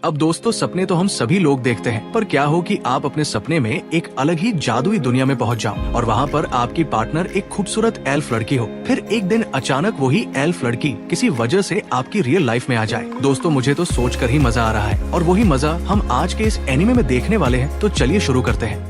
अब दोस्तों, सपने तो हम सभी लोग देखते हैं, पर क्या हो कि आप अपने सपने में एक अलग ही जादुई दुनिया में पहुंच जाओ और वहां पर आपकी पार्टनर एक खूबसूरत एल्फ लड़की हो। फिर एक दिन अचानक वही एल्फ लड़की किसी वजह से आपकी रियल लाइफ में आ जाए। दोस्तों, मुझे तो सोचकर ही मजा आ रहा है और वही मजा हम आज के इस एनिमे में देखने वाले हैं। तो चलिए शुरू करते हैं।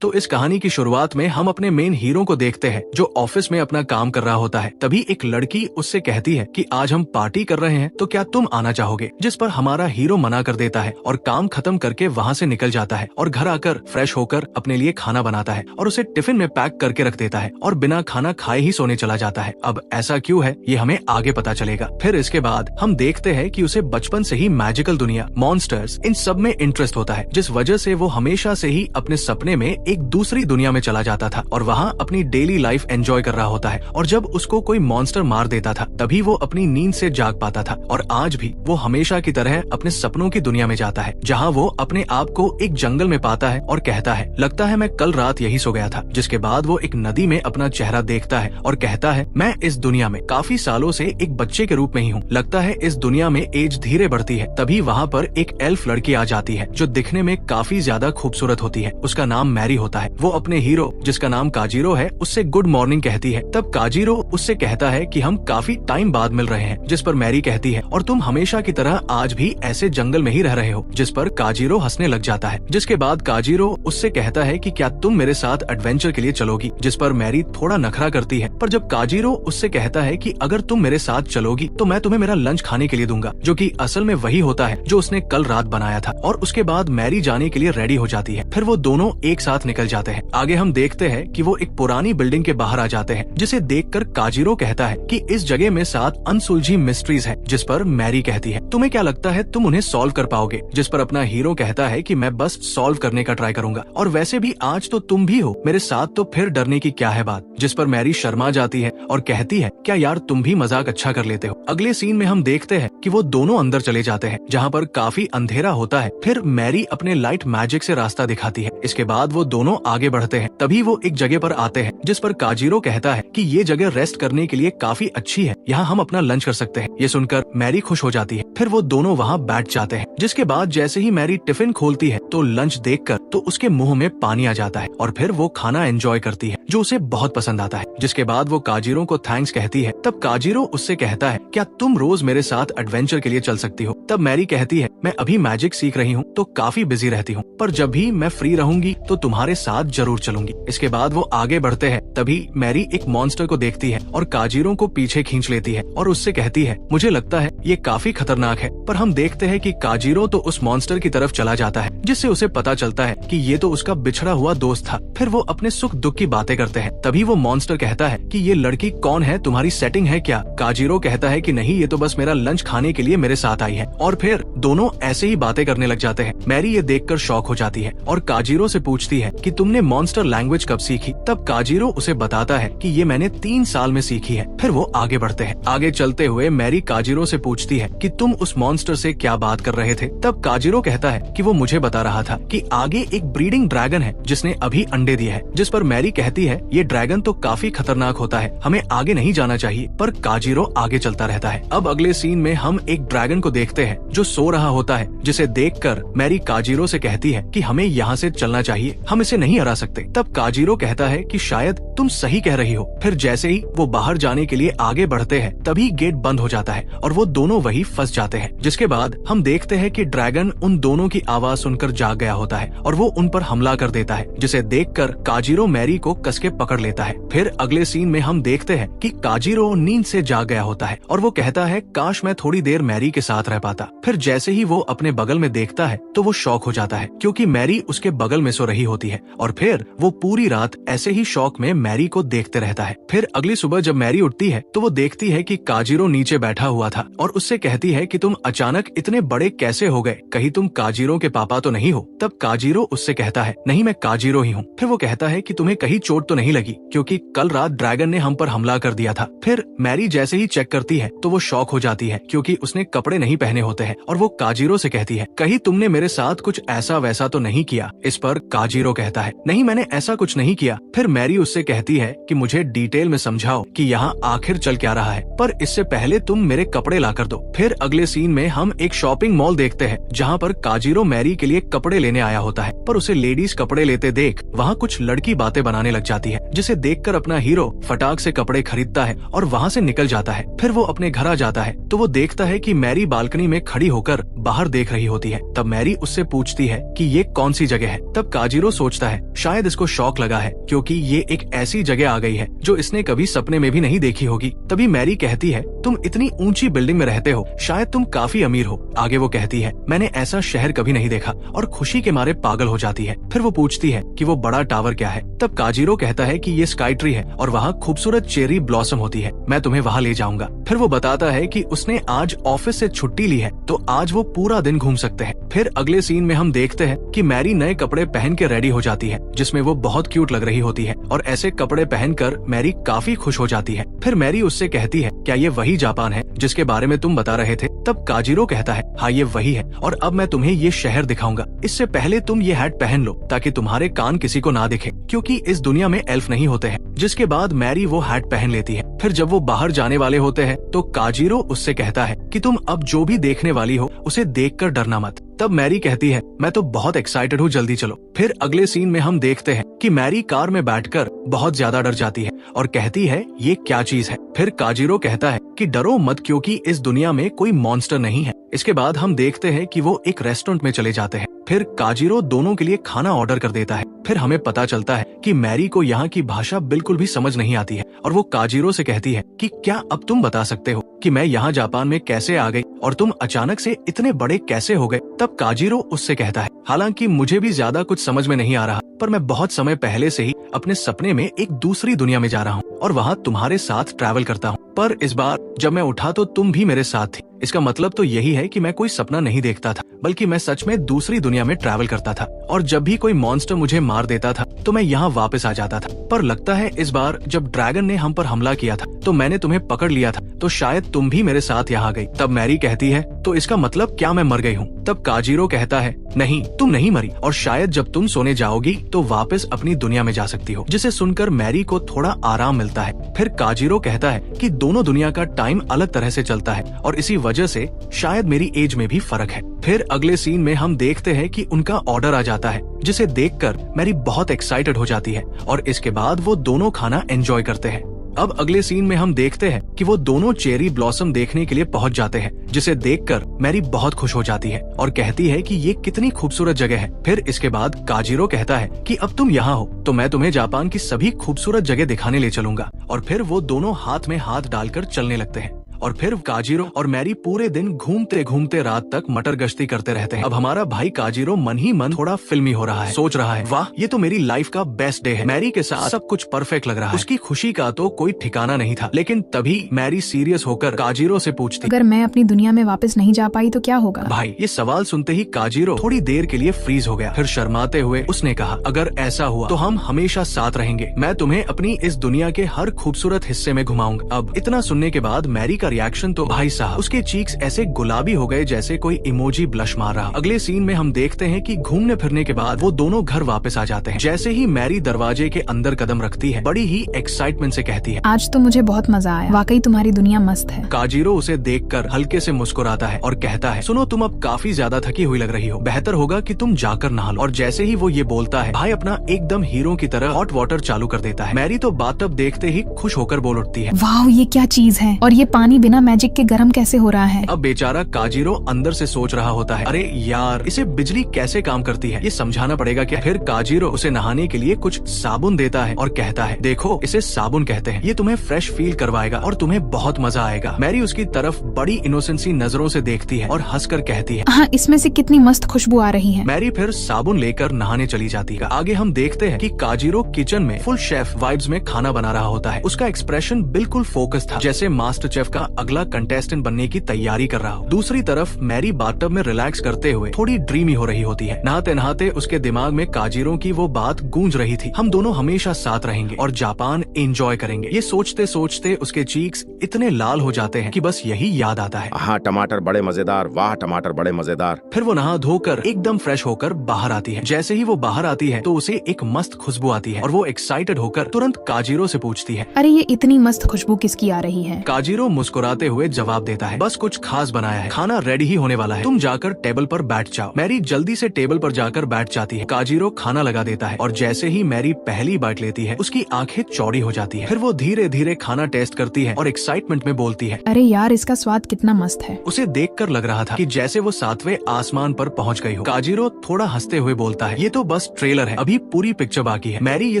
तो इस कहानी की शुरुआत में हम अपने मेन हीरो को देखते हैं जो ऑफिस में अपना काम कर रहा होता है। तभी एक लड़की उससे कहती है कि आज हम पार्टी कर रहे हैं, तो क्या तुम आना चाहोगे? जिस पर हमारा हीरो मना कर देता है और काम खत्म करके वहाँ से निकल जाता है और घर आकर फ्रेश होकर अपने लिए खाना बनाता है और उसे टिफिन में पैक करके रख देता है और बिना खाना खाए ही सोने चला जाता है। अब ऐसा क्यों है ये हमें आगे पता चलेगा। फिर इसके बाद हम देखते हैं कि उसे बचपन से ही मैजिकल दुनिया, मॉन्स्टर्स, इन सब में इंटरेस्ट होता है, जिस वजह से वो हमेशा से ही अपने सपने में एक दूसरी दुनिया में चला जाता था और वहाँ अपनी डेली लाइफ एंजॉय कर रहा होता है। और जब उसको कोई मॉन्स्टर मार देता था तभी वो अपनी नींद से जाग पाता था। और आज भी वो हमेशा की तरह अपने सपनों की दुनिया में जाता है, जहाँ वो अपने आप को एक जंगल में पाता है और कहता है, लगता है मैं कल रात यही सो गया था। जिसके बाद वो एक नदी में अपना चेहरा देखता है और कहता है, मैं इस दुनिया में काफी सालों से एक बच्चे के रूप में ही हूँ। लगता है इस दुनिया में एज धीरे बढ़ती है। तभी वहाँ पर एक एल्फ लड़की आ जाती है जो दिखने में काफी ज्यादा खूबसूरत होती है। उसका नाम मैरी होता है। वो अपने हीरो, जिसका नाम काजीरो है, उससे गुड मॉर्निंग कहती है। तब काजीरो उससे कहता है कि हम काफी टाइम बाद मिल रहे हैं। जिस पर मैरी कहती है, और तुम हमेशा की तरह आज भी ऐसे जंगल में ही रह रहे हो। जिस पर काजीरो हंसने लग जाता है। जिसके बाद काजीरो उससे कहता है कि क्या तुम मेरे साथ एडवेंचर के लिए चलोगी? जिस पर मैरी थोड़ा नखरा करती है। पर जब काजीरो उससे कहता है कि अगर तुम मेरे साथ चलोगी तो मैं तुम्हें मेरा लंच खाने के लिए दूंगा, जो कि असल में वही होता है जो उसने कल रात बनाया था। और उसके बाद मैरी जाने के लिए रेडी हो जाती है। फिर वो दोनों एक साथ निकल जाते हैं। आगे हम देखते हैं कि वो एक पुरानी बिल्डिंग के बाहर आ जाते हैं, जिसे देखकर काजीरो कहता है कि इस जगह में 7 अनसुलझी मिस्ट्रीज हैं। जिस पर मैरी कहती है, तुम्हें क्या लगता है तुम उन्हें सॉल्व कर पाओगे? जिस पर अपना हीरो कहता है कि मैं बस सॉल्व करने का ट्राई करूंगा, और वैसे भी आज तो तुम भी हो मेरे साथ, तो फिर डरने की क्या है बात। जिस पर मैरी शर्मा जाती है और कहती है, क्या यार तुम भी मजाक अच्छा कर लेते हो। अगले सीन में हम देखते हैं कि वो दोनों अंदर चले जाते हैं, जहाँ पर काफी अंधेरा होता है। फिर मैरी अपने लाइट मैजिक से रास्ता दिखाती है। इसके बाद वो दोनों आगे बढ़ते हैं। तभी वो एक जगह पर आते हैं जिस पर काजीरो कहता है कि ये जगह रेस्ट करने के लिए काफी अच्छी है, यहाँ हम अपना लंच कर सकते हैं। ये सुनकर मैरी खुश हो जाती है। फिर वो दोनों वहाँ बैठ जाते हैं। जिसके बाद जैसे ही मैरी टिफिन खोलती है तो लंच देखकर तो उसके मुंह में पानी आ जाता है और फिर वो खाना एंजॉय करती है, जो उसे बहुत पसंद आता है। जिसके बाद वो काजीरो को थैंक्स कहती है। तब काजीरो उससे कहता है, क्या तुम रोज मेरे साथ एडवेंचर के लिए चल सकती हो? तब मैरी कहती है, मैं अभी मैजिक सीख रही हूँ तो काफी बिजी रहती हूँ, पर जब भी मैं फ्री रहूंगी तो तुम्हारे साथ जरूर चलूंगी। इसके बाद वो आगे बढ़ते हैं। तभी मैरी एक मॉन्स्टर को देखती है और काजीरो को पीछे खींच लेती है और उससे कहती है, मुझे लगता है ये काफी खतरनाक है। पर हम देखते हैं कि काजीरो तो उस मॉन्स्टर की तरफ चला जाता है, जिससे उसे पता चलता है कि ये तो उसका बिछड़ा हुआ दोस्त था। फिर वो अपने सुख दुख की बातें करते हैं। तभी वो मॉन्स्टर कहता है कि ये लड़की कौन है, तुम्हारी सेटिंग है क्या? काजीरो कहता है कि नहीं, ये तो बस मेरा लंच खाने के लिए मेरे साथ आई है। और फिर दोनों ऐसे ही बातें करने लग जाते हैं। मैरी ये देखकर शॉक हो जाती है और काजीरो से पूछती है कि तुमने मॉन्स्टर लैंग्वेज कब सीखी? तब काजीरो उसे बताता है कि ये मैंने 3 साल में सीखी है। फिर वो आगे बढ़ते हैं। आगे चलते हुए मैरी काजीरो से पूछती है कि तुम उस मॉन्स्टर से क्या बात कर रहे थे? तब काजीरो कहता है कि वो मुझे बता रहा था कि आगे एक ब्रीडिंग ड्रैगन है जिसने अभी अंडे दिए हैं। जिस पर मैरी कहती है, ये ड्रैगन तो काफी खतरनाक होता है, हमें आगे नहीं जाना चाहिए। पर काजीरो आगे चलता रहता है। अब अगले सीन में हम एक ड्रैगन को देखते हैं जो सो रहा होता है, जिसे देखकर मैरी काजीरो से कहती है कि हमें यहाँ से चलना चाहिए, हम इसे नहीं हरा सकते। तब काजीरो कहता है कि शायद तुम सही कह रही हो। फिर जैसे ही वो बाहर जाने के लिए आगे बढ़ते हैं तभी गेट बंद हो जाता है और वो दोनों वही फंस जाते हैं। जिसके बाद हम देखते हैं कि ड्रैगन उन दोनों की आवाज सुनकर जाग गया होता है और वो उन पर हमला कर देता है, जिसे देखकर काजीरो मैरी को कसके पकड़ लेता है। फिर अगले सीन में हम देखते हैं कि काजीरो नींद से जाग गया होता है और वो कहता है, काश मैं थोड़ी देर मैरी के साथ रह पाता। फिर जैसे ही वो अपने बगल में देखता है तो वो शॉक हो जाता है, क्योंकि मैरी उसके बगल में सो रही होती है। और फिर वो पूरी रात ऐसे ही शौक में मैरी को देखते रहता है। फिर अगली सुबह जब मैरी उठती है तो वो देखती है कि काजीरो नीचे बैठा हुआ था और उससे कहती है कि तुम अचानक इतने बड़े कैसे हो गए, कहीं तुम काजीरो के पापा तो नहीं हो? तब काजीरो उससे कहता है, नहीं, मैं काजीरो ही हूँ। फिर वो कहता है कि तुम्हें कहीं चोट तो नहीं लगी, क्योंकि कल रात ड्रैगन ने हम पर हमला कर दिया था। फिर मैरी जैसे ही चेक करती है तो वो शॉक हो जाती है, क्योंकि उसने कपड़े नहीं पहने होते हैं और वो काजीरो से कहती है, कहीं तुमने मेरे साथ कुछ ऐसा वैसा तो नहीं किया? इस पर काजीरो कहता है, नहीं मैंने ऐसा कुछ नहीं किया। फिर मैरी उससे कहती है कि मुझे डिटेल में समझाओ कि यहाँ आखिर चल क्या रहा है, पर इससे पहले तुम मेरे कपड़े ला कर दो। फिर अगले सीन में हम एक शॉपिंग मॉल देखते हैं जहाँ पर काजिरो मैरी के लिए कपड़े लेने आया होता है, पर उसे लेडीज कपड़े लेते देख वहाँ कुछ लड़की बातें बनाने लग जाती है, जिसे देखकर अपना हीरो फटाक से कपड़े खरीदता है और वहाँ से निकल जाता है। फिर वो अपने घर आ जाता है तो वो देखता है कि मैरी बालकनी में खड़ी होकर बाहर देख रही होती है। तब मैरी उससे पूछती है कि ये कौन सी जगह है। तब काजिरो सोचता है शायद इसको शॉक लगा है क्योंकि ये एक ऐसी जगह आ गई है जो इसने कभी सपने में भी नहीं देखी होगी। तभी मैरी कहती है, तुम इतनी ऊंची बिल्डिंग में रहते हो, शायद तुम काफी अमीर हो। आगे वो कहती है, मैंने ऐसा शहर कभी नहीं देखा, और खुशी के मारे पागल हो जाती है। फिर वो पूछती है कि वो बड़ा टावर क्या है। तब काजिरो कहता है कि ये स्काई ट्री है और वहाँ खूबसूरत चेरी ब्लॉसम होती है, मैं तुम्हें वहाँ ले जाऊंगा। फिर वो बताता है कि उसने आज ऑफिस से छुट्टी ली है तो आज वो पूरा दिन घूम सकते हैं। फिर अगले सीन में हम देखते हैं कि मैरी नए कपड़े पहन के रेडी हो जाती है, जिसमें वो बहुत क्यूट लग रही होती है, और ऐसे कपड़े पहनकर मैरी काफी खुश हो जाती है। फिर मैरी उससे कहती है, क्या ये वही जापान है जिसके बारे में तुम बता रहे थे। तब काजिरो कहता है, हाँ ये वही है, और अब मैं तुम्हें ये शहर दिखाऊंगा। इससे पहले तुम ये हैट पहन लो ताकि तुम्हारे कान किसी को ना दिखे, क्योंकि इस दुनिया में एल्फ नहीं होते हैं। जिसके बाद मैरी वो हैट पहन लेती है। फिर जब वो बाहर जाने वाले होते हैं तो काजिरो उससे कहता है कि तुम अब जो भी देखने वाली हो उसे देखकर डरना मत। तब मैरी कहती है, मैं तो बहुत एक्साइटेड हूँ, जल्दी चलो। फिर अगले सीन में हम देखते हैं कि मैरी कार में बैठकर बहुत ज्यादा डर जाती है और कहती है, ये क्या चीज है। फिर काजिरो कहता है कि डरो मत, क्योंकि इस दुनिया में कोई मॉन्स्टर नहीं है। इसके बाद हम देखते हैं कि वो एक रेस्टोरेंट में चले जाते हैं। फिर काजिरो दोनों के लिए खाना ऑर्डर कर देता है। फिर हमें पता चलता है कि मैरी को यहाँ की भाषा बिल्कुल भी समझ नहीं आती है, और वो काजिरो से कहती है कि क्या अब तुम बता सकते हो कि मैं यहाँ जापान में कैसे आ गई और तुम अचानक से इतने बड़े कैसे हो गए। तब काजिरो उससे कहता है, हालांकि मुझे भी ज्यादा कुछ समझ में नहीं आ रहा, पर मैं बहुत समय पहले से ही अपने सपने में एक दूसरी दुनिया में जा रहा हूँ और वहाँ तुम्हारे साथ ट्रैवल करता हूँ, पर इस बार जब मैं उठा तो तुम भी मेरे साथ थी। इसका मतलब तो यही है कि मैं कोई सपना नहीं देखता था, बल्कि मैं सच में दूसरी दुनिया में ट्रैवल करता था, और जब भी कोई मॉन्स्टर मुझे मार देता था तो मैं यहाँ वापस आ जाता था। पर लगता है इस बार जब ड्रैगन ने हम पर हमला किया था तो मैंने तुम्हें पकड़ लिया था, तो शायद तुम भी मेरे साथ यहाँ गई। तब मैरी कहती है, तो इसका मतलब क्या मैं मर गई हूँ। तब काजिरो कहता है, नहीं तुम नहीं मरी, और शायद जब तुम सोने जाओगी तो वापस अपनी दुनिया में जा सकती हो। जिसे सुनकर मैरी को थोड़ा आराम मिलता है। फिर काजिरो कहता है कि दोनों दुनिया का टाइम अलग तरह से चलता है और इसी वजह से शायद मेरी एज में भी फर्क है। फिर अगले सीन में हम देखते हैं कि उनका ऑर्डर आ जाता है, जिसे देखकर मैरी बहुत एक्साइटेड हो जाती है, और इसके बाद वो दोनों खाना एंजॉय करते हैं। अब अगले सीन में हम देखते हैं कि वो दोनों चेरी ब्लॉसम देखने के लिए पहुंच जाते हैं, जिसे देखकर मैरी बहुत खुश हो जाती है और कहती है कि ये कितनी खूबसूरत जगह है। फिर इसके बाद काजिरो कहता है कि अब तुम यहाँ हो तो मैं तुम्हें जापान की सभी खूबसूरत जगह दिखाने ले चलूंगा, और फिर वो दोनों हाथ में हाथ डालकर चलने लगते हैं। और फिर काजिरो और मैरी पूरे दिन घूमते घूमते रात तक मटर गश्ती करते रहते हैं। अब हमारा भाई काजिरो मन ही मन थोड़ा फिल्मी हो रहा है, सोच रहा है, वाह ये तो मेरी लाइफ का बेस्ट डे है, मैरी के साथ सब कुछ परफेक्ट लग रहा है। उसकी खुशी का तो कोई ठिकाना नहीं था। लेकिन तभी मैरी सीरियस होकर काजिरो से पूछती, अगर मैं अपनी दुनिया में वापस नहीं जा पाई तो क्या होगा। भाई ये सवाल सुनते ही काजिरो थोड़ी देर के लिए फ्रीज हो गया। फिर शर्माते हुए उसने कहा, अगर ऐसा हुआ तो हम हमेशा साथ रहेंगे, मैं तुम्हें अपनी इस दुनिया के हर खूबसूरत हिस्से में घुमाऊंगा। अब इतना सुनने के बाद मैरी का रिएक्शन तो भाई साहब, उसके चीक्स ऐसे गुलाबी हो गए जैसे कोई इमोजी ब्लश मार रहा। अगले सीन में हम देखते हैं कि घूमने फिरने के बाद वो दोनों घर वापस आ जाते हैं। जैसे ही मैरी दरवाजे के अंदर कदम रखती है, बड़ी ही एक्साइटमेंट से कहती है, आज तो मुझे बहुत मजा आया, वाकई तुम्हारी दुनिया मस्त है। काजिरो उसे देखकर हल्के से मुस्कुराता है और कहता है, सुनो तुम अब काफी ज्यादा थकी हुई लग रही हो, बेहतर होगा कि तुम जाकर नहा लो। और जैसे ही वो ये बोलता है, भाई अपना एकदम हीरो की तरह हॉट वाटर चालू कर देता है। मैरी तो बात तब देखते ही खुश होकर बोल उठती है, वाह ये क्या चीज है, और ये पानी बिना मैजिक के गर्म कैसे हो रहा है। अब बेचारा काजिरो अंदर से सोच रहा होता है, अरे यार इसे बिजली कैसे काम करती है, ये समझाना पड़ेगा क्या। फिर काजिरो उसे नहाने के लिए कुछ साबुन देता है और कहता है, देखो इसे साबुन कहते हैं, ये तुम्हें फ्रेश फील करवाएगा और तुम्हें बहुत मजा आएगा। मैरी उसकी तरफ बड़ी इनोसेंसी नजरों से देखती है और हंसकर कहती है, हाँ इसमें से कितनी मस्त खुशबू आ रही है। मैरी फिर साबुन लेकर नहाने चली जाती है। आगे हम देखते हैं कि काजिरो किचन में फुल शेफ वाइब्स में खाना बना रहा होता है। उसका एक्सप्रेशन बिल्कुल फोकस था, जैसे मास्टर शेफ का अपना अगला कंटेस्टेंट बनने की तैयारी कर रहा हो। दूसरी तरफ मैरी बाथटब में रिलैक्स करते हुए थोड़ी ड्रीमी हो रही होती है। नहाते नहाते उसके दिमाग में काजिरो की वो बात गूंज रही थी, हम दोनों हमेशा साथ रहेंगे और जापान एंजॉय करेंगे। ये सोचते सोचते उसके चीक्स इतने लाल हो जाते हैं कि बस यही याद आता है। हाँ, टमाटर बड़े मजेदार, वाह टमाटर बड़े मजेदार। फिर वो नहा धोकर एकदम फ्रेश होकर बाहर आती है। जैसे ही वो बाहर आती है तो उसे एक मस्त खुशबू आती है और वो एक्साइटेड होकर तुरंत काजिरो से पूछती है, अरे ये इतनी मस्त खुशबू किसकी आ रही है? काजिरो मुस्कुराते हुए जवाब देता है, बस कुछ खास बनाया है, खाना रेडी ही होने वाला है, तुम जाकर टेबल पर बैठ जाओ। मैरी जल्दी से टेबल पर जाकर बैठ जाती है। काजिरो खाना लगा देता है और जैसे ही मैरी पहली बाइट लेती है उसकी आंखें चौड़ी हो जाती है। फिर वो धीरे धीरे खाना टेस्ट करती है और एक्साइटमेंट में बोलती है, अरे यार इसका स्वाद कितना मस्त है। उसे देखकर लग रहा था कि जैसे वो 7वें आसमान पर पहुंच गई हो। काजिरो थोड़ा हंसते हुए बोलता है, ये तो बस ट्रेलर है, अभी पूरी पिक्चर बाकी है। मैरी ये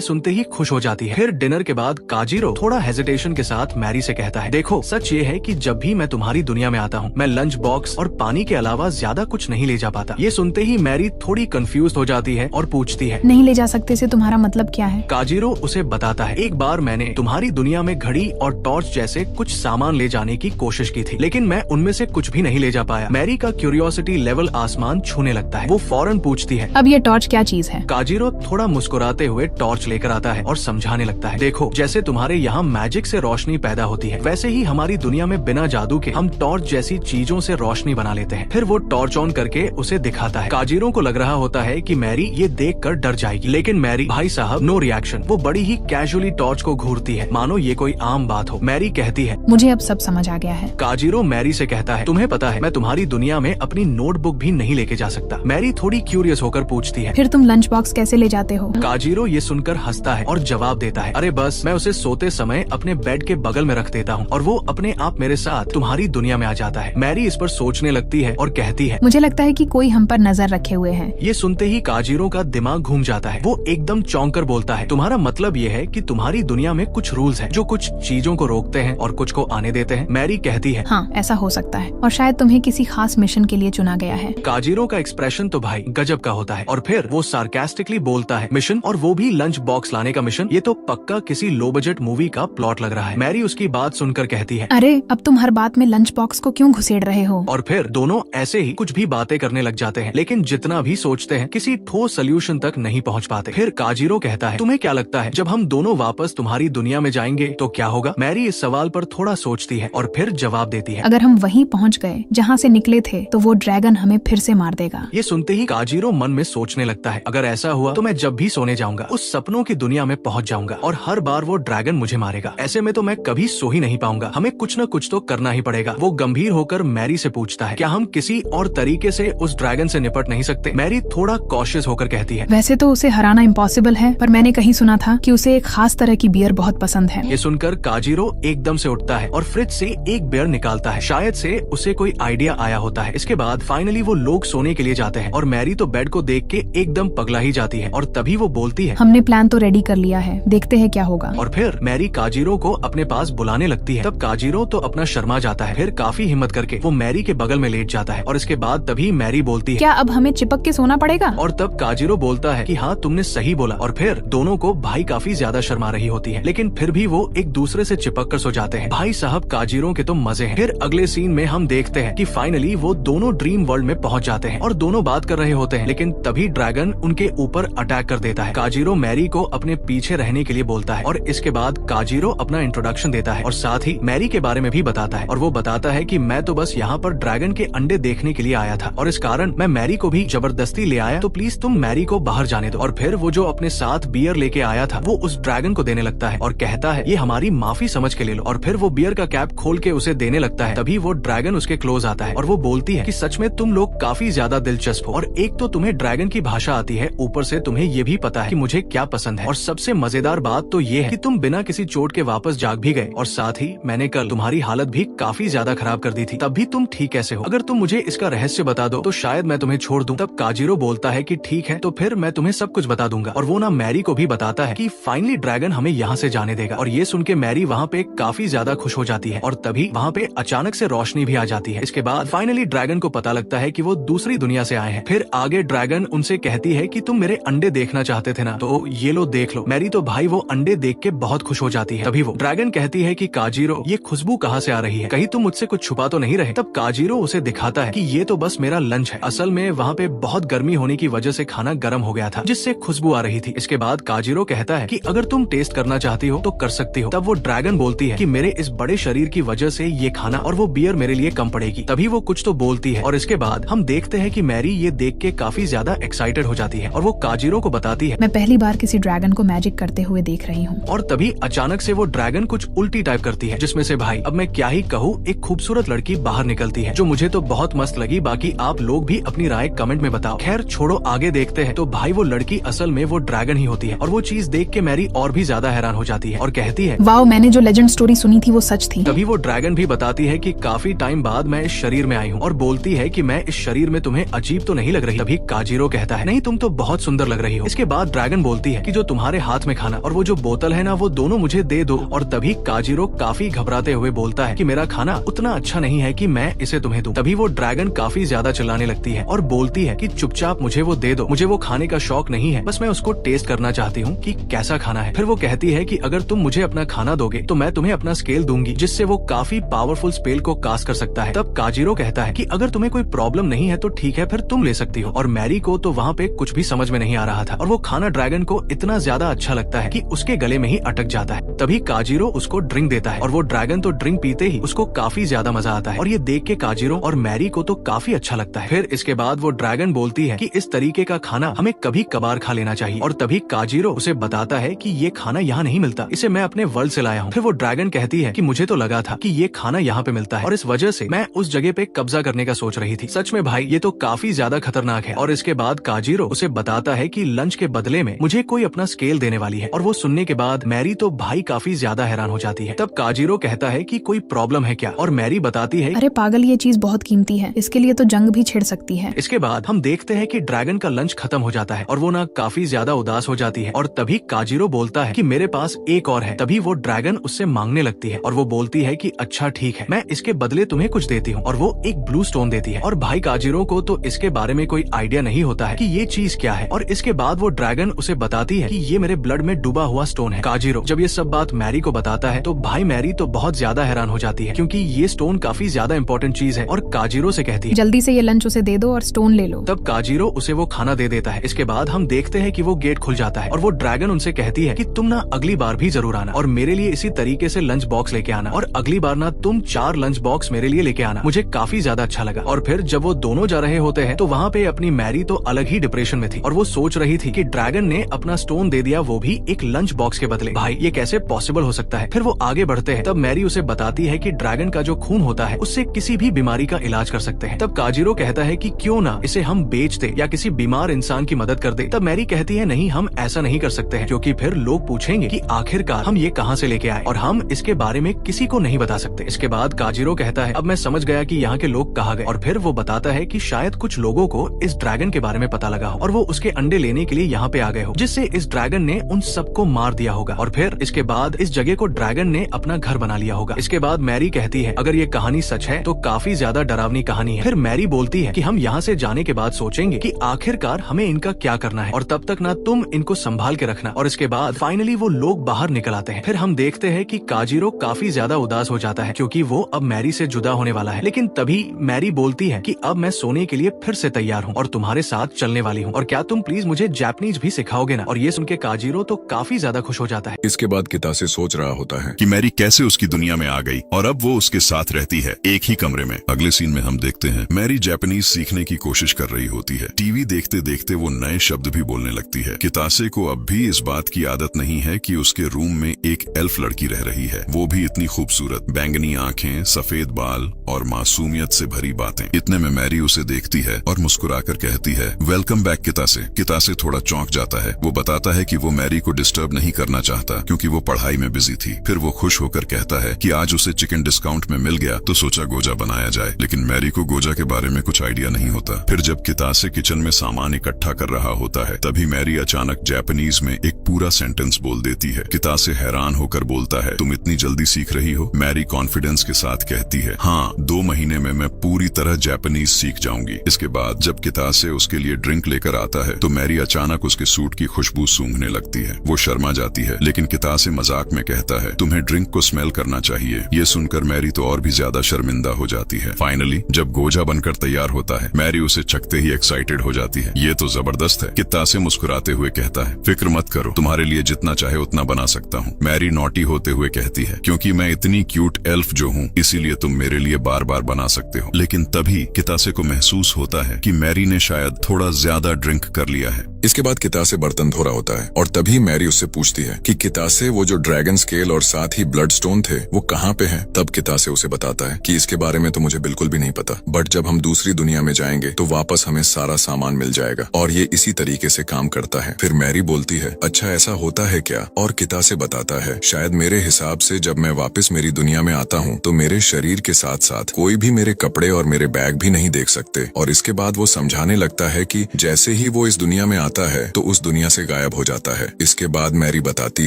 सुनते ही खुश हो जाती है। फिर डिनर के बाद काजिरो थोड़ा हेजिटेशन के साथ मैरी से कहता है, देखो सच ये है कि जब भी मैं तुम्हारी दुनिया में आता हूँ मैं लंच बॉक्स और पानी के अलावा ज्यादा कुछ नहीं ले जा पाता। ये सुनते ही मैरी थोड़ी कंफ्यूज हो जाती है और पूछती है, नहीं ले जा सकते से तुम्हारा मतलब क्या है? काजिरो उसे बताता है, एक बार मैंने तुम्हारी दुनिया में घड़ी और टॉर्च जैसे कुछ सामान ले जाने की कोशिश की थी, लेकिन मैं उनमें से कुछ भी नहीं ले जा पाया। मैरी का क्यूरियोसिटी लेवल आसमान छूने लगता है। वो फौरन पूछती है, अब ये टॉर्च क्या चीज है? काजिरो थोड़ा मुस्कुराते हुए टॉर्च लेकर आता है और समझाने लगता है, देखो जैसे तुम्हारे यहाँ मैजिक से रोशनी पैदा होती है वैसे ही हमारी दुनिया में बिना जादू के हम टॉर्च जैसी चीजों से रोशनी बना लेते हैं। फिर वो टॉर्च ऑन करके उसे दिखाता है। काजिरो को लग रहा होता है कि मैरी ये देखकर डर जाएगी, लेकिन मैरी भाई साहब नो रिएक्शन। वो बड़ी ही कैजुअली टॉर्च को घूरती है मानो ये कोई आम बात हो। मैरी कहती है, मुझे अब सब समझ आ गया है। काजिरो मैरी से कहता है, तुम्हें पता है मैं तुम्हारी दुनिया में अपनी नोटबुक भी नहीं लेके जा सकता। मैरी थोड़ी क्यूरियस होकर पूछती है, फिर तुम लंच बॉक्स कैसे ले जाते हो? काजिरो ये सुनकर हंसता है और जवाब देता है, अरे बस मैं उसे सोते समय अपने बेड के बगल में रख देता हूँ और वो अपने आप मेरे साथ तुम्हारी दुनिया में आ जाता है। मैरी इस पर सोचने लगती है और कहती है, मुझे लगता है कि कोई हम पर नजर रखे हुए है। ये सुनते ही काजिरो का दिमाग घूम जाता है। वो एकदम चौंक कर बोलता है, तुम्हारा मतलब ये है कि तुम्हारी दुनिया में कुछ रूल्स हैं जो कुछ चीजों को रोकते हैं और कुछ को आने देते हैं? मैरी कहती है, हाँ ऐसा हो सकता है और शायद तुम्हें किसी खास मिशन के लिए चुना गया है। काजिरो का एक्सप्रेशन तो भाई गजब का होता है और फिर वो सार्कास्टिकली बोलता है, मिशन और वो भी लंच बॉक्स लाने का मिशन? ये तो पक्का किसी लो बजट मूवी का प्लॉट लग रहा है। मैरी उसकी बात सुनकर कहती है, अरे अब तुम हर बात में लंच बॉक्स को क्यों घुसेड़ रहे हो? और फिर दोनों ऐसे ही कुछ भी बातें करने लग जाते हैं, लेकिन जितना भी सोचते हैं किसी ठोस सोल्यूशन तक नहीं पहुंच पाते। फिर काजिरो कहता है, तुम्हें क्या लगता है जब हम दोनों वापस तुम्हारी दुनिया में जाएंगे तो क्या होगा? मैरी इस सवाल पर थोड़ा सोचती है और फिर जवाब देती है, अगर हम वहीं पहुंच गए जहां से निकले थे तो वो ड्रैगन हमें फिर से मार देगा। ये सुनते ही काजिरो मन में सोचने लगता है, अगर ऐसा हुआ तो मैं जब भी सोने जाऊंगा उस सपनों की दुनिया में पहुंच जाऊंगा और हर बार वो ड्रैगन मुझे मारेगा। ऐसे में तो मैं कभी सो ही नहीं पाऊंगा, हमें कुछ न कुछ तो करना ही पड़ेगा। वो गंभीर होकर मैरी से पूछता है, क्या हम किसी और तरीके से उस ड्रैगन से निपट नहीं सकते? मैरी थोड़ा कॉशियस होकर कहती है, वैसे तो उसे हराना इम्पॉसिबल है, पर मैंने कहीं सुना था कि उसे एक खास तरह की बियर बहुत पसंद है। ये सुनकर काजिरो एकदम से उठता है और फ्रिज से एक बियर निकालता है। शायद से उसे कोई आइडिया आया होता है। इसके बाद फाइनली वो लोग सोने के लिए जाते हैं और मैरी तो बेड को देख के एकदम पगला ही जाती है और तभी वो बोलती है, हमने प्लान तो रेडी कर लिया है, देखते हैं क्या होगा। और फिर मैरी काजिरो को अपने पास बुलाने लगती है। तब काजिरो तो अपना शर्मा जाता है। फिर काफी हिम्मत करके वो मैरी के बगल में लेट जाता है और इसके बाद तभी मैरी बोलती है, क्या अब हमें चिपक के सोना पड़ेगा? और तब काजिरो बोलता है कि हाँ तुमने सही बोला। और फिर दोनों को भाई काफी ज्यादा शर्मा रही होती है, लेकिन फिर भी वो एक दूसरे से चिपक कर सो जाते हैं। भाई साहब काजिरो के तो मजे हैं। फिर अगले सीन में हम देखते हैं कि फाइनली वो दोनों ड्रीम वर्ल्ड में पहुंच जाते हैं और दोनों बात कर रहे होते हैं, लेकिन तभी ड्रैगन उनके ऊपर अटैक कर देता है। काजिरो मैरी को अपने पीछे रहने के लिए बोलता है और इसके बाद काजिरो अपना इंट्रोडक्शन देता है और साथ ही मैरी के बारे में भी बताता है। और वो बताता है कि मैं तो बस यहाँ पर ड्रैगन के अंडे देखने के लिए आया था और इस कारण मैं मैरी को भी जबरदस्ती ले आया, तो प्लीज तुम मैरी को बाहर जाने दो। और फिर वो जो अपने साथ बियर लेके आया था वो उस ड्रैगन को देने लगता है और कहता है, ये हमारी माफी समझ के ले लो। और फिर वो बियर का कैप खोल के उसे देने लगता है। तभी वो ड्रैगन उसके क्लोज आता है और वो बोलती है कि सच में तुम लोग काफी ज्यादा दिलचस्प हो और एक तो तुम्हें ड्रैगन की भाषा आती है, ऊपर से तुम्हें ये भी पता है कि मुझे क्या पसंद है, और सबसे मजेदार बात तो ये है कि तुम बिना किसी चोट के वापस जाग भी गए और साथ ही मैंने कल तुम्हारी हालत भी काफी ज्यादा खराब कर दी थी, तब भी तुम ठीक कैसे हो? अगर तुम मुझे इसका रहस्य बता दो तो शायद मैं तुम्हें छोड़ दूं। तब काजिरो बोलता है कि ठीक है, तो फिर मैं तुम्हें सब कुछ बता दूंगा। और वो ना मैरी को भी बताता है कि फाइनली ड्रैगन हमें यहाँ से जाने देगा। और ये सुन के मैरी वहाँ पे काफी ज्यादा खुश हो जाती है और तभी वहाँ पे अचानक से रोशनी भी आ जाती है। इसके बाद फाइनली ड्रैगन को पता लगता है कि वो दूसरी दुनिया से आए हैं। फिर आगे ड्रैगन उनसे कहती है कि तुम मेरे अंडे देखना चाहते थे ना, तो ये लो देख लो। मैरी तो भाई वो अंडे देख के बहुत खुश हो जाती है। तभी वो ड्रैगन कहती है कि काजिरो ये खुशबू बदबू कहाँ से आ रही है, कहीं तुम मुझसे कुछ छुपा तो नहीं रहे। तब काजीरो उसे दिखाता है कि ये तो बस मेरा लंच है। असल में वहाँ पे बहुत गर्मी होने की वजह से खाना गर्म हो गया था, जिससे खुशबू आ रही थी। इसके बाद काजीरो कहता है कि अगर तुम टेस्ट करना चाहती हो तो कर सकती हो। तब वो ड्रैगन बोलती है कि मेरे इस बड़े शरीर की वजह से ये खाना और वो बियर मेरे लिए कम पड़ेगी। तभी वो कुछ तो बोलती है और इसके बाद हम देखते हैं कि मैरी ये देख के काफी ज्यादा एक्साइटेड हो जाती है और वो काजीरो को बताती है मैं पहली बार किसी ड्रैगन को मैजिक करते हुए देख रही हूँ। और तभी अचानक से वो ड्रैगन कुछ उल्टी टाइप करती है, जिसमें से भाई अब मैं क्या ही कहूँ, एक खूबसूरत लड़की बाहर निकलती है जो मुझे तो बहुत मस्त लगी। बाकी आप लोग भी अपनी राय कमेंट में बताओ। खैर छोड़ो, आगे देखते हैं। तो भाई वो लड़की असल में वो ड्रैगन ही होती है और वो चीज देख के मैरी और भी ज्यादा हैरान हो जाती है और कहती है वाओ, मैंने जो लेजेंड स्टोरी सुनी थी वो सच थी। तभी वो ड्रैगन भी बताती है कि काफी टाइम बाद मैं इस शरीर में आई हूँ और बोलती है कि मैं इस शरीर में तुम्हें अजीब तो नहीं लग रही। तभी काजीरो कहता है नहीं, तुम तो बहुत सुंदर लग रही हो। इसके बाद ड्रैगन बोलती है कि जो तुम्हारे हाथ में खाना और वो जो बोतल है ना, वो दोनों मुझे दे दो। और तभी काजीरो काफी घबराते हुए बोलता है कि मेरा खाना उतना अच्छा नहीं है कि मैं इसे तुम्हें दूं। तभी वो ड्रैगन काफी ज्यादा चिल्लाने लगती है और बोलती है कि चुपचाप मुझे वो दे दो, मुझे वो खाने का शौक नहीं है, बस मैं उसको टेस्ट करना चाहती हूँ कि कैसा खाना है। फिर वो कहती है कि अगर तुम मुझे अपना खाना दोगे तो मैं तुम्हें अपना स्केल दूंगी, जिससे वो काफी पावरफुल स्पेल को कास्ट कर सकता है। तब काजीरो कहता है कि अगर तुम्हें कोई प्रॉब्लम नहीं है तो ठीक है, फिर तुम ले सकती हो। और मैरी को तो वहाँ पे कुछ भी समझ में नहीं आ रहा था और वो खाना ड्रैगन को इतना ज्यादा अच्छा लगता है कि उसके गले में ही अटक जाता है। तभी काजीरो उसको ड्रिंक देता है और वो ड्रैगन तो ड्रिंक पीते ही उसको काफी ज्यादा मजा आता है और ये देख के काजीरो और मैरी को तो काफी अच्छा लगता है। फिर इसके बाद वो ड्रैगन बोलती है कि इस तरीके का खाना हमें कभी कभार खा लेना चाहिए। और तभी काजीरो उसे बताता है कि ये खाना यहाँ नहीं मिलता, इसे मैं अपने वर्ल्ड से लाया हूँ। फिर वो ड्रैगन कहती है कि मुझे तो लगा था कि ये खाना यहाँ पे मिलता है और इस वजह से मैं उस जगह पे कब्जा करने का सोच रही थी। सच में भाई ये तो काफी ज्यादा खतरनाक है। और इसके बाद काजीरो उसे बताता है कि लंच के बदले में मुझे कोई अपना स्केल देने वाली है। और वो सुनने के बाद मैरी तो भाई काफी ज्यादा हैरान हो जाती है। तब काजीरो कहता है कि कोई प्रॉब्लम है क्या, और मैरी बताती है अरे पागल, ये चीज बहुत कीमती है, इसके लिए तो जंग भी छिड़ सकती है। इसके बाद हम देखते हैं कि ड्रैगन का लंच खत्म हो जाता है और वो ना काफी ज्यादा उदास हो जाती है। और तभी काजीरो बोलता है कि मेरे पास एक और है। तभी वो ड्रैगन उससे मांगने लगती है और वो बोलती है कि अच्छा ठीक है, मैं इसके बदले तुम्हें कुछ देती हूँ। और वो एक ब्लू स्टोन देती है और भाई काजीरो को तो इसके बारे में कोई आइडिया नहीं होता है कि ये चीज क्या है। और इसके बाद वो ड्रैगन उसे बताती है कि ये मेरे ब्लड में डूबा हुआ स्टोन है। काजीरो जब ये सब बात मैरी को बताता है तो भाई मैरी तो बहुत ज्यादा हैरान हो जाती है, क्योंकि ये स्टोन काफी ज्यादा इंपॉर्टेंट चीज है। और काजीरो से कहती है जल्दी से ये लंच उसे दे दो और स्टोन ले लो। तब काजीरो उसे वो खाना दे देता है। इसके बाद हम देखते हैं कि वो गेट खुल जाता है और वो ड्रैगन उनसे कहती है कि तुम ना अगली बार भी जरूर आना और मेरे लिए इसी तरीके से लंच बॉक्स लेके आना, और अगली बार ना तुम 4 लंच बॉक्स मेरे लिए लेके आना। मुझे काफी ज्यादा अच्छा लगा। और फिर जब वो दोनों जा रहे होते हैं तो वहाँ पे अपनी मैरी तो अलग ही डिप्रेशन में थी और वो सोच रही थी कि ड्रैगन ने अपना स्टोन दे दिया, वो भी एक लंच बॉक्स के बदले। भाई ये कैसे पॉसिबल हो सकता है। फिर वो आगे बढ़ते हैं। तब मैरी उसे बताती है कि ड्रैगन का जो खून होता है उससे किसी भी बीमारी का इलाज कर सकते हैं। तब काजीरो कहता है कि क्यों ना इसे हम बेच दे या किसी बीमार इंसान की मदद कर दे। तब मैरी कहती है नहीं, हम ऐसा नहीं कर सकते हैं, क्योंकि फिर लोग पूछेंगे कि आखिरकार हम ये कहाँ से लेके आए और हम इसके बारे में किसी को नहीं बता सकते। इसके बाद काजीरो कहता है अब मैं समझ गया कि यहाँ के लोग कहाँ गए। और फिर वो बताता है कि शायद कुछ लोगों को इस ड्रैगन के बारे में पता लगा हो और वो उसके अंडे लेने के लिए यहाँ पे आ गए हो, जिससे इस ड्रैगन ने उन सबको मार दिया होगा। और फिर इसके बाद इस जगह को ड्रैगन ने अपना घर बना लिया होगा। इसके बाद मैरी कहती है अगर ये कहानी सच है तो काफी ज्यादा डरावनी कहानी है। फिर मैरी बोलती है कि हम यहाँ से जाने के बाद सोचेंगे कि आखिरकार हमें इनका क्या करना है, और तब तक ना तुम इनको संभाल के रखना। और इसके बाद फाइनली वो लोग बाहर निकल आते हैं। फिर हम देखते हैं कि काजीरो काफी ज्यादा उदास हो जाता है, क्योंकि वो अब मैरी से जुदा होने वाला है। लेकिन तभी मैरी बोलती है कि अब मैं सोने के लिए फिर से तैयार हूँ और तुम्हारे साथ चलने वाली हूँ, और क्या तुम प्लीज मुझे जापानीज भी सिखाओगे ना। और ये सुन के काजीरो तो काफी ज्यादा खुश हो जाता है। इसके बाद कितासे सोच रहा होता है कि मैरी कैसे उसकी दुनिया में आ गई और अब वो उसके साथ रहती है एक ही कमरे में। अगले सीन में हम देखते हैं मैरी जापानीज सीखने की कोशिश कर रही होती है। टीवी देखते देखते वो नए शब्द भी बोलने लगती है। कितासे को अब भी इस बात की आदत नहीं है कि उसके रूम में एक एल्फ लड़की रह रही है, वो भी इतनी खूबसूरत, बैंगनी आंखें, सफेद बाल और मासूमियत से भरी बातें। इतने में मैरी उसे देखती है और मुस्कुराकर कहती है वेलकम बैक कितासे। कितासे थोड़ा चौंक जाता है। वो बताता है कि वो मैरी को डिस्टर्ब नहीं करना चाहता क्योंकि वो पढ़ाई में बिजी थी। फिर वो खुश होकर कहता है कि आज उसे चिकन डिस्काउंट में मिल गया तो सोचा गोजा बनाया जाए। लेकिन मैरी को गोजा के बारे में कुछ आइडिया नहीं होता। फिर जब कितासे किचन में सामान इकट्ठा कर रहा होता है तभी मैरी अचानक जापानीज में एक पूरा सेंटेंस बोल देती है। कितासे हैरान होकर बोलता है तुम इतनी जल्दी सीख रही हो। मैरी कॉन्फिडेंस के साथ कहती है हाँ, 2 महीने में मैं पूरी तरह जापानीज सीख जाऊंगी। इसके बाद जब कितासे उसके लिए ड्रिंक लेकर आता है तो मैरी अचानक उसके सूट की खुशबू सूंघने लगती है। वो शर्मा जाती है, लेकिन कितासे मजाक में कहता है तुम्हें ड्रिंक को स्मेल करना चाहिए। चाहिए। ये सुनकर मैरी तो और भी ज्यादा शर्मिंदा हो जाती है। फाइनली जब गोजा बनकर तैयार होता है, मैरी उसे चखते ही एक्साइटेड हो जाती है। ये तो जबरदस्त है। कित्ता से मुस्कुराते हुए कहता है, फिक्र मत करो, तुम्हारे लिए जितना चाहे उतना बना सकता हूँ। मैरी नॉटी होते हुए कहती है, क्योंकि मैं इतनी क्यूट एल्फ जो हूँ, इसीलिए तुम मेरे लिए बार बार बना सकते हो। लेकिन तभी कितासे को महसूस होता है कि मैरी ने शायद थोड़ा ज्यादा ड्रिंक कर लिया है। इसके बाद कितासे बर्तन धो रहा होता है और तभी मैरी उससे पूछती है कि कितासे वो जो ड्रैगन स्केल और साथ ही ब्लड स्टोन थे वो कहाँ पे हैं? तब कितासे उसे बताता है कि इसके बारे में तो मुझे बिल्कुल भी नहीं पता, बट जब हम दूसरी दुनिया में जाएंगे तो वापस हमें सारा सामान मिल जाएगा और ये इसी तरीके से काम करता है। फिर मैरी बोलती है, अच्छा ऐसा होता है क्या? और कितासे बताता है, शायद मेरे हिसाब से जब मैं वापस मेरी दुनिया में आता हूँ तो मेरे शरीर के साथ साथ कोई भी मेरे कपड़े और मेरे बैग भी नहीं देख सकते। और इसके बाद वो समझाने लगता है कि जैसे ही वो इस दुनिया में आता है तो उस दुनिया से गायब हो जाता है। इसके बाद मैरी बताती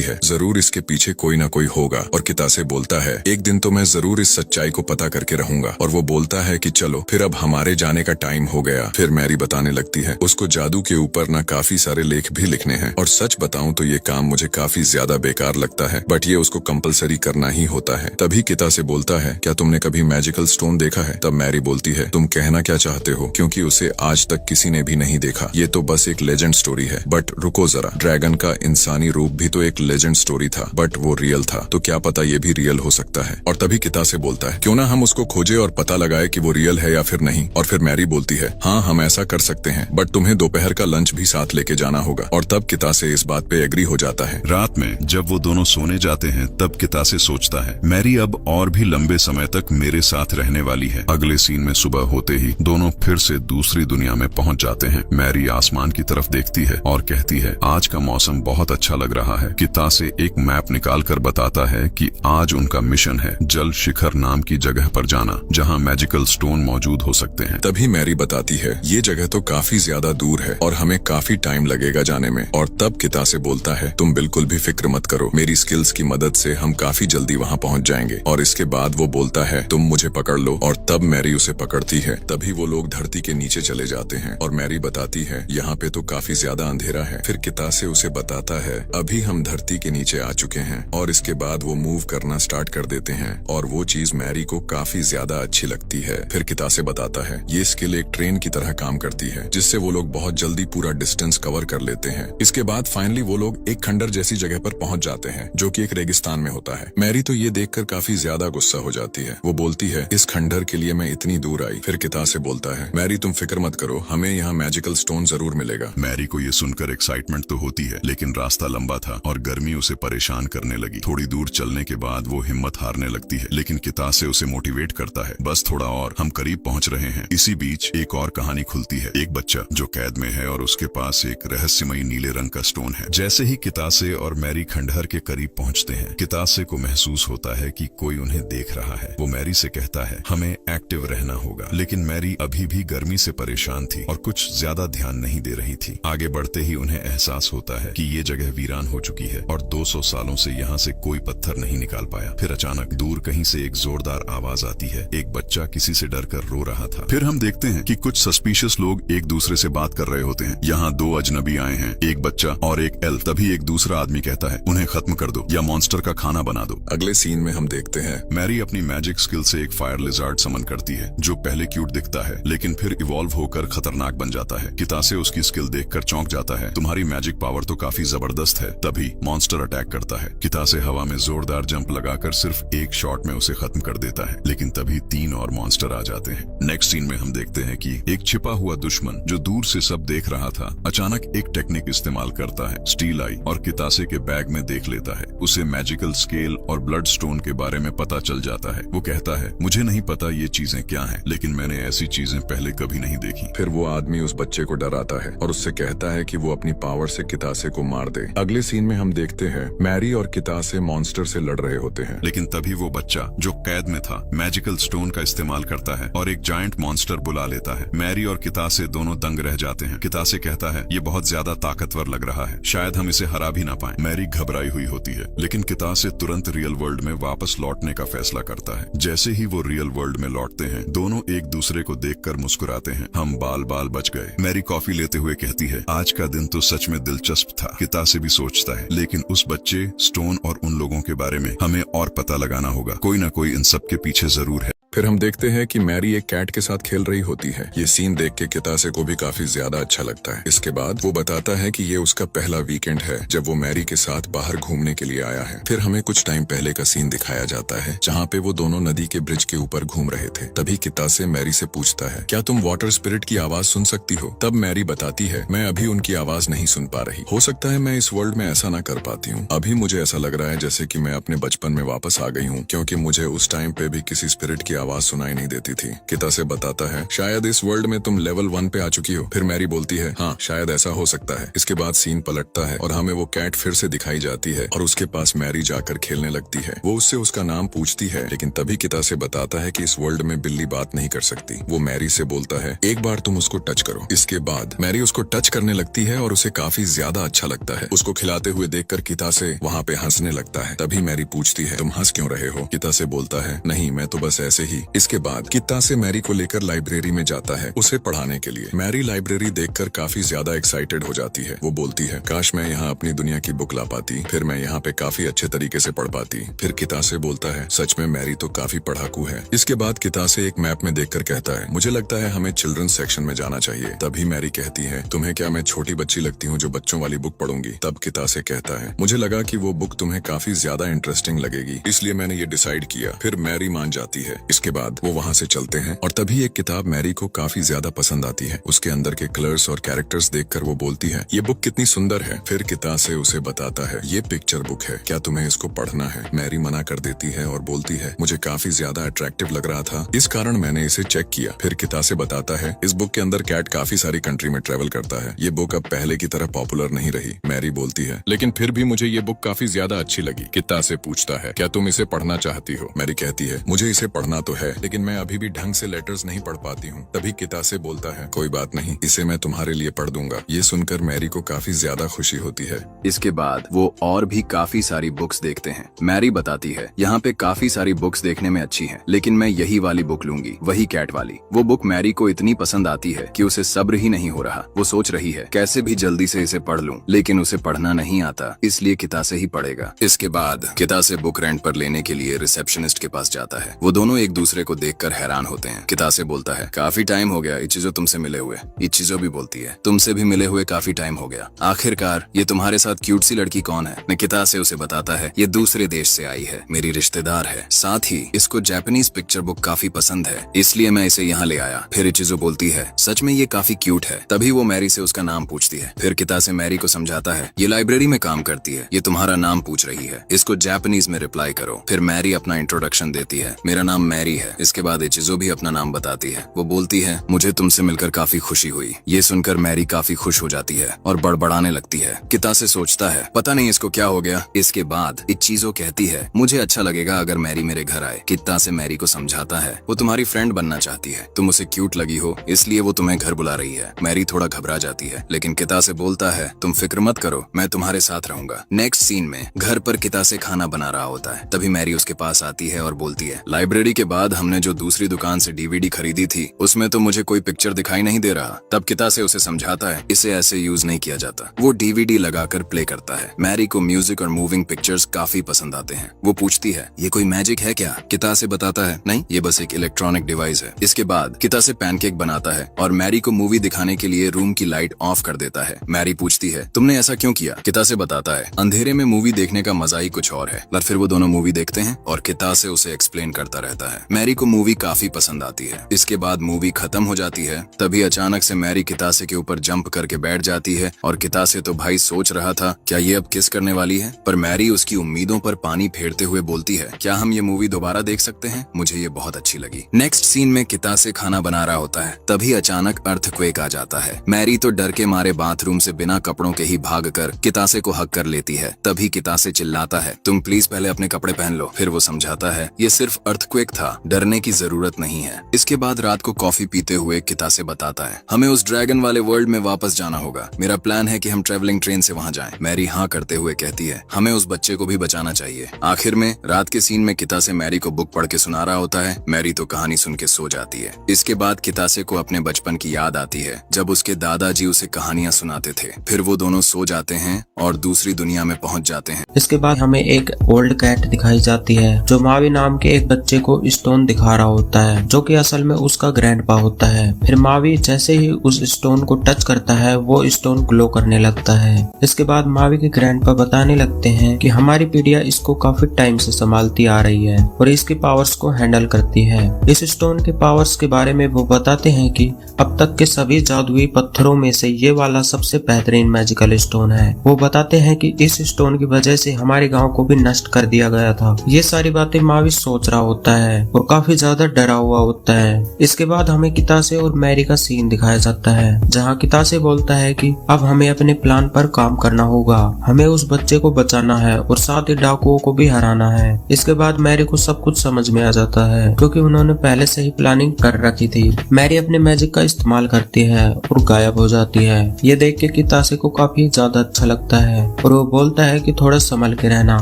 है, जरूर इसके पीछे कोई ना कोई होगा। और कितासे बोलता है, एक दिन तो मैं जरूर इस सच्चाई को पता करके रहूंगा। और वो बोलता है कि चलो फिर अब हमारे जाने का टाइम हो गया। फिर मैरी बताने लगती है, उसको जादू के ऊपर ना काफी सारे लेख भी लिखने हैं और सच बताऊं तो ये काम मुझे काफी ज्यादा बेकार लगता है, बट ये उसको कंपलसरी करना ही होता है। तभी कितासे बोलता है, क्या तुमने कभी मैजिकल स्टोन देखा है? तब मैरी बोलती है, तुम कहना क्या चाहते हो, क्योंकि उसे आज तक किसी ने भी नहीं देखा। ये तो बस एक लेजेंड स्टोरी है। बट रुको जरा, ड्रैगन का इंसानी रूप भी तो एक लेजेंड स्टोरी था, बट वो रियल था, तो क्या पता ये भी रियल हो सकता है। और तभी कितासे बोलता है, क्यों ना हम उसको खोजे और पता लगाए कि वो रियल है या फिर नहीं। और फिर मैरी बोलती है, हाँ हम ऐसा कर सकते हैं, बट तुम्हें दोपहर का लंच भी साथ लेके जाना होगा। और तब कितासे इस बात पे एग्री हो जाता है। रात में जब वो दोनों सोने जाते हैं तब कितासे सोचता है, मैरी अब और भी लंबे समय तक मेरे साथ रहने वाली है। अगले सीन में सुबह होते ही दोनों फिर से दूसरी दुनिया में पहुंच जाते हैं। मैरी आसमान की तरफ देखती है और कहती है, आज का मौसम बहुत अच्छा लग रहा है। कितासे एक मैप निकाल कर बताता है कि आज उनका मिशन है जल शिखर नाम की जगह पर जाना, जहां मैजिकल स्टोन मौजूद हो सकते हैं। तभी मैरी बताती है, ये जगह तो काफी ज्यादा दूर है और हमें काफी टाइम लगेगा जाने में। और तब कितासे बोलता है, तुम बिल्कुल भी फिक्र मत करो, मेरी स्किल्स की मदद से हम काफी जल्दी वहाँ पहुँच जाएंगे। और इसके बाद वो बोलता है, तुम मुझे पकड़ लो। और तब मैरी उसे पकड़ती है। तभी वो लोग धरती के नीचे चले जाते हैं और मैरी बताती है, यहाँ पे तो काफी ज्यादा अंधेरा है। फिर कितासे उसे बताता है, अभी हम धरती के नीचे आ चुके हैं। और इसके बाद वो मूव करना स्टार्ट कर देते हैं और वो चीज मैरी को काफी ज्यादा अच्छी लगती है। फिर कितासे बताता है, ये स्किल एक ट्रेन की तरह काम करती है, जिससे वो लोग बहुत जल्दी पूरा डिस्टेंस कवर कर लेते हैं। इसके बाद फाइनली वो लोग एक खंडर जैसी जगह पर पहुंच जाते हैं, जो कि एक रेगिस्तान में होता है। मैरी तो ये देखकर काफी ज्यादा गुस्सा हो जाती है। वो बोलती है, इस खंडर के लिए मैं इतनी दूर आई। फिर कितासे बोलता है, मैरी तुम फिक्र मत करो, हमें यहाँ मैजिकल स्टोन जरूर मिलेगा। मैरी को ये सुनकर एक्साइटमेंट तो होती है, लेकिन रास्ता लंबा था और गर्मी उसे परेशान करने लगी। थोड़ी दूर चलने के बाद वो हिम्मत हारने लगती है, लेकिन कितासे उसे मोटिवेट करता है, बस थोड़ा और, हम करीब पहुंच रहे हैं। इसी बीच एक और कहानी खुलती है। एक बच्चा जो कैद में है और उसके पास एक रहस्यमयी नीले रंग का स्टोन है। जैसे ही कितासे और मैरी खंडहर के करीब पहुंचते हैं, कितासे को महसूस होता है कि कोई उन्हें देख रहा है। वो मैरी से कहता है, हमें एक्टिव रहना होगा, लेकिन मैरी अभी भी गर्मी से परेशान थी और कुछ ज्यादा ध्यान नहीं दे रही थी। आगे बढ़ते ही उन्हें एहसास होता है कि ये जगह वीरान हो चुकी है और 200 सालों से यहाँ से कोई पत्थर नहीं निकाल पाया। फिर अचानक दूर कहीं से एक जोरदार आवाज आती है। एक बच्चा किसी से डरकर रो रहा था। फिर हम देखते हैं कि कुछ सस्पिशियस लोग एक दूसरे से बात कर रहे होते हैं। यहाँ 2 अजनबी आए हैं, एक बच्चा और एक एल्फ। तभी एक दूसरा आदमी कहता है, उन्हें खत्म कर दो या मॉन्स्टर का खाना बना दो। अगले सीन में हम देखते हैं, मैरी अपनी मैजिक स्किल से एक फायर लिजार्ड समन करती है, जो पहले क्यूट दिखता है लेकिन फिर इवॉल्व होकर खतरनाक बन जाता है। कितासे उसकी स्किल देखकर चौंक जाता है, तुम्हारी मैजिक पावर तो काफी जबरदस्त है। तभी मॉन्स्टर अटैक करता है। कितासे हवा में जोरदार जंप लगाकर सिर्फ एक शॉट में उसे खत्म कर देता है, लेकिन तभी 3 और मॉन्स्टर आ जाते हैं। नेक्स्ट सीन में हम देखते हैं कि एक छिपा हुआ दुश्मन जो दूर से सब देख रहा था, अचानक एक टेक्निक इस्तेमाल करता है, स्टील आई, और कितासे के बैग में देख लेता है। उसे मैजिकल स्केल और ब्लड स्टोन के बारे में पता चल जाता है। वो कहता है, मुझे नहीं पता ये चीजें क्या हैं, लेकिन मैंने ऐसी चीजें पहले कभी नहीं देखी। फिर वो आदमी उस बच्चे को डराता है और उससे कहता है कि वो अपनी पावर से कितासे को मार दे। अगले सीन में हम देखते हैं, मैरी और कितासे मॉन्स्टर से लड़ रहे होते हैं। लेकिन तभी वो बच्चा जो कैद में था मैजिकल स्टोन का इस्तेमाल करता है और एक जायंट मॉन्स्टर बुला लेता है। मैरी और कितासे दोनों दंग रह जाते हैं। कितासे कहता है, ये बहुत ज्यादा ताकतवर लग रहा है, शायद हम इसे हरा भी ना पाएं। मैरी घबराई हुई होती है, लेकिन कितासे तुरंत रियल वर्ल्ड में वापस लौटने का फैसला करता है। जैसे ही वो रियल वर्ल्ड में लौटते हैं, दोनों एक दूसरे को देखकर मुस्कुराते हैं। हम बाल बाल बच गए। मैरी कॉफी लेते हुए कहती है, है। आज का दिन तो सच में दिलचस्प था। कितासे भी सोचता है, लेकिन उस बच्चे, स्टोन और उन लोगों के बारे में हमें और पता लगाना होगा। कोई ना कोई इन सब के पीछे जरूर है। फिर हम देखते हैं कि मैरी एक कैट के साथ खेल रही होती है। ये सीन देख के कितासे को भी काफी ज्यादा अच्छा लगता है। इसके बाद वो बताता है कि ये उसका पहला वीकेंड है जब वो मैरी के साथ बाहर घूमने के लिए आया है। फिर हमें कुछ टाइम पहले का सीन दिखाया जाता है जहाँ पे वो दोनों नदी के ब्रिज के ऊपर घूम रहे थे। तभी कितासे मैरी से पूछता है, क्या तुम वाटर स्पिरिट की आवाज सुन सकती हो? तब मैरी बताती है, मैं अभी उनकी आवाज नहीं सुन पा रही। हो सकता है मैं इस वर्ल्ड में ऐसा ना कर पाती हूँ। अभी मुझे ऐसा लग रहा है जैसे कि मैं अपने बचपन में वापस आ गई हूँ, क्योंकि मुझे उस टाइम पे भी किसी स्पिरिट की आवाज सुनाई नहीं देती थी। कितासे बताता है, शायद इस वर्ल्ड में तुम लेवल 1 पे आ चुकी हो। फिर मैरी बोलती है, हाँ शायद ऐसा हो सकता है। इसके बाद सीन पलटता है और हमें वो कैट फिर से दिखाई जाती है और उसके पास मैरी जाकर खेलने लगती है। वो उससे उसका नाम पूछती है, लेकिन तभी कितासे बताता है कि इस वर्ल्ड में बिल्ली बात नहीं कर सकती। वो मैरी से बोलता है, एक बार तुम उसको टच करो। इसके बाद मैरी उसको टच करने लगती है और उसे काफी ज्यादा अच्छा लगता है। उसको खिलाते हुए देखकर कितासे वहाँ पे हंसने लगता है। तभी मैरी पूछती है, तुम हंस क्यों रहे हो? कितासे बोलता है, नहीं मैं तो बस ऐसे ही। इसके बाद कितासे मैरी को लेकर लाइब्रेरी में जाता है उसे पढ़ाने के लिए। मैरी लाइब्रेरी देखकर काफी ज्यादा एक्साइटेड हो जाती है। वो बोलती है, काश मैं यहाँ अपनी दुनिया की बुक ला पाती, फिर मैं यहाँ पे काफी अच्छे तरीके से पढ़ पाती। फिर कितासे बोलता है, सच में मैरी तो काफी पढ़ाकू है। इसके बाद कितासे एक मैप में देखकर कहता है, मुझे लगता है हमें चिल्ड्रंस सेक्शन में जाना चाहिए। तभी मैरी कहती है, तुम्हें क्या मैं छोटी बच्ची लगती हूँ जो बच्चों वाली बुक पढ़ूंगी? तब कितासे कहता है, मुझे लगा कि वो बुक तुम्हें काफी ज्यादा इंटरेस्टिंग लगेगी, इसलिए मैंने ये डिसाइड किया। फिर मैरी मान जाती है। इसके बाद वो वहाँ से चलते हैं और तभी एक किताब मैरी को काफी ज्यादा पसंद आती है। उसके अंदर के कलर्स और कैरेक्टर्स देखकर वो बोलती है, ये बुक कितनी सुंदर है। फिर कितासे उसे बताता है, ये पिक्चर बुक है, क्या तुम्हें इसको पढ़ना है? मैरी मना कर देती है और बोलती है, मुझे काफी ज्यादा अट्रैक्टिव लग रहा था, इस कारण मैंने इसे चेक किया। फिर कितासे बताता है, इस बुक के अंदर कैट काफी सारी कंट्री में ट्रेवल करता है। ये बुक अब पहले की तरह पॉपुलर नहीं रही। मैरी बोलती है, लेकिन फिर भी मुझे ये बुक काफी ज्यादा अच्छी लगी। कितासे पूछता है, क्या तुम इसे पढ़ना चाहती हो? मैरी कहती है, मुझे इसे पढ़ना तो है, लेकिन मैं अभी भी ढंग से लेटर्स नहीं पढ़ पाती हूँ। तभी कितासे बोलता है, कोई बात नहीं, इसे मैं तुम्हारे लिए पढ़ दूंगा। ये सुनकर मैरी को काफी ज्यादा खुशी होती है। इसके बाद वो और भी काफी सारी बुक्स देखते हैं। मैरी बताती है, यहाँ पे काफी सारी बुक्स देखने में अच्छी हैं, लेकिन मैं यही वाली बुक लूंगी, वही कैट वाली। वो बुक मैरी को इतनी पसंद आती है कि उसे सब्र ही नहीं हो रहा। वो सोच रही है कैसे भी जल्दी से इसे पढ़ लूं, लेकिन उसे पढ़ना नहीं आता, इसलिए कितासे ही पढ़ेगा। इसके बाद कितासे बुक रेंट पर लेने के लिए रिसेप्शनिस्ट के पास जाता है। वो दोनों एक दूसरे को देखकर हैरान होते हैं। कितासे बोलता है, काफी टाइम हो गया इचिजो तुमसे मिले हुए। इचिजो भी बोलती है, तुमसे भी मिले हुए काफी टाइम हो गया। आखिरकार ये तुम्हारे साथ क्यूट सी लड़की कौन है? कितासे उसे बताता है, ये दूसरे देश से आई है, मेरी रिश्तेदार है, साथ ही इसको जापानीज पिक्चर बुक काफी पसंद है, इसलिए मैं इसे यहाँ ले आया। फिर इचिजो बोलती है, सच में ये काफी क्यूट है। तभी वो मैरी से उसका नाम पूछती है। फिर कितासे मैरी को समझाता है, ये लाइब्रेरी में काम करती है, ये तुम्हारा नाम पूछ रही है, इसको जापानीज में रिप्लाई करो। फिर मैरी अपना इंट्रोडक्शन देती है, मेरा नाम मैरी है। इसके बाद इचिजो भी अपना नाम बताती है। वो बोलती है, मुझे तुमसे मिलकर काफी खुशी हुई। ये सुनकर मैरी काफी खुश हो जाती है और बड़बड़ाने लगती है। कितासे सोचता है, पता नहीं इसको क्या हो गया। इसके बाद इचिजो कहती है, मुझे अच्छा लगेगा अगर मैरी मेरे घर आए। कितासे मैरी को समझाता है, वो तुम्हारी फ्रेंड बनना चाहती है, तुम उसे क्यूट लगी हो, इसलिए वो तुम्हें घर बुला रही है। मैरी थोड़ा घबरा जाती है, लेकिन कितासे बोलता है, तुम फिक्र मत करो, मैं तुम्हारे साथ रहूंगा। नेक्स्ट सीन में घर पर कितासे खाना बना रहा होता है। तभी मैरी उसके पास आती है और बोलती है, लाइब्रेरी के बाद हमने जो दूसरी दुकान से डीवीडी खरीदी थी, उसमें तो मुझे कोई पिक्चर दिखाई नहीं दे रहा। तब कितासे उसे समझाता है, इसे ऐसे यूज नहीं किया जाता। वो डीवीडी लगाकर प्ले करता है। मैरी को म्यूजिक और मूविंग पिक्चर्स काफी पसंद आते हैं। वो पूछती है, ये कोई मैजिक है क्या? कितासे बताता है, नहीं, ये बस एक इलेक्ट्रॉनिक डिवाइस है। इसके बाद कितासे पैनकेक बनाता है और मैरी को मूवी दिखाने के लिए रूम की लाइट ऑफ कर देता है। मैरी पूछती है, तुमने ऐसा क्यों किया? कितासे बताता है, अंधेरे में मूवी देखने का मजा ही कुछ और है। पर फिर वो दोनों मूवी देखते हैं और कितासे उसे एक्सप्लेन करता रहता है। मैरी को मूवी काफी पसंद आती है। इसके बाद मूवी खत्म हो जाती है। तभी अचानक से मैरी कितासे के ऊपर जंप करके बैठ जाती है और कितासे तो भाई सोच रहा था क्या ये अब किस करने वाली है, पर मैरी उसकी उम्मीदों पर पानी फेरते हुए बोलती है, क्या हम ये मूवी दोबारा देख सकते हैं? मुझे ये बहुत अच्छी लगी। नेक्स्ट सीन में कितासे खाना बना रहा होता है। तभी अचानक अर्थक्वेक आ जाता है। मैरी तो डर के मारे बाथरूम से बिना कपड़ों के ही भागकर कितासे को हक कर लेती है। तभी कितासे चिल्लाता है, तुम प्लीज पहले अपने कपड़े पहन लो। फिर वो समझाता है, ये सिर्फ अर्थक्वेक था, डरने की जरूरत नहीं है। इसके बाद रात को कॉफी पीते हुए कितासे बताता है हमें उस ड्रैगन वाले वर्ल्ड में वापस जाना होगा। मेरा प्लान है कि हम ट्रेवलिंग ट्रेन से वहाँ जाएं। मैरी हाँ करते हुए कहती है हमें उस बच्चे को भी बचाना चाहिए। आखिर में रात के सीन में कितासे मैरी को बुक पढ़ के सुना रहा होता है। मैरी तो कहानी सुन के सो जाती है। इसके बाद कितासे को अपने बचपन की याद आती है जब उसके दादाजी उसे कहानियां सुनाते थे। फिर वो दोनों सो जाते हैं और दूसरी दुनिया में पहुंच जाते हैं। इसके बाद हमें एक ओल्ड कैट दिखाई जाती है जो मावी नाम के एक बच्चे को स्टोन दिखा रहा होता है जो कि असल में उसका ग्रैंडपा होता है। फिर मावी जैसे ही उस स्टोन को टच करता है वो स्टोन ग्लो करने लगता है। इसके बाद मावी के ग्रैंडपा बताने लगते हैं कि हमारी पीढ़ियां इसको काफी टाइम से संभालती आ रही है और इसकी पावर्स को हैंडल करती है। इस स्टोन के पावर्स के बारे में वो बताते हैं कि अब तक के सभी जादुई पत्थरों में से ये वाला सबसे बेहतरीन मैजिकल स्टोन है। वो बताते हैं कि इस स्टोन की वजह से हमारे गांव को भी नष्ट कर दिया गया था। ये सारी बातें मावी सोच रहा होता है और काफी ज्यादा डरा हुआ होता है। इसके बाद हमें कितासे और मैरी का सीन दिखाया जाता है जहाँ कितासे बोलता है कि अब हमें अपने प्लान पर काम करना होगा। हमें उस बच्चे को बचाना है और साथ ही डाकुओं को भी हराना है। इसके बाद मैरी को सब कुछ समझ में आ जाता है क्योंकि उन्होंने पहले से ही प्लानिंग कर रखी थी। मैरी अपने मैजिक का इस्तेमाल करती है और गायब हो जाती है। ये देख के कितासे को काफी ज्यादा अच्छा लगता है और वो बोलता है कि थोड़ा संभल के रहना।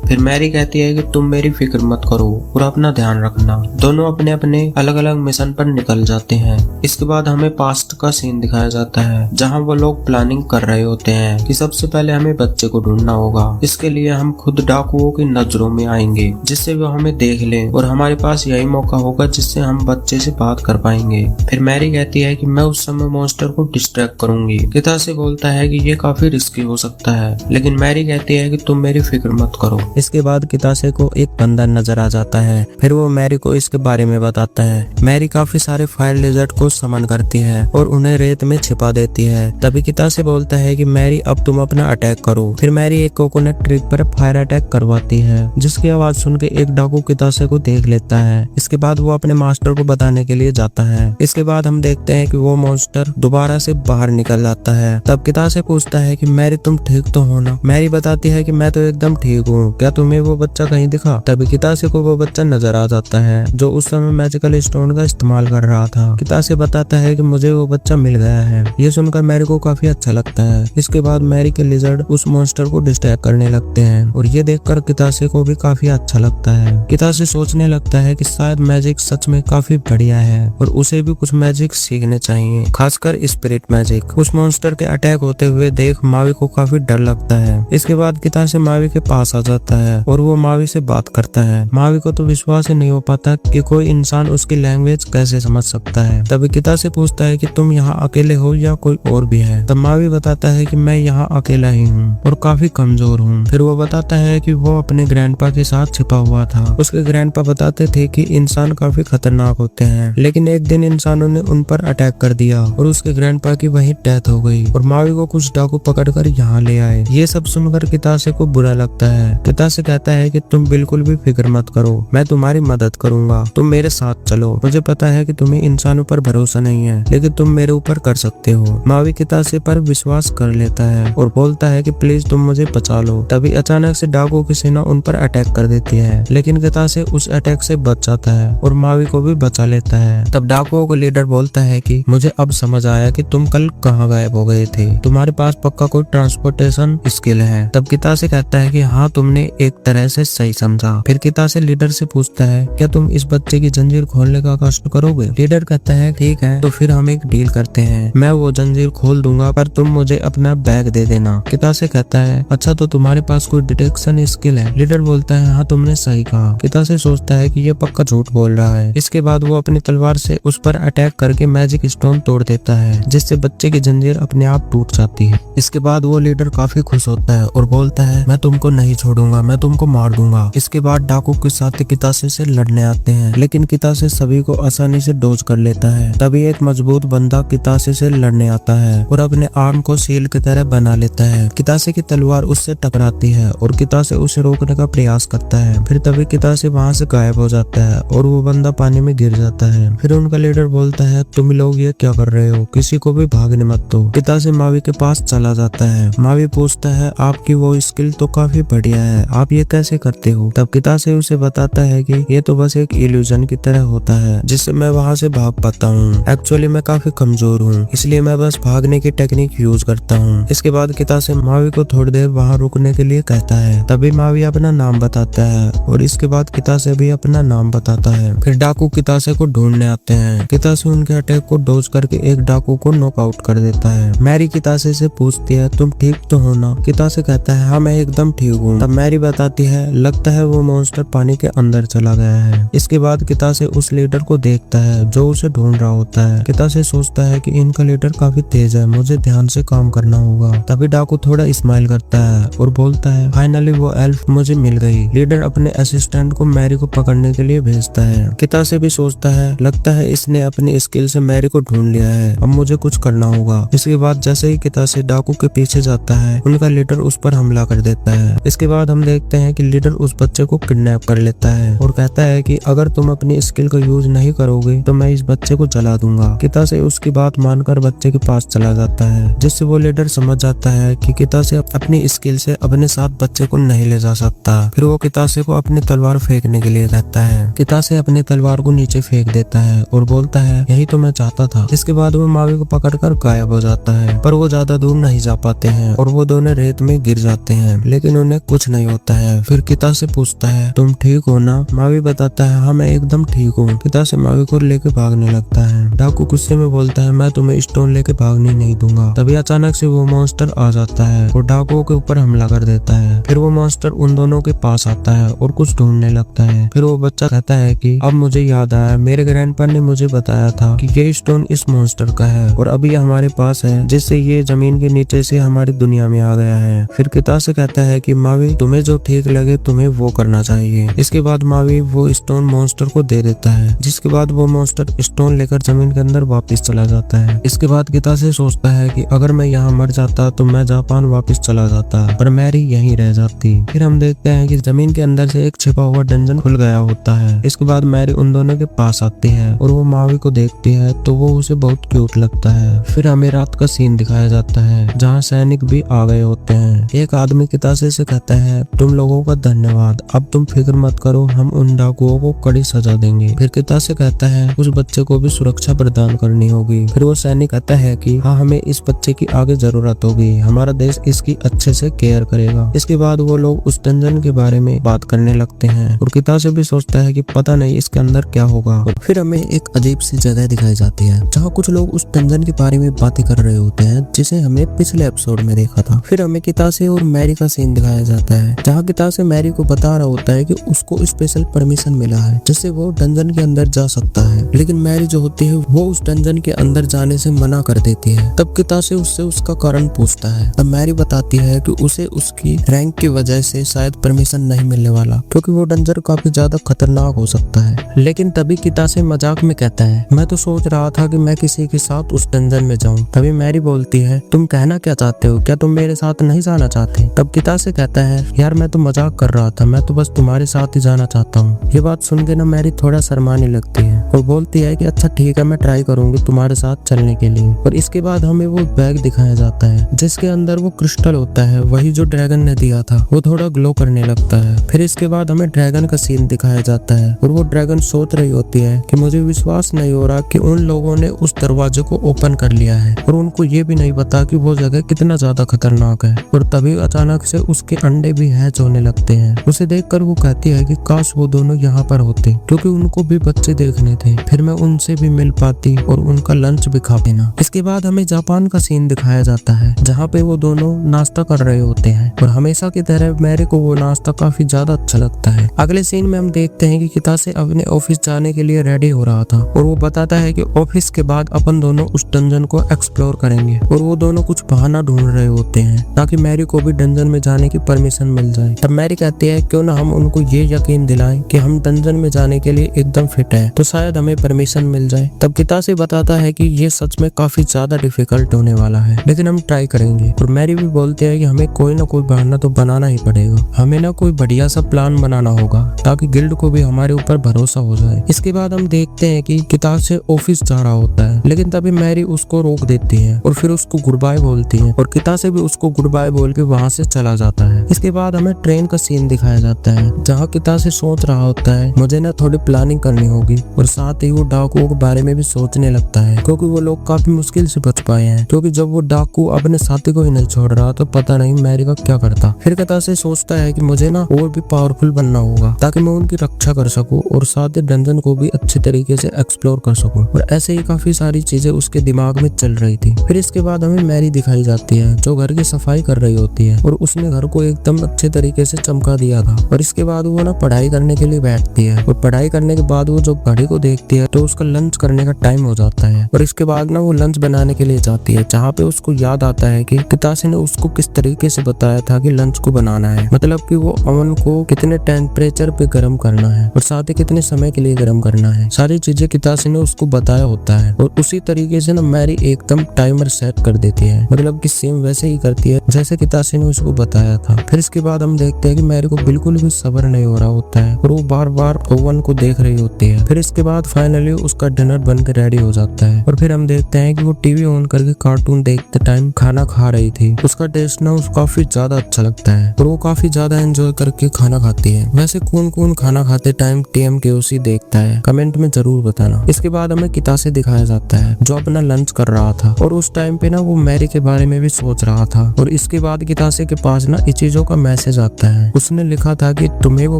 फिर मैरी कहती है कि तुम मेरी फिक्र मत करो और अपना ध्यान रखना। दोनों अपने अपने अलग अलग मिशन पर निकल जाते हैं। इसके बाद हमें पास्ट का सीन दिखाया जाता है जहाँ वो लोग प्लानिंग कर रहे होते हैं कि सबसे पहले हमें बच्चे को ढूंढना होगा। इसके लिए हम खुद डाकुओं की नजरों में आएंगे जिससे वो हमें देख ले और हमारे पास यही मौका होगा जिससे हम बच्चे से बात कर पाएंगे। फिर मैरी कहती है कि मैं उस समय मॉन्स्टर को डिस्ट्रैक्ट करूंगी। कितासे बोलता है कि ये काफी रिस्की हो सकता है लेकिन मैरी कहती है कि तुम मेरी फिक्र मत करो। इसके बाद कितासे को एक बंदर नजर आ जाता है। फिर वो मैरी को इसके बारे में बताता है। मैरी काफी सारे फायर लिजर्ड को समन करती है और उन्हें रेत में छिपा देती है। तभी कितासे बोलता है कि मैरी अब तुम अपना अटैक करो। फिर मैरी एक कोकोनट ट्री पर फायर अटैक करवाती है जिसकी आवाज सुन के एक डाकू कितासे को देख लेता है। इसके बाद वो अपने मास्टर को बताने के लिए जाता है। इसके बाद हम देखते हैं कि वो मॉन्स्टर दोबारा से बाहर निकल जाता है। तब कितासे पूछता है कि मैरी तुम ठीक तो हो ना? मैरी बताती है कि मैं तो एकदम ठीक हूँ, क्या तुम्हें वो बच्चा कहीं दिखा? तभी कितासे को वो बच्चा नजर आ जाता है जो उस समय मैजिकल स्टोन का इस्तेमाल कर रहा था। कितासे बताता है कि मुझे वो बच्चा मिल गया है। ये सुनकर मैरी को काफी अच्छा लगता है। इसके बाद मैरी के लिजर्ड उस मॉन्स्टर को डिस्ट्रैक्ट करने लगते हैं और ये देखकर कितासे को भी काफी अच्छा लगता है। कितासे सोचने लगता है कि शायद मैजिक सच में काफी बढ़िया है और उसे भी कुछ मैजिक सीखने चाहिए, खासकर स्पिरिट मैजिक। उस मॉन्स्टर के अटैक होते हुए देख मावी को काफी डर लगता है। इसके बाद कितासे मावी के पास आ जाता है और वो मावी से बात करता है। मावी को तो विश्वास ही नहीं हो पाता कि कोई इंसान उसकी लैंग्वेज कैसे समझ सकता है। तभी कितासे पूछता है कि तुम यहाँ अकेले हो या कोई और भी है? तब मावी बताता है कि मैं यहाँ अकेला ही हूँ और काफी कमजोर हूँ। फिर वो बताता है कि वो अपने ग्रैंडपा के साथ छिपा हुआ था। उसके ग्रैंडपा बताते थे कि इंसान काफी खतरनाक होते हैं लेकिन एक दिन इंसानों ने उन पर अटैक कर दिया और उसके ग्रैंडपा की वहीं डेथ हो गई और मावी को कुछ डाकू पकड़कर यहाँ ले आए। ये सब सुनकर कितासे को बुरा लगता है। कितासे कहता है कि तुम बिल्कुल भी फिक्र मत करो, मैं तुम्हारी मदद करूंगा, तुम मेरे साथ चलो। मुझे पता है कि तुम्हें इंसानों पर भरोसा नहीं है लेकिन तुम मेरे ऊपर कर सकते हो। मावी कितासे पर विश्वास कर लेता है और बोलता है कि प्लीज तुम मुझे बचा लो। तभी अचानक से डाकुओं की सेना उन पर अटैक कर देती है लेकिन कितासे उस अटैक से बच जाता है और मावी को भी बचा लेता है। तब डाकुओं का लीडर बोलता है कि मुझे अब समझ आया कि तुम कल कहाँ गायब हो गए थे, तुम्हारे पास पक्का कोई ट्रांसपोर्टेशन स्किल है। तब कितासे कहता है कि हाँ, तुमने एक तरह से सही समझा। फिर कितासे लीडर से पूछता है क्या तुम इस बच्चे की जंजीर खोलने का कष्ट करोगे? लीडर कहता है ठीक है, तो फिर हम एक डील करते हैं, मैं वो जंजीर खोल दूंगा पर तुम मुझे अपना बैग दे देना। कितासे कहता है अच्छा, तो तुम्हारे पास कोई डिटेक्शन स्किल है? लीडर बोलता है हाँ, तुमने सही कहा। कितासे सोचता है कि ये पक्का झूठ बोल रहा है। इसके बाद वो अपनी तलवार से उस पर अटैक करके मैजिक स्टोन तोड़ देता है जिससे बच्चे की जंजीर अपने आप टूट जाती है। इसके बाद वो लीडर काफी खुश होता है और बोलता है मैं तुमको नहीं छोड़ूंगा, मैं तुमको मार दूंगा। इसके बाद डाकू के साथ कितासे से लड़ने आते हैं लेकिन कितासे सभी को आसानी से डोज कर लेता है। तभी एक मजबूत बंदा कितासे से लड़ने आता है और अपने आर्म को सील की तरह बना लेता है। कितासे की तलवार उससे टकराती है और कितासे उसे रोकने का प्रयास करता है। फिर तभी कितासे वहाँ से गायब हो जाता है और वो बंदा पानी में गिर जाता है। फिर उनका लीडर बोलता है तुम लोग ये क्या कर रहे हो, किसी को भी भागने मत दो। कितासे मावी के पास चला जाता है। मावी पूछता है आपकी वो स्किल तो काफी बढ़िया है, आप ये कैसे करते हो? तब कितासे उसे बताता है कि ये तो बस एक इल्यूजन की तरह होता है जिससे मैं वहाँ से भाग पाता हूँ। एक्चुअली मैं काफी कमजोर हूँ, इसलिए मैं बस भागने की टेक्निक यूज करता हूँ। इसके बाद कितासे मावी को थोड़ी देर वहाँ रुकने के लिए कहता है। तभी मावी अपना नाम बताता है और इसके बाद कितासे भी अपना नाम बताता है। फिर डाकू कितासे को ढूंढने आते हैं। कितासे उनके अटैक को डोज करके एक डाकू को नॉकआउट कर देता है। मैरी कितासे से पूछती है तुम ठीक तो हो ना? कितासे कहता है हाँ मैं एकदम ठीक हूँ। तब मैरी बताती है लगता है वो मॉन्स्टर पानी के अंदर चला गया है। इसके बाद कितासे उस लीडर को देखता है जो उसे ढूंढ रहा होता है। कितासे सोचता है कि इनका लीडर काफी तेज है, मुझे ध्यान से काम करना होगा। तभी डाकू थोड़ा स्माइल करता है और बोलता है फाइनली वो एल्फ मुझे मिल गई। लीडर अपने असिस्टेंट को मैरी को पकड़ने के लिए भेजता है। कितासे भी सोचता है लगता है इसने अपनी स्किल से मैरी को ढूंढ लिया है, अब मुझे कुछ करना होगा। इसके बाद जैसे ही कितासे डाकू के पीछे जाता है उनका लीडर उस पर हमला कर देता है। इसके बाद हम देखते हैं कि लीडर उस बच्चे को किडनैप कर लेता है और कहता है कि अगर तुम अपनी स्किल का यूज नहीं करोगे तो मैं इस बच्चे को जला दूंगा। कितासे उसकी बात मानकर बच्चे के पास चला जाता है जिससे वो लीडर समझ जाता है कि कितासे अपनी स्किल से अपने साथ बच्चे को नहीं ले जा सकता। फिर वो कितासे को अपनी तलवार फेंकने के लिए कहता है। कितासे अपनी तलवार को नीचे फेंक देता है और बोलता है यही तो मैं चाहता था। इसके बाद वो मावी को पकड़कर गायब हो जाता है, पर वो ज्यादा दूर नहीं जा पाते हैं और वो दोनों रेत में गिर जाते हैं, लेकिन उन्हें कुछ नहीं होता है। फिर कितासे पूछता है तुम ठीक हो ना? मावी बताता है हाँ मैं एकदम ठीक हूँ। कितासे मावी को लेके भागने लगता है। डाकू गुस्से में बोलता है मैं तुम्हें स्टोन लेके भागने नहीं दूंगा। तभी अचानक से वो मॉन्स्टर आ जाता है और डाकुओं के ऊपर हमला कर देता है। फिर वो मॉन्स्टर उन दोनों के पास आता है और कुछ ढूंढने लगता है। फिर वो बच्चा कहता है कि अब मुझे याद आया, मेरे ग्रैंडपा ने मुझे बताया था कि ये स्टोन इस मॉन्स्टर का है और अभी हमारे पास है, जिससे ये जमीन के नीचे से हमारी दुनिया में आ गया है। फिर कितासे कहता है कि मावी तुम्हें जो ठीक लगे तुम्हें वो करना चाहिए। इसके बाद मावी वो स्टोन मॉन्स्टर को दे देता है, जिसके बाद वो मॉन्स्टर स्टोन लेकर जमीन के अंदर वापस चला जाता है। इसके बाद कितासे सोचता है कि अगर मैं यहाँ मर जाता तो मैं जापान वापस चला जाता, पर मैरी यहीं रह जाती। फिर हम देखते हैं कि जमीन के अंदर से एक छिपा हुआ डंजन खुल गया होता है। इसके बाद मैरी उन दोनों के पास आती है और वो मावी को देखती है तो वो उसे बहुत क्यूट लगता है। फिर हमें रात का सीन दिखाया जाता है जहाँ सैनिक भी आ गए होते हैं। एक आदमी कितासे से कहता है तुम लोगों का धन्यवाद, अब तुम फिक्र मत करो, हम उन डाकुओं को कड़ी सजा देंगे। फिर कितासे कहता है उस बच्चे को भी सुरक्षा प्रदान करनी होगी। फिर वो सैनिक कहता है कि हाँ हमें इस बच्चे की आगे जरूरत होगी, हमारा देश इसकी अच्छे से केयर करेगा। इसके बाद वो लोग उस डंजन के बारे में बात करने लगते हैं और कितासे भी सोचता है कि पता नहीं इसके अंदर क्या होगा। फिर हमें एक अजीब सी जगह दिखाई जाती है जहाँ कुछ लोग उस डंजन के बारे में बातें कर रहे होते हैं जिसे हमने पिछले एपिसोड में देखा था। फिर हमें कितासे और मैरी का सीन दिखाया जाता है जहाँ कितासे मैरी को बता रहा होता है कि उसको स्पेशल परमिशन मिला है जिससे वो डंजन के अंदर जा सकता है, लेकिन मैरी जो होती है वो उस डंजन के अंदर जाने से मना कर देती है। तब कितासे उससे उसका कारण पूछता है। तब मैरी बताती है कि उसे उसकी रैंक की वजह से शायद परमिशन नहीं मिलने वाला क्योंकि वो डंजन काफी ज्यादा खतरनाक हो सकता है। लेकिन तभी कितासे मजाक में कहता है मैं तो सोच रहा था कि मैं किसी के साथ उस डंजन में जाऊं। तभी मैरी बोलती है तुम कहना क्या चाहते हो, क्या तुम मेरे साथ नहीं जाना चाहते? तब कितासे कहता है यार मैं तो मजाक कर रहा था, मैं तो बस तुम्हारे साथ ही जाना चाहता हूँ। ये बात सुन के ना मैरी थोड़ा शर्माने लगती है और बोलती है कि अच्छा ठीक है मैं ट्राई करूंगी तुम्हारे साथ चलने के लिए। और इसके बाद हमें वो बैग दिखाया जाता है जिसके अंदर वो क्रिस्टल होता है, वही जो ड्रैगन ने दिया था। वो थोड़ा ग्लो करने लगता है। फिर इसके बाद हमें ड्रैगन का सीन दिखाया जाता है और वो ड्रैगन सोच रही होती है कि मुझे विश्वास नहीं हो रहा कि उन लोगों ने उस दरवाजे को ओपन कर लिया है और उनको ये भी नहीं पता कि वो जगह कितना ज्यादा खतरनाक है। और तभी अचानक से उसके अंडे भी हैच होने लगते हैं। उसे देखकर वो कहती है कि काश वो दोनों यहाँ पर होते क्योंकि उनको भी बच्चे देखने थे, फिर मैं उनसे भी मिल पाती और उनका लंच भी खा लेना। इसके बाद हमें जापान का सीन दिखाया जाता है जहाँ पे वो दोनों नाश्ता कर रहे होते हैं और हमेशा की तरह मैरी को वो नाश्ता काफी ज्यादा अच्छा लगता है। अगले सीन में हम देखते हैं कि कितासे अपने ऑफिस जाने के लिए रेडी हो रहा था और वो बताता है कि ऑफिस के बाद अपन दोनों उस डंजन को एक्सप्लोर करेंगे और वो दोनों कुछ बहाना ढूंढ रहे होते हैं ताकि मैरी को भी डंजन में जाने की परमिशन मिल जाए। तब मैरी कहती है क्यों ना हम उनको ये यकीन दिलाएं कि हम डंजन में जाने के लिए एकदम फिट है तो शायद हमें परमिशन मिल जाए। तब कितासे बताता है कि ये सच में काफी ज्यादा डिफिकल्ट होने वाला है लेकिन हम ट्राई करेंगे। और मैरी भी बोलती है कि हमें कोई ना कोई बहाना तो बनाना ही पड़ेगा, हमें ना कोई बढ़िया सा प्लान बनाना होगा ताकि गिल्ड को भी हमारे ऊपर भरोसा हो जाए। इसके बाद हम देखते हैं कि कितासे ऑफिस जा रहा होता है लेकिन तभी मैरी उसको रोक देती है और फिर उसको गुड बाय बोलती है और कितासे भी उसको गुड बाय बोल के वहाँ से चला जाता है। इसके बाद हमें ट्रेन का सीन दिखाया जाता है जहाँ कितासे सोच रहा होता है मुझे ना थोड़ी प्लानिंग करनी होगी, और साथ ही वो डाकुओं के बारे में भी सोचने लगता है क्योंकि वो लोग काफी मुश्किल से बच पाए हैं, क्योंकि जब वो डाकू अपने साथी को ही नहीं छोड़ रहा तो पता नहीं मैरी का क्या करता। फिर कितासे सोचता है कि मुझे ना और भी पावरफुल बनना होगा ताकि मैं उनकी रक्षा कर सकूं और साथ ही डंजन को भी अच्छे तरीके से एक्सप्लोर कर सकूं, और ऐसे ही काफी सारी चीजें उसके दिमाग में चल रही थी। फिर इसके बाद हमें मैरी दिखाई जाती है जो घर की सफाई कर रही होती है, और उसने घर को एकदम अच्छे तरीके से चमका दिया था। और इसके बाद वो ना पढ़ाई करने के लिए बैठती है, और पढ़ाई करने के बाद वो जब घड़ी को देखती है तो उसका लंच करने का टाइम हो जाता है, और इसके बाद ना वो लंच बनाने के लिए जाती है जहाँ पे उसको याद आता है कि कितासे ने उसको किस तरीके से बताया था कि लंच को बनाना है, मतलब कि वो ओवन को कितने टेम्परेचर पे गर्म करना है और साथ ही कितने समय के लिए गर्म करना है। सारी चीजें कितासे ने उसको बताया होता है, और उसी तरीके से ना मैरी एकदम टाइमर सेट कर देती है, मतलब कि सेम वैसे ही करती है जैसे कितासे ने उसको बताया था। फिर इसके बाद हम देखते हैं कि मैरी को बिल्कुल भी सब्र नहीं हो रहा होता है और वो बार बार ओवन को देख रही होती है। फिर इसके बाद फाइनली उसका डिनर बन के रेडी हो जाता है, और फिर हम देखते हैं कि वो टीवी ऑन करके कार्टून देखते टाइम खाना खा रही थी। उसका टेस्ट ना उसको काफी ज्यादा अच्छा लगता है और वो काफी ज्यादा एंजॉय करके खाना खाती है। वैसे कौन कौन खाना खाते टाइम TMKOC देखता है, कमेंट में जरूर बताना। इसके बाद हमें कितासे दिखाया जाता है जो अपना लंच कर रहा था, और उस टाइम पे ना वो मैरी के बारे में भी सोच रहा था। और इसके बाद कितासे के पास ना इस चीजों का मैसेज आता है। उसने लिखा था कि तुम्हें वो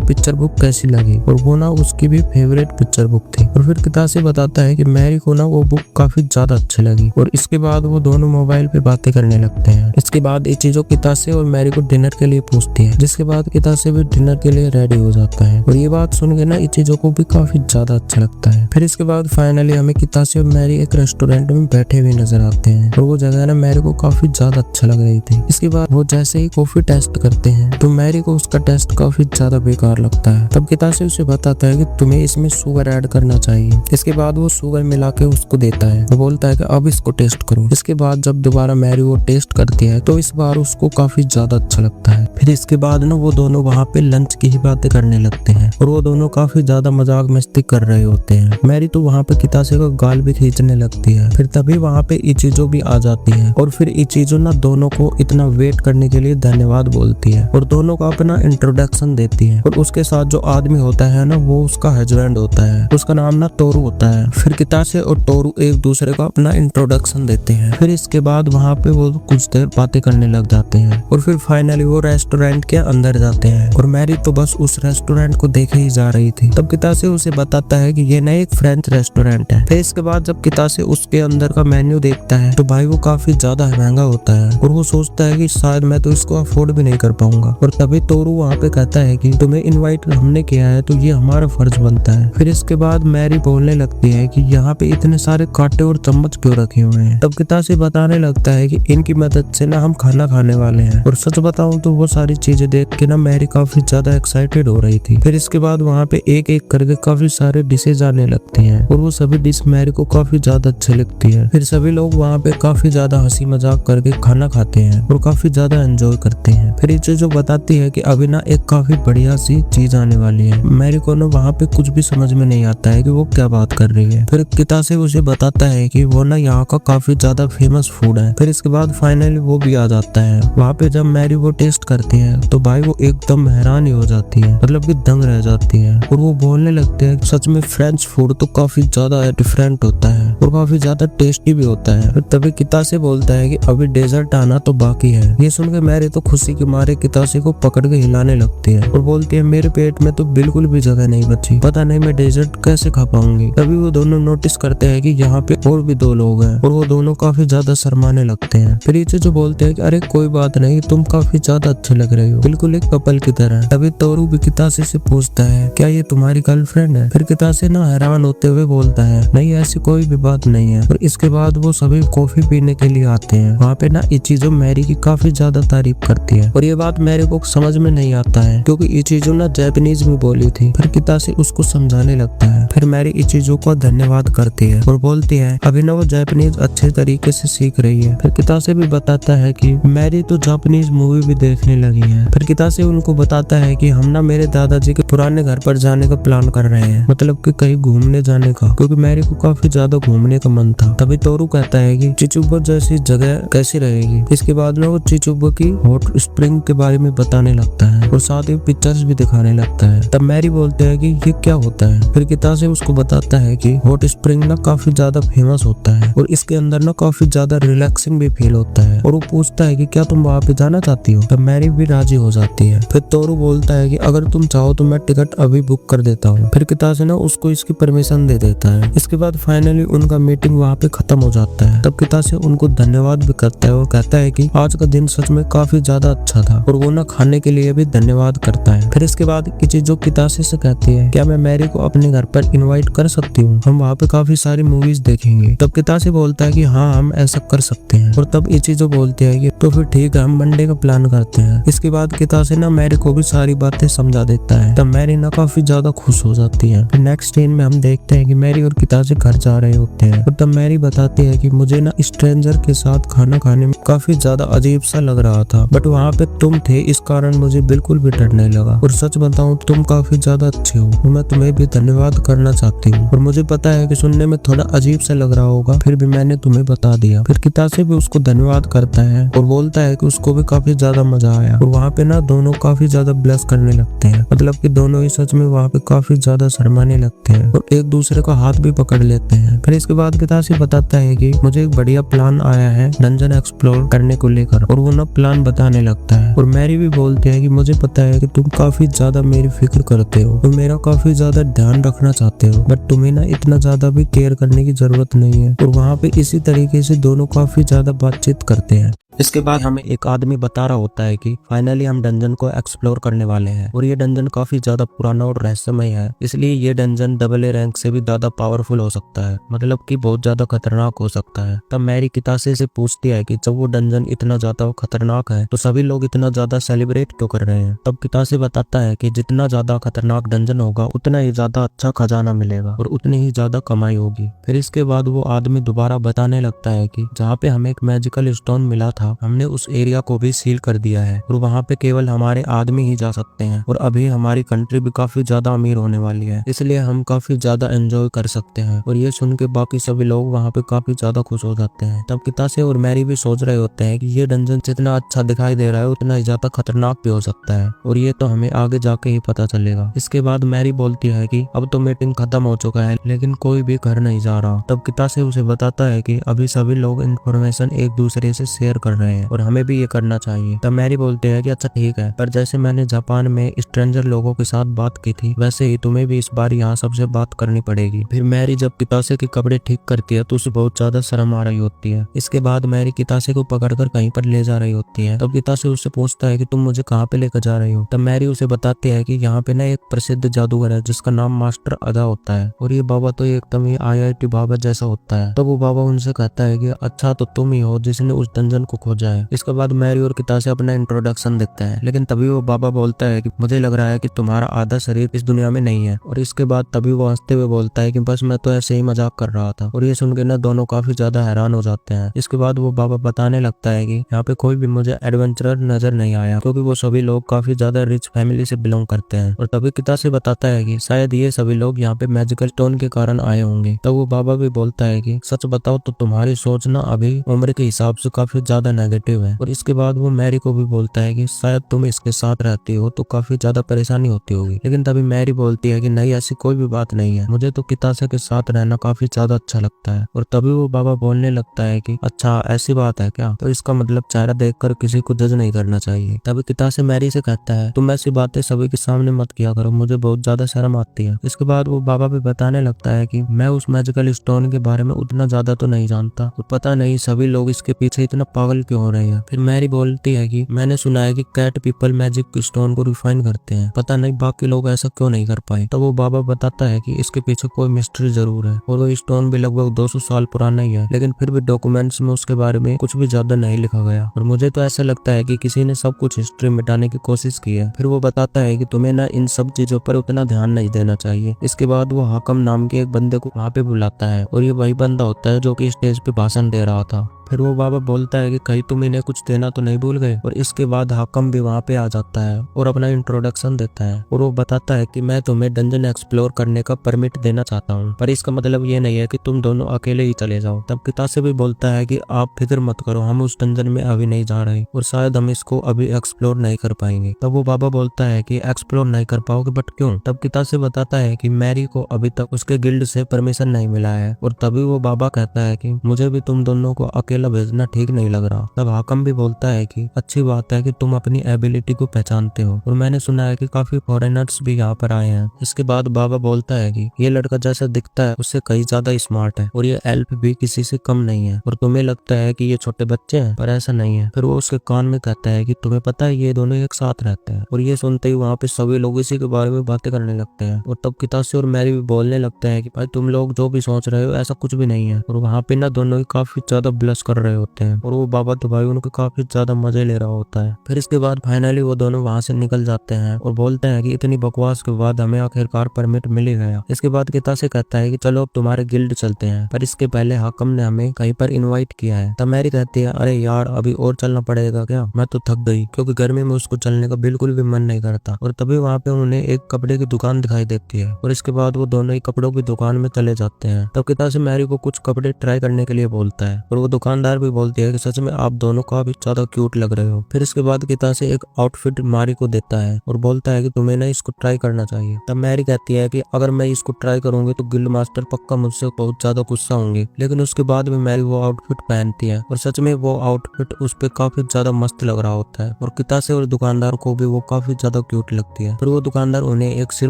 पिक्चर बुक कैसी लगी, और वो ना उसकी भी फेवरेट पिक्चर बुक थी। और फिर कितासे बताता है कि मैरी को ना वो बुक काफी ज्यादा अच्छी लगी, और इसके बाद वो दोनों मोबाइल पे बातें करने लगते हैं। इसके बाद ये चीजों कितासे और मैरी को डिनर के लिए पूछती है, जिसके बाद कितासे भी डिनर के लिए रेडी हो जाता है, और ये बात सुन के ना ये चीजों को भी काफी ज्यादा अच्छा लगता है। फिर इसके बाद फाइनली हमें कितासे और मैरी एक रेस्टोरेंट में बैठे हुए नजर आते हैं, और वो जगह ना मैरी को काफी ज्यादा अच्छा लग रही थी। इसके बाद वो जैसे ही कॉफी टेस्ट करते हैं तो मैरी को उसका टेस्ट काफी ज्यादा बेकार लगता है। तब कितासे उसे बताता है कि तुम्हें इसमें शुगर ऐड करना चाहिए। इसके बाद वो शुगर मिला के उसको देता है, वो बोलता है कि अब इसको टेस्ट करो। इसके बाद जब दोबारा मैरी वो टेस्ट करती है तो इस बार उसको काफी ज्यादा अच्छा लगता है। फिर इसके बाद ना वो दोनों वहाँ पे लंच की ही बातें करने लगते हैं, और वो दोनों काफी ज्यादा मजाक मस्ती कर रहे होते हैं। मैरी तो वहाँ पे कितासे का गाल भी खींचने लगती है। फिर तभी वहाँ पे इचिजो भी आ जाती है, और फिर इचिजो ना दोनों को इतना वेट करने के लिए धन्यवाद बोलती है, और दोनों का अपना इंट्रोडक्शन देती है। और उसके साथ जो आदमी होता है ना वो उसका हस्बैंड होता है, उसका नाम ना टोरू होता है। फिर कितासे और टोरू एक दूसरे को अपना इंट्रोडक्शन देते हैं। फिर इसके बाद वहाँ पे वो कुछ देर बातें करने लग जाते हैं, और फिर फाइनली वो रेस्टोरेंट के अंदर जाते हैं, और मैरी तो बस उस रेस्टोरेंट को देखे ही जा रही थी। तब कितासे उसे बताता है कि ये ना एक फ्रेंच रेस्टोरेंट है। फिर इसके बाद जब कितासे उसके अंदर का मेन्यू देखता है तो भाई वो काफी ज्यादा महंगा होता है, और वो सोचता है कि शायद मैं तो इसको अफोर्ड भी नहीं कर पाऊंगा। और तभी टोरू वहाँ पे कहता है कि तुम्हें इनवाइट हमने किया है तो ये हमारा फर्ज बनता है। फिर इसके बाद मैरी बोलने लगती है कि यहाँ पे इतने सारे कांटे और चम्मच क्यों रखे हुए हैं। तब कितासे बताने लगता है कि इनकी मदद से ना हम खाना खाने वाले हैं, और सच बताऊं तो वो सारी चीजें देख के ना मैरी काफी ज्यादा एक्साइटेड हो रही थी। फिर इसके बाद वहाँ पे एक एक करके काफी सारे डिशेज आने लगती हैं, और वो सभी डिश मैरी को काफी ज्यादा अच्छी लगती है। फिर सभी लोग वहाँ पे काफी ज्यादा हंसी मजाक करके खाना खाते हैं और काफी ज्यादा एंजॉय करते हैं। फिर ये जो बताती है कि अभी ना एक काफी बढ़िया सी चीज आने वाली है। मैरी को ना वहाँ पे कुछ भी समझ में नहीं आता है कि वो क्या बात कर रही है। फिर कितासे उसे बताता है कि वो ना यहाँ का काफी ज्यादा फेमस फूड है। फिर इसके बाद फाइनली वो भी आ जाता है। वहाँ पे जब मैरी वो टेस्ट करती है तो भाई वो एकदम हैरान ही हो जाती है, मतलब कि दंग रह जाती है, और वो बोलने लगते हैं सच में फ्रेंच फूड तो काफी ज्यादा डिफरेंट होता है और काफी ज्यादा टेस्टी भी होता है। फिर तभी कितासे बोलता है कि अभी डेजर्ट आना तो बाकी है। ये सुनकर मैरी तो खुशी के मारे कितासे को पकड़ के हिलाने लगती है और बोलती है मेरे पेट में तो बिल्कुल भी जगह नहीं बची, पता नहीं मैं डेजर्ट कैसे खा पाऊंगी। तभी वो दोनों नोटिस करते हैं कि यहाँ पे और भी दो लोग हैं, और वो दोनों काफी ज्यादा शर्माने लगते हैं। फिर ये जो बोलते हैं कि अरे कोई बात नहीं, तुम काफी ज्यादा अच्छे लग रहे हो, बिल्कुल एक कपल की तरह। तभी टोरू भी कितासे से पूछता है क्या ये तुम्हारी गर्लफ्रेंड है। फिर कितासे ना हैरान होते हुए बोलता है नहीं, ऐसी कोई भी बात नहीं है। और इसके बाद वो सभी कॉफी पीने के लिए आते हैं। वहाँ पे ना इचिजो मैरी की काफी ज्यादा तारीफ करती है, और ये बात मैरी को समझ में नहीं आता है क्योंकि इचिजो ना जापानीज में बोली थी। फिर कितासे उसको समझाने लगता है। फिर मैरी इचिजो को धन्यवाद करती है और बोलती है अभी ना वो जापानीज अच्छे तरीके से सीख रही है। फिर कितासे भी बताता है कि मैरी तो जापानीज मूवी भी देखने लगी हैं। फिर कितासे उनको बताता है कि हम ना मेरे दादाजी के पुराने घर पर जाने का प्लान कर रहे हैं, मतलब कि कहीं घूमने जाने का, क्योंकि मैरी को काफी ज्यादा घूमने का मन था। तभी तोरू कहता है कि चिचुबो जैसी जगह कैसी रहेगी। इसके बाद में वो चिचुबो की हॉट स्प्रिंग के बारे में बताने लगता है और साथ ही पिक्चर्स भी दिखाने लगता है। तब मैरी बोलते है कि ये क्या होता है। फिर कितासे उसको बताता है कि हॉट स्प्रिंग ना काफी ज्यादा फेमस होता है और इसके अंदर ना काफी ज्यादा रिलैक्सिंग भी फील होता है। और वो पूछता है कि क्या तुम वहाँ पे जाना चाहती हो। तब मैरी भी राजी हो जाती है। फिर तोरू बोलता है कि अगर तुम चाहो तो मैं टिकट अभी बुक कर देता हूँ। फिर कितासे ना उसको इसकी परमिशन दे देता है। इसके बाद फाइनली उनका मीटिंग वहाँ पे खत्म हो जाता है। तब कितासे उनको धन्यवाद भी करता है और कहता है कि आज का दिन सच में काफी ज्यादा अच्छा था और वो ना खाने के लिए भी धन्यवाद करता है। फिर इसके बाद किचिजो कितासे से कहती है क्या मैं मैरी को अपने घर पर इनवाइट कर सकती हूँ, हम वहाँ पे काफी सारी मूवीज देखेंगे। तब कितासे बोलता है कि हाँ हम ऐसा कर सकते हैं। और तब इचिजो बोलते हैं कि तो फिर ठीक है हम मंडे का प्लान करते हैं। इसके बाद कितासे ना मैरी को भी सारी बातें समझा देता है। तब मैरी ना काफी ज्यादा खुश हो जाती है। फिर नेक्स्ट सीन में हम देखते हैं कि मैरी और कितासे घर जा रहे होते हैं और तब मैरी बताती है कि मुझे ना स्ट्रेंजर के साथ खाना खाने में काफी ज्यादा अजीब सा लग रहा था, बट वहाँ पे तुम थे इस कारण मुझे बिल्कुल भी डर नहीं लगा। और सच बताऊं तुम काफी ज्यादा अच्छे हो तो मैं तुम्हें भी धन्यवाद करना चाहती हूँ। और मुझे पता है कि सुनने में थोड़ा अजीब सा लग रहा होगा, फिर भी मैंने तुम्हें बता दिया। फिर कितासे भी उसको धन्यवाद करता है और बोलता है कि उसको भी काफी ज्यादा मजा आया। और वहाँ पे ना दोनों काफी ज्यादा ब्लेस करने लगते हैं, मतलब कि दोनों ही सच में वहाँ पे काफी ज्यादा शर्माने लगते हैं और एक दूसरे का हाथ भी पकड़ लेते हैं। फिर इसके बाद कितासे बताता है कि मुझे एक बढ़िया प्लान आया है डंजन एक्सप्लोर करने को लेकर, और वो ना प्लान बताने लगता है। और मैरी भी बोलती है कि मुझे पता है कि तुम काफी ज्यादा मेरी फिक्र करते हो और मेरा काफी ज्यादा ध्यान रखना चाहते हो, बट तुम्हें ना इतना ज्यादा भी केयर करने की जरूरत नहीं है। और वहाँ पे इसी तरीके से दोनों काफी ज्यादा बातचीत करते हैं। इसके बाद हमें एक आदमी बता रहा होता है कि फाइनली हम डंजन को एक्सप्लोर करने वाले हैं और ये डंजन काफी ज्यादा पुराना और रहस्यमय है, इसलिए ये डंजन AA रैंक से भी ज्यादा पावरफुल हो सकता है, मतलब कि बहुत ज्यादा खतरनाक हो सकता है। तब मैरी कितासे से पूछती है कि जब वो डंजन इतना ज्यादा खतरनाक है तो सभी लोग इतना ज्यादा सेलिब्रेट क्यों कर रहे हैं। तब कितासे बताता है कि जितना ज्यादा खतरनाक डंजन होगा उतना ही ज्यादा अच्छा खजाना मिलेगा और उतनी ही ज्यादा कमाई होगी। फिर इसके बाद वो आदमी दोबारा बताने लगता है कि जहाँ पे हमें एक मैजिकल स्टोन मिला था हमने उस एरिया को भी सील कर दिया है और वहाँ पे केवल हमारे आदमी ही जा सकते हैं और अभी हमारी कंट्री भी काफी ज्यादा अमीर होने वाली है, इसलिए हम काफी ज्यादा एंजॉय कर सकते हैं। और ये सुन के बाकी सभी लोग वहाँ पे काफी ज्यादा खुश हो जाते हैं। तब कितासे और मैरी भी सोच रहे होते हैं कि ये डंजन जितना अच्छा दिखाई दे रहा है उतना ही ज्यादा खतरनाक भी हो सकता है और ये तो हमें आगे जाके ही पता चलेगा। इसके बाद मैरी बोलती है कि अब तो मीटिंग खत्म हो चुका है लेकिन कोई भी घर नहीं जा रहा। तब कितासे उसे बताता है कि अभी सभी लोग इन्फॉर्मेशन एक दूसरे से शेयर कर रहे हैं और हमें भी ये करना चाहिए। तब मैरी बोलते हैं कि अच्छा ठीक है, पर जैसे मैंने जापान में स्ट्रेंजर लोगों के साथ बात की थी वैसे ही तुम्हें भी इस बार यहाँ सबसे बात करनी पड़ेगी। फिर मैरी जब कितासे के कपड़े ठीक करती है तो उसे बहुत ज्यादा शर्म आ रही होती है। इसके बाद मैरी कितासे को पकड़कर कहीं पर ले जा रही होती है। तब कितासे उससे पूछता है कि तुम मुझे कहाँ पे लेकर जा रही हो। तब मैरी उसे बताती है कि यहाँ पे ना एक प्रसिद्ध जादूगर है जिसका नाम मास्टर अदा होता है और ये बाबा तो एकदम ही IIT बाबा जैसा होता है। तब वो बाबा उनसे कहता है कि अच्छा तो तुम ही हो जिसने उस डंजन को खोजा है। इसके बाद मैरी और कितासे अपना इंट्रोडक्शन देता है, लेकिन तभी वो बाबा बोलता है कि मुझे लग रहा है कि तुम्हारा आधा शरीर इस दुनिया में नहीं है। और इसके बाद तभी वो हंसते हुए बोलता है कि बस मैं तो ऐसे ही मजाक कर रहा था। और ये सुन के ना दोनों काफी ज्यादा हैरान हो जाते हैं। इसके बाद वो बाबा बताने लगता है कि यहाँ पे कोई भी मुझे एडवेंचरर नजर नहीं आया क्योंकि वो सभी लोग काफी ज्यादा रिच फैमिली से बिलोंग करते हैं। और तभी कितासे बताता है कि शायद ये सभी लोग यहाँ पे मैजिकल स्टोन के कारण आए होंगे। तब वो बाबा भी बोलता है कि सच बताओ तो तुम्हारी सोच ना अभी उम्र के हिसाब से काफी ज्यादा नेगेटिव है। और इसके बाद वो मैरी को भी बोलता है कि शायद तुम इसके साथ रहती हो तो काफी ज्यादा परेशानी होती होगी। लेकिन तभी मैरी बोलती है कि नहीं ऐसी कोई भी बात नहीं है, मुझे तो कितासे के साथ रहना काफी ज्यादा अच्छा लगता है। और तभी वो बाबा बोलने लगता है कि अच्छा ऐसी बात है क्या, तो इसका मतलब चेहरा देखकर किसी को जज नहीं करना चाहिए। तभी कितासे मैरी से कहता है तुम ऐसी बातें सभी के सामने मत किया करो, मुझे बहुत ज्यादा शर्म आती है। इसके बाद वो बाबा भी बताने लगता है कि मैं उस मैजिकल स्टोन के बारे में उतना ज्यादा तो नहीं जानता और पता नहीं सभी लोग इसके पीछे इतना पागल क्यों हो रहे हैं। फिर मैरी बोलती है कि मैंने सुना है कि कैट पीपल मैजिक स्टोन को रिफाइन करते हैं, पता नहीं बाकी लोग ऐसा क्यों नहीं कर पाए। तो वो बाबा बताता है कि इसके पीछे कोई मिस्ट्री जरूर है और वो स्टोन भी लगभग 200 साल पुराना ही है, लेकिन फिर भी डॉक्यूमेंट्स में उसके बारे में कुछ भी ज्यादा नहीं लिखा गया। और मुझे तो ऐसा लगता है कि किसी ने सब कुछ हिस्ट्री मिटाने की कोशिश की है। फिर वो बताता है कि तुम्हें ना इन सब चीजों पर उतना ध्यान नहीं देना चाहिए। इसके बाद वो हाकम नाम के एक बंदे को वहाँ पे बुलाता है और ये वही बंदा होता है जो कि स्टेज पे भाषण दे रहा था। फिर वो बाबा बोलता है कि कहीं तुम इन्हें कुछ देना तो नहीं भूल गए। और इसके बाद हाकम भी वहाँ पे आ जाता है और अपना इंट्रोडक्शन देता है और वो बताता है कि मैं तुम्हें डंजन एक्सप्लोर करने का परमिट देना चाहता हूँ, पर इसका मतलब ये नहीं है कि तुम दोनों अकेले ही चले जाओ। तब कितासे भी बोलता है कि आप फिक्र मत करो, हम उस डंजन में अभी नहीं जा रहे और शायद हम इसको अभी एक्सप्लोर नहीं कर पाएंगे। तब वो बाबा बोलता है कि एक्सप्लोर नहीं कर पाओगे, बट क्यों? तब कितासे बताता है कि मैरी को अभी तक उसके गिल्ड से परमिशन नहीं मिला है। और तभी वो बाबा कहता है कि मुझे भी तुम दोनों को अकेला भेजना ठीक नहीं लग रहा। तब हाकम भी बोलता है कि अच्छी बात है कि तुम अपनी एबिलिटी को पहचानते हो और मैंने सुना है कि काफी फॉरेनर्स भी यहाँ पर आए हैं। इसके बाद बाबा बोलता है कि ये लड़का जैसा दिखता है उससे कहीं ज्यादा स्मार्ट है और ये एल्फ भी किसी से कम नहीं है और तुम्हें लगता है कि ये छोटे बच्चे हैं, पर ऐसा नहीं है। फिर वो उसके कान में कहता है कि तुम्हें पता है ये दोनों एक साथ रहते हैं। और ये सुनते ही वहाँ पे सभी लोग इसी के बारे में बातें करने लगते हैं। और तब कितासे और मैरी भी बोलने लगते हैं कि भाई तुम लोग जो भी सोच रहे हो ऐसा कुछ भी नहीं है। और वहाँ पे ना दोनों ही काफी ज्यादा ब्लश कर रहे होते हैं और वो बाबा तो भाई उनके काफी ज्यादा मजे ले रहा होता है। फिर इसके बाद फाइनली वो दोनों वहाँ से निकल जाते हैं और बोलते हैं कि इतनी बकवास के बाद हमें आखिरकार परमिट मिल ही गया। इसके बाद कितासे कहता है कि चलो अब तुम्हारे गिल्ड चलते हैं, पर इसके पहले हाकम ने हमें कहीं पर इनवाइट किया है। तब मैरी कहती है अरे यार अभी और चलना पड़ेगा क्या, मैं तो थक गई, क्योंकि गर्मी में उसको चलने का बिल्कुल भी मन नहीं करता। और तभी वहाँ पे उन्हें एक कपड़े की दुकान दिखाई देती है और इसके बाद वो दोनों ही कपड़ों की दुकान में चले जाते हैं। तब कितासे मैरी को कुछ कपड़े ट्राई करने के लिए बोलता है और वो दुकानदार भी बोलती है कि सच में आप दोनों काफी ज्यादा क्यूट लग रहे हो। फिर इसके बाद कितासे एक आउटफिट मैरी को देता है और बोलता है कि तुम्हें ना इसको ट्राई करना चाहिए। तब मैरी कहती है कि अगर मैं इसको ट्राई करूंगी तो गिल्ड मास्टर पक्का मुझसे बहुत ज्यादा गुस्सा होंगे। लेकिन उसके बाद भी मैरी वो आउटफिट पहनती है और सच में वो आउटफिट उस पे काफी ज्यादा मस्त लग रहा होता है और कितासे और दुकानदार को भी वो काफी ज्यादा क्यूट लगती है। फिर वो दुकानदार उन्हें एक सिर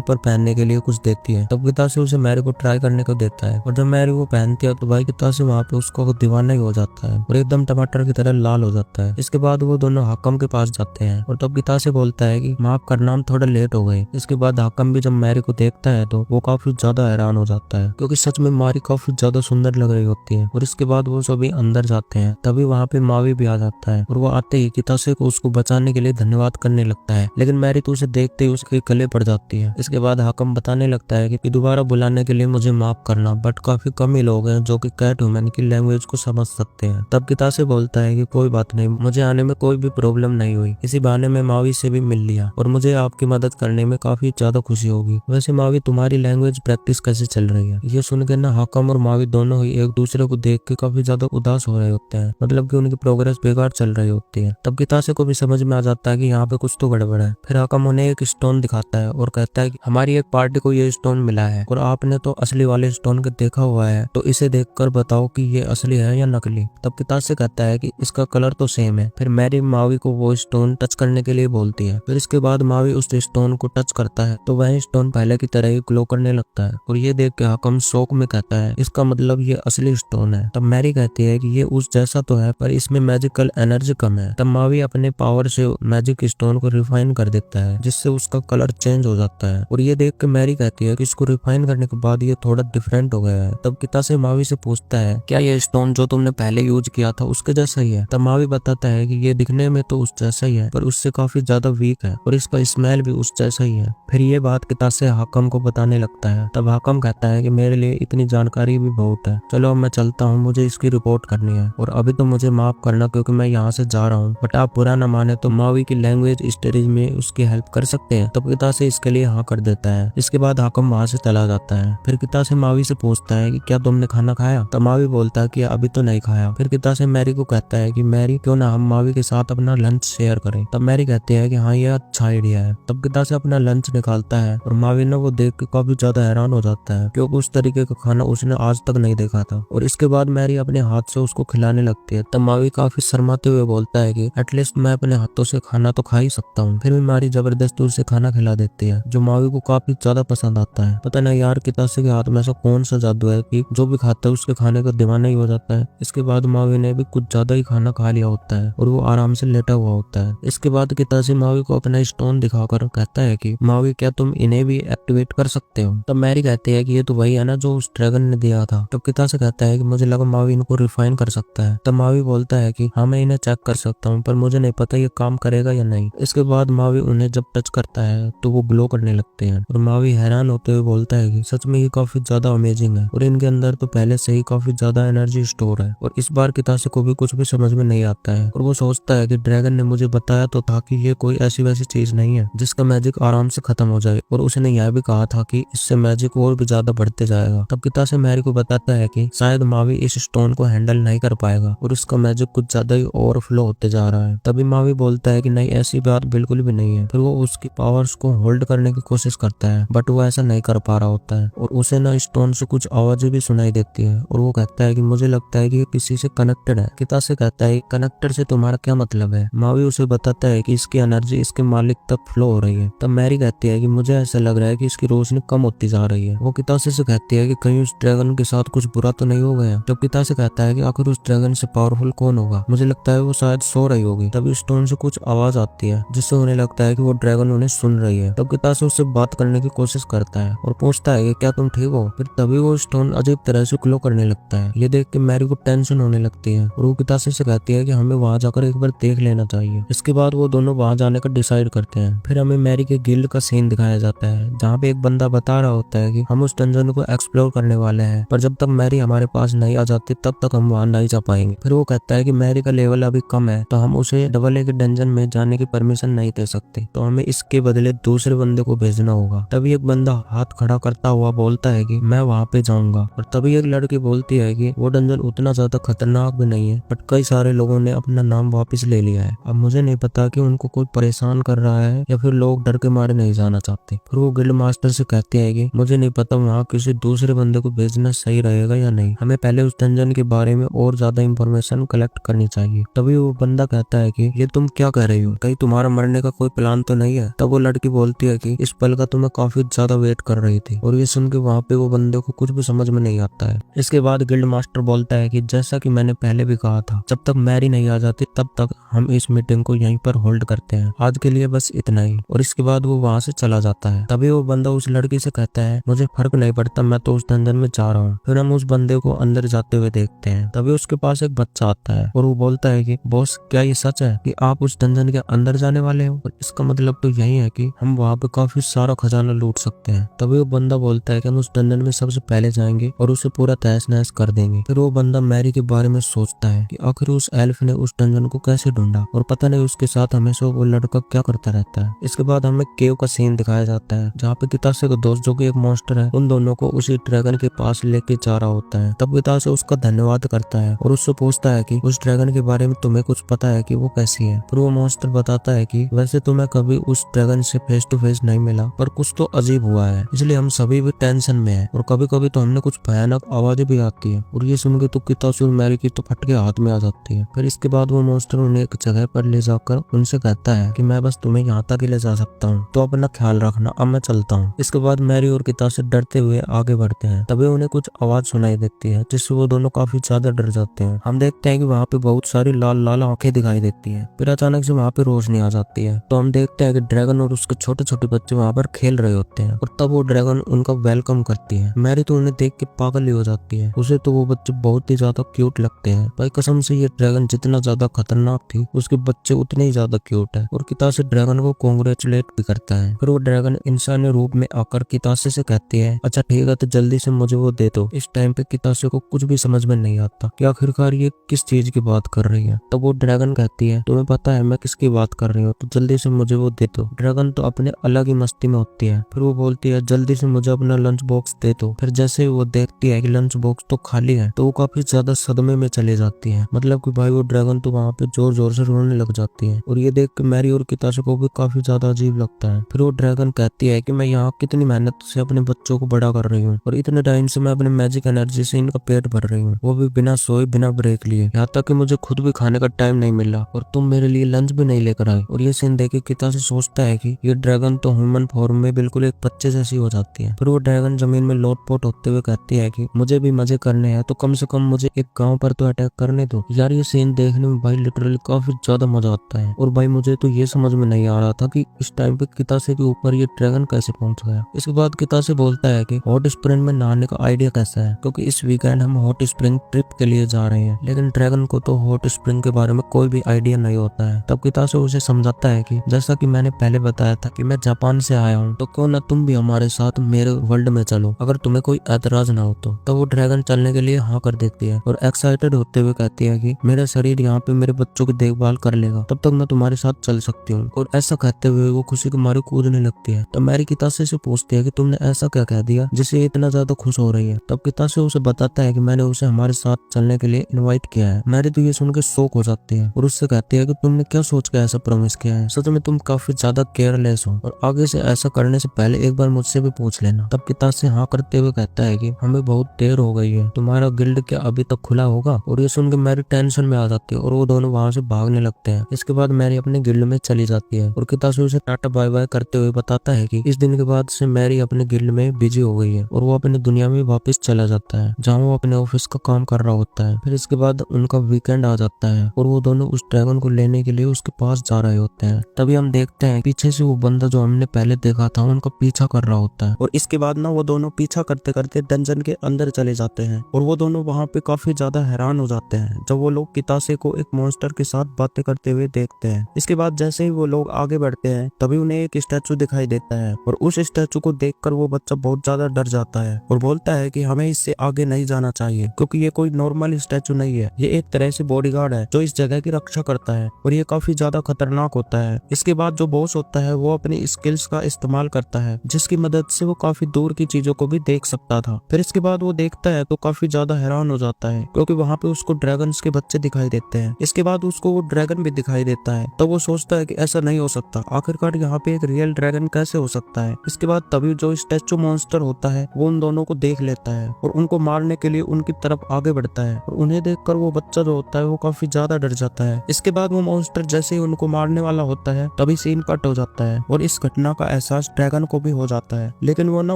पर पहनने के लिए कुछ देती है। तब कितासे उसे मैरी को ट्राई करने को देता है और जब मैरी वो पहनती है तो भाई कितासे वहाँ पे उसको दीवाना ही हो जाता है और एकदम टमाटर की तरह लाल हो जाता है। इसके बाद वो दोनों हाकम के पास जाते हैं और तब कितासे बोलता है कि माफ करना हम थोड़ा लेट हो गए। इसके बाद हाकम भी जब मैरी को देखता है तो वो काफी ज्यादा हैरान हो जाता है क्योंकि सच में मैरी काफी ज्यादा सुंदर लग रही होती है। और इसके बाद वो सभी अंदर जाते हैं। तभी वहाँ पे मावी भी आ जाता है और वो आते ही कितासे को उसको बचाने के लिए धन्यवाद करने लगता है, लेकिन मैरी तो उसे देखते ही उसके गले पड़ जाती है। इसके बाद हाकम बताने लगता है कि दोबारा बुलाने के लिए मुझे माफ करना, बट काफी कम ही लोग हैं जो कि कैट ह्यूमन की लैंग्वेज को समझ सकते हैं। तब कितासे बोलता है कि कोई बात नहीं, मुझे आने में कोई भी प्रॉब्लम नहीं हुई, इसी बहाने में मावी से भी मिल लिया और मुझे आपकी मदद करने में काफी ज्यादा खुशी होगी। वैसे मावी तुम्हारी लैंग्वेज प्रैक्टिस कैसे चल रही है? ये सुनकर ना हाकम और मावी दोनों ही एक दूसरे को देख के काफी ज्यादा उदास हो रहे होते हैं, मतलब कि उनकी प्रोग्रेस बेकार चल रही होती है। तब कितासे को भी समझ में आ जाता है कि यहाँ पे कुछ तो गड़बड़ है। फिर हाकम उन्हें एक स्टोन दिखाता है और कहता है कि हमारी एक पार्टी को ये स्टोन मिला है और आपने तो असली वाले स्टोन को देखा हुआ है, तो इसे देखकर बताओ कि ये असली है या नकली। तब कितासे कहता है कि इसका कलर तो सेम है। फिर मैरी मावी को वो स्टोन टच करने के लिए बोलती है। फिर इसके बाद मावी उस स्टोन को टच करता है तो वह स्टोन पहले की तरह ही ग्लो करने लगता है और ये देख के हाकम शौक में कहता है इसका मतलब ये असली स्टोन है। तब मैरी कहती है कि ये उस जैसा तो है पर इसमें मैजिकल एनर्जी कम है। तब मावी अपने पावर से मैजिक स्टोन को रिफाइन कर देता है जिससे उसका कलर चेंज हो जाता है और ये देख के मैरी कहती है कि इसको रिफाइन करने के बाद ये थोड़ा डिफरेंट हो गया है। तब कितासे मावी से पूछता है क्या ये स्टोन जो तुमने पहले यूज किया था उसके जैसा ही है? तब मावी बताता है कि ये दिखने में तो उस जैसा ही है पर उससे काफी ज्यादा वीक है और इसका स्मेल भी उस जैसा ही है। फिर ये बात कितासे हाकम को बताने लगता है। तब हाकम कहता है कि मेरे लिए इतनी जानकारी भी बहुत है, चलो अब मैं चलता हूँ, मुझे इसकी रिपोर्ट करनी है और अभी तो मुझे माफ करना क्योंकि मैं यहाँ से जा रहा हूँ, बट आप बुरा न माने तो मावी की लैंग्वेज स्टडीज में उसकी हेल्प कर सकते हैं। तब कितासे इसके लिए हाँ कर देता है। इसके बाद हाकम वहाँ से चला जाता है। फिर कितासे मावी से पूछता है कि क्या तुमने खाना खाया? तब मावी बोलता है कि अभी तो नहीं खाया। फिर कितासे मैरी को कहता है कि मैरी क्यों ना हम मावी के साथ अपना लंच शेयर करें। तब मैरी कहती है कि हाँ ये अच्छा आइडिया है। तब कितासे अपना लंच निकालता है और मावी ने वो देख के काफी ज्यादा हैरान हो जाता है क्योंकि उस तरीके का खाना उसने आज तक नहीं देखा था। और इसके बाद मैरी अपने हाथ से उसको खिलाने लगती है। तब मावी काफी शर्माते हुए बोलता है कि एटलीस्ट मैं अपने हाथों से खाना तो खा ही सकता हूँ। फिर भी मैरी जबरदस्ती उसे खाना खिला देती है जो मावी को काफी ज्यादा पसंद आता है। पता नहीं यार कितासे के हाथ में ऐसा कौन सा जादू है कि जो भी खाता है उसके खाने का दीवाना ही हो जाता है। इसके बाद मावी ने भी कुछ ज्यादा ही खाना खा लिया होता है और वो आराम से लेटा हुआ होता है। इसके बाद कितासे मावी को अपना स्टोन दिखाकर कहता है कि मावी क्या तुम इन्हें भी एक्टिवेट कर सकते हो? तब मैरी कहती है कि ये तो वही है ना जो उस ड्रैगन ने दिया था। तब कितासे कहता है कि मुझे लगा मावी इनको रिफाइन कर सकता है। तब मावी बोलता है कि हाँ मैं इन्हें चेक कर सकता हूँ पर मुझे नहीं पता ये काम करेगा या नहीं। इसके बाद मावी उन्हें जब टच करता है तो वो ग्लो करने लगते हैं और मावी हैरान होते हुए बोलता है कि सच में ये काफी ज्यादा अमेजिंग है और इनके अंदर तो पहले से ही काफी ज्यादा एनर्जी स्टोर है और इस बार कितासे को भी कुछ भी समझ में नहीं आता है और वो सोचता है कि ड्रैगन ने मुझे बताया तो था कि ये कोई ऐसी वैसी चीज नहीं है जिसका मैजिक आराम से खत्म हो जाए, और उसने यह भी कहा था कि इससे मैजिक और भी ज्यादा बढ़ते जाएगा। तब कितासे मैरी को बताता है कि शायद मावी इस स्टोन को हैंडल नहीं कर पाएगा और उसका मैजिक कुछ ज्यादा ही ओवरफ्लो होते जा रहा है। तभी मावी बोलता है कि नहीं, ऐसी बात बिल्कुल भी नहीं है। फिर वो उसकी पावर्स को होल्ड करने की कोशिश करता है बट वो ऐसा नहीं कर पा रहा होता है और उसे ना स्टोन से कुछ आवाजें भी सुनाई देती है और वो कहता है कि मुझे लगता है कि ये किसी से कनेक्टेड है। कितासे कहता है कनेक्टेड से तुम्हारा क्या मतलब है? मावी उसे बताता है कि इसकी एनर्जी इसके मालिक तक फ्लो हो रही है। तब मैरी कहती है कि मुझे ऐसा लग रहा है कि इसकी रोशनी कम होती जा रही है। वो कितासे से कहती है कि कहीं उस ड्रैगन के साथ कुछ बुरा तो नहीं हो गया। जब कितासे कहता है कि आखिर उस ड्रैगन से पावरफुल कौन होगा, मुझे लगता है वो शायद सो रही होगी। तभी स्टोन से कुछ आवाज आती है जिससे उन्हें लगता है कि वो ड्रैगन उन्हें सुन रही है। तब कितासे उससे बात करने की कोशिश करता है और पूछता है कि क्या तुम ठीक हो? फिर तभी वो स्टोन अजीब तरह से ग्लो करने लगता है। ये देख के मैरी को टेंशन होने लगती है और वो कितासे से कहती है कि हमें वहां जाकर एक बार देख लेना चाहिए। इसके बाद वो दोनों वहां जाने का डिसाइड करते हैं। फिर हमें मैरी के गिल्ड का सीन दिखाया जाता है जहाँ पे एक बंदा बता रहा होता है कि हम उस डंजन को एक्सप्लोर करने वाले हैं, पर जब तक मैरी हमारे पास नहीं आ जाती तब तक हम वहां नहीं जा पाएंगे। फिर वो कहता है कि मैरी का लेवल अभी कम है तो हम उसे डबल ए के डंजन में जाने की परमिशन नहीं दे सकते, तो हमें इसके बदले दूसरे बंदे को भेजना होगा। तभी एक बंदा हाथ खड़ा करता हुआ बोलता है कि मैं वहां पे जाऊंगा, और तभी एक लड़की बोलती है कि वो डंजन उतना ज्यादा खतरनाक भी नहीं है बट कई सारे लोगों ने अपना नाम वापस ले लिया है। अब मुझे नहीं पता कि उनको कोई परेशान कर रहा है या फिर लोग डर के मारे नहीं जाना चाहते। फिर वो गिल्ड मास्टर से कहते हैं कि मुझे नहीं पता वहाँ किसी दूसरे बंदे को भेजना सही रहेगा या नहीं, हमें पहले उस डंजन के बारे में और ज्यादा इंफॉर्मेशन कलेक्ट करनी चाहिए। तभी वो बंदा कहता है कि ये तुम क्या कह रही हो, कहीं तुम्हारा मरने का कोई प्लान तो नहीं है? तब वो लड़की बोलती है कि इस पल का तो मैं काफी ज्यादा वेट कर रही थी, और ये सुन के वहाँ पे वो बंदे को कुछ भी समझ में नहीं आता है। इसके बाद गिल्ड मास्टर बोलता है कि जैसा कि मैंने पहले भी कहा था, जब तक मैरी नहीं आ जाती तब तक हम इस मीटिंग को यहीं पर होल्ड करते हैं, आज के लिए बस इतना ही। और इसके बाद वो वहाँ से चला जाता है। तभी वो बंदा उस लड़की से कहता है मुझे फर्क नहीं पड़ता, मैं तो उस डंजन में जा रहा हूँ। फिर हम उस बंदे को अंदर जाते हुए देखते हैं। तभी उसके पास एक बच्चा आता है और वो बोलता है कि बॉस, क्या ये सच है कि आप उस डंजन के अंदर जाने वाले हो? और इसका मतलब तो यही है कि हम वहाँ पे काफी सारा खजाना लूट सकते हैं। तभी वो बंदा बोलता है कि हम उस डंजन में सबसे पहले जाएंगे और उसे पूरा तहस नहस कर देंगे। फिर वो बंदा मैरी के बारे में सोचता है कि आखिर उस एल्फ ने उस डंजन को कैसे ढूंढा और पता नहीं उसके साथ हमेशा वो लड़का क्या करता रहता है। इसके बाद हमें केव का सीन दिखाया जाता है जहाँ पे कितासे का दोस्त जो कि एक मॉन्स्टर है, उन दोनों को उसी ड्रैगन के पास लेके जा रहा होता है। तब कितासे उसका धन्यवाद करता है और उससे पूछता है कि उस ड्रैगन के बारे में तुम्हें कुछ पता है कि वो कैसी है? फिर वो मॉन्स्टर बताता है कि वैसे तो मैं कभी उस ड्रैगन से फेस टू फेस नहीं मिला, पर कुछ तो अजीब हुआ है, इसलिए हम सभी भी टेंशन में हैं और कभी कभी तो हमने कुछ भयानक आवाजें भी आती है। और ये सुन के तो कितासे और मैरी की तो फटके हाथ में आ जाती है। फिर इसके बाद वो मॉन्स्टर उन्हें एक जगह पर ले जाकर उनसे कहता है कि मैं बस तुम्हें यहाँ तक ही ले जा सकता हूँ, तो अपना ख्याल रखना, अब मैं चलता हूँ। इसके बाद मैरी और कितासे डरते हुए आगे बढ़ते हैं। तभी उन्हें कुछ आवाज सुनाई देती है जिससे वो दोनों काफी ज्यादा डर जाते हैं। हम देखते हैं कि वहाँ पे बहुत सारी लाल लाल आंखें दिखाई देती है। फिर अचानक से वहाँ पे रोशनी आ जाती है तो हम देखते हैं कि ड्रैगन और उसके छोटे छोटे बच्चे वहाँ पर खेल रहे होते हैं और तब वो ड्रैगन उनका वेलकम करती है। मैरी तो उन्हें देख के पागल ही हो जाती है, उसे तो वो बच्चे बहुत ही ज्यादा क्यूट लगते हैं। भाई कसम से ये ड्रैगन जितना ज्यादा खतरनाक थी उसके बच्चे उतने ही ज्यादा क्यूट है। और कितासे ड्रैगन को कांग्रेचुलेट भी करता है। फिर वो ड्रैगन इंसानी रूप में आकर कितासे से कहती है अच्छा ठीक है, तो जल्दी से मुझे वो दे दो। इस टाइम पे कितासे को कुछ भी समझ में नहीं आता कि आखिरकार ये किस चीज की बात कर रही है। तो वो ड्रैगन कहती है तुम्हें पता है मैं किसकी बात कर रही हूँ, तो जल्दी से मुझे वो दे दो। ड्रैगन तो अपने अलग ही मस्ती में होती है। फिर वो बोलती है जल्दी से मुझे अपना लंच बॉक्स दे दो। फिर जैसे वो देखती है कि लंच बॉक्स तो खाली है तो वो काफी ज्यादा सदमे में चली जाती है। मतलब कि भाई वो ड्रैगन तो वहाँ पे जोर जोर से रोने लग जाती है और ये देख के मैरी और कितासे को भी काफी ज्यादा अजीब लगता है। फिर वो ड्रैगन कहती है कि मैं यहाँ कितनी मेहनत से अपने बच्चों को बड़ा कर रही हूँ और इतने टाइम से मैं अपने मैजिक एनर्जी से इनका पेट भर रही हूँ, वो भी बिना सोए बिना ब्रेक लिए, यहाँ तक कि मुझे खुद भी खाने का टाइम नहीं मिला और तुम मेरे लिए लंच भी नहीं लेकर आए। और ये सीन देख के कितासे सोचता है कि ये ड्रैगन तो ह्यूमन फॉर्म में बिल्कुल एक बच्चे जैसी हो जाती है। फिर वो ड्रैगन जमीन में लोटपोट होते हुए कहती है कि मुझे भी मजे करने हैं तो कम से कम मुझे एक गांव पर तो अटैक करने दो। यार ये सीन देखने में भाई लिटरली काफी ज्यादा मजा आता है। और भाई मुझे तो ये समझ में नहीं आ रहा था कि इस टाइम पे कितासे के ऊपर ये ड्रैगन कैसे पहुंच गया। इसके बाद कितासे बोलता है कि हॉट स्प्रिंग में नहाने का आइडिया कैसा है, क्योंकि इस वीकेंड हम हॉट स्प्रिंग ट्रिप के लिए जा रहे हैं। लेकिन ड्रैगन को तो हॉट स्प्रिंग के बारे में कोई भी आइडिया नहीं होता है। तब कितासे उसे समझाता है कि जैसा कि मैंने पहले बताया था कि मैं जापान से आया हूँ, तो क्यों ना तुम भी हमारे साथ मेरे वर्ल्ड में चलो, अगर तुम्हें कोई एतराज ना हो तो। तब वो ड्रैगन चलने के लिए हाँ कर देती है और एक्साइटेड होते हुए कहती है कि मेरा शरीर यहाँ पे मेरे बच्चों की देखभाल कर लेगा, तब तक मैं तुम्हारे साथ चल सकती हूँ। और ऐसा कहते हुए वो खुशी के मारे कूदने लगती है। तब मैरी कितासे से पूछती है कि तुमने ऐसा क्या कह दिया जिससे ये इतना ज्यादा खुश हो रही है। तब कितासे उसे बताता है कि मैंने उसे हमारे साथ चलने के लिए इनवाइट किया है। मैरी तो ये सुन के शॉक हो जाती है और उससे कहती है कि तुमने क्या सोच के ऐसा प्रॉमिस किया है, सच में तुम काफी ज्यादा केयरलेस हो और आगे से ऐसा करने से पहले एक बार मुझसे भी पूछ लेना। तब कितासे हाँ करते हुए कहता है कि हमें बहुत देर हो गई है, तुम्हारा गिल्ड क्या अभी तक खुला होगा। और ये सुन के मैरी टेंशन में आ जाती है और वो दोनों वहां से भागने लगते हैं। इसके बाद मैरी अपने गिल्ड में चली जाती है और कितासे उसे टाटा बाय बाय करते हुए बताता है कि इस दिन के बाद से मैरी अपने गिल्ड में बिजी हो गई है और वो अपनी दुनिया में वापस चला जाता है जहाँ वो अपने ऑफिस का काम कर रहा होता है। फिर इसके बाद उनका वीकेंड आ जाता है और वो दोनों उस ड्रैगन को लेने के लिए उसके पास जा रहे होते हैं। तभी हम देखते हैं पीछे से वो बंदा जो हमने पहले देखा था उनका पीछा कर रहा होता है और इसके बाद ना वो दोनों पीछा करते करते डंजन के अंदर चले जाते हैं और वो दोनों वहाँ पे काफी ज्यादा हैरान हो जाते हैं जब वो लोग कितासे को एक मॉन्स्टर के साथ बातें करते हुए देखते हैं। इसके बाद जैसे ही वो लोग आगे बढ़ते हैं तभी उन्हें एक स्टैचू दिखाई देता है और उस स्टैचू को देखकर वो बच्चा बहुत ज्यादा डर जाता है और बोलता है कि हमें इससे आगे नहीं जाना चाहिए क्योंकि ये कोई नॉर्मल स्टैचू नहीं है, ये एक तरह से बॉडीगार्ड है जो इस जगह की रक्षा करता है और ये काफी ज्यादा खतरनाक होता है। इसके बाद जो बॉस होता है वो अपनी स्किल्स का इस्तेमाल करता है जिसकी मदद से वो काफी दूर की चीजों को भी देख सकता था। फिर इसके बाद वो देखता है तो काफी ज्यादा हैरान हो जाता है क्योंकि वहाँ पे उसको ड्रैगन्स के बच्चे दिखाई देते हैं। इसके बाद उसको वो ड्रैगन भी दिखाई देता है तो वो सोचता है कि ऐसा नहीं हो सकता, आखिरकार यहाँ पे एक रियल ड्रैगन कैसे हो सकता है। इसके बाद तभी जो स्टैचू मॉन्स्टर होता है वो उन दोनों को देख लेता है और उनको मारने के लिए उनकी तरफ आगे बढ़ता है और उन्हें देखकर वो बच्चा जो होता है वो काफी ज्यादा डर जाता है। इसके बाद वो मॉन्स्टर जैसे ही उनको मारने वाला होता है तभी सीन कट हो जाता है और इस घटना का एहसास ड्रैगन को भी हो जाता है लेकिन वो ना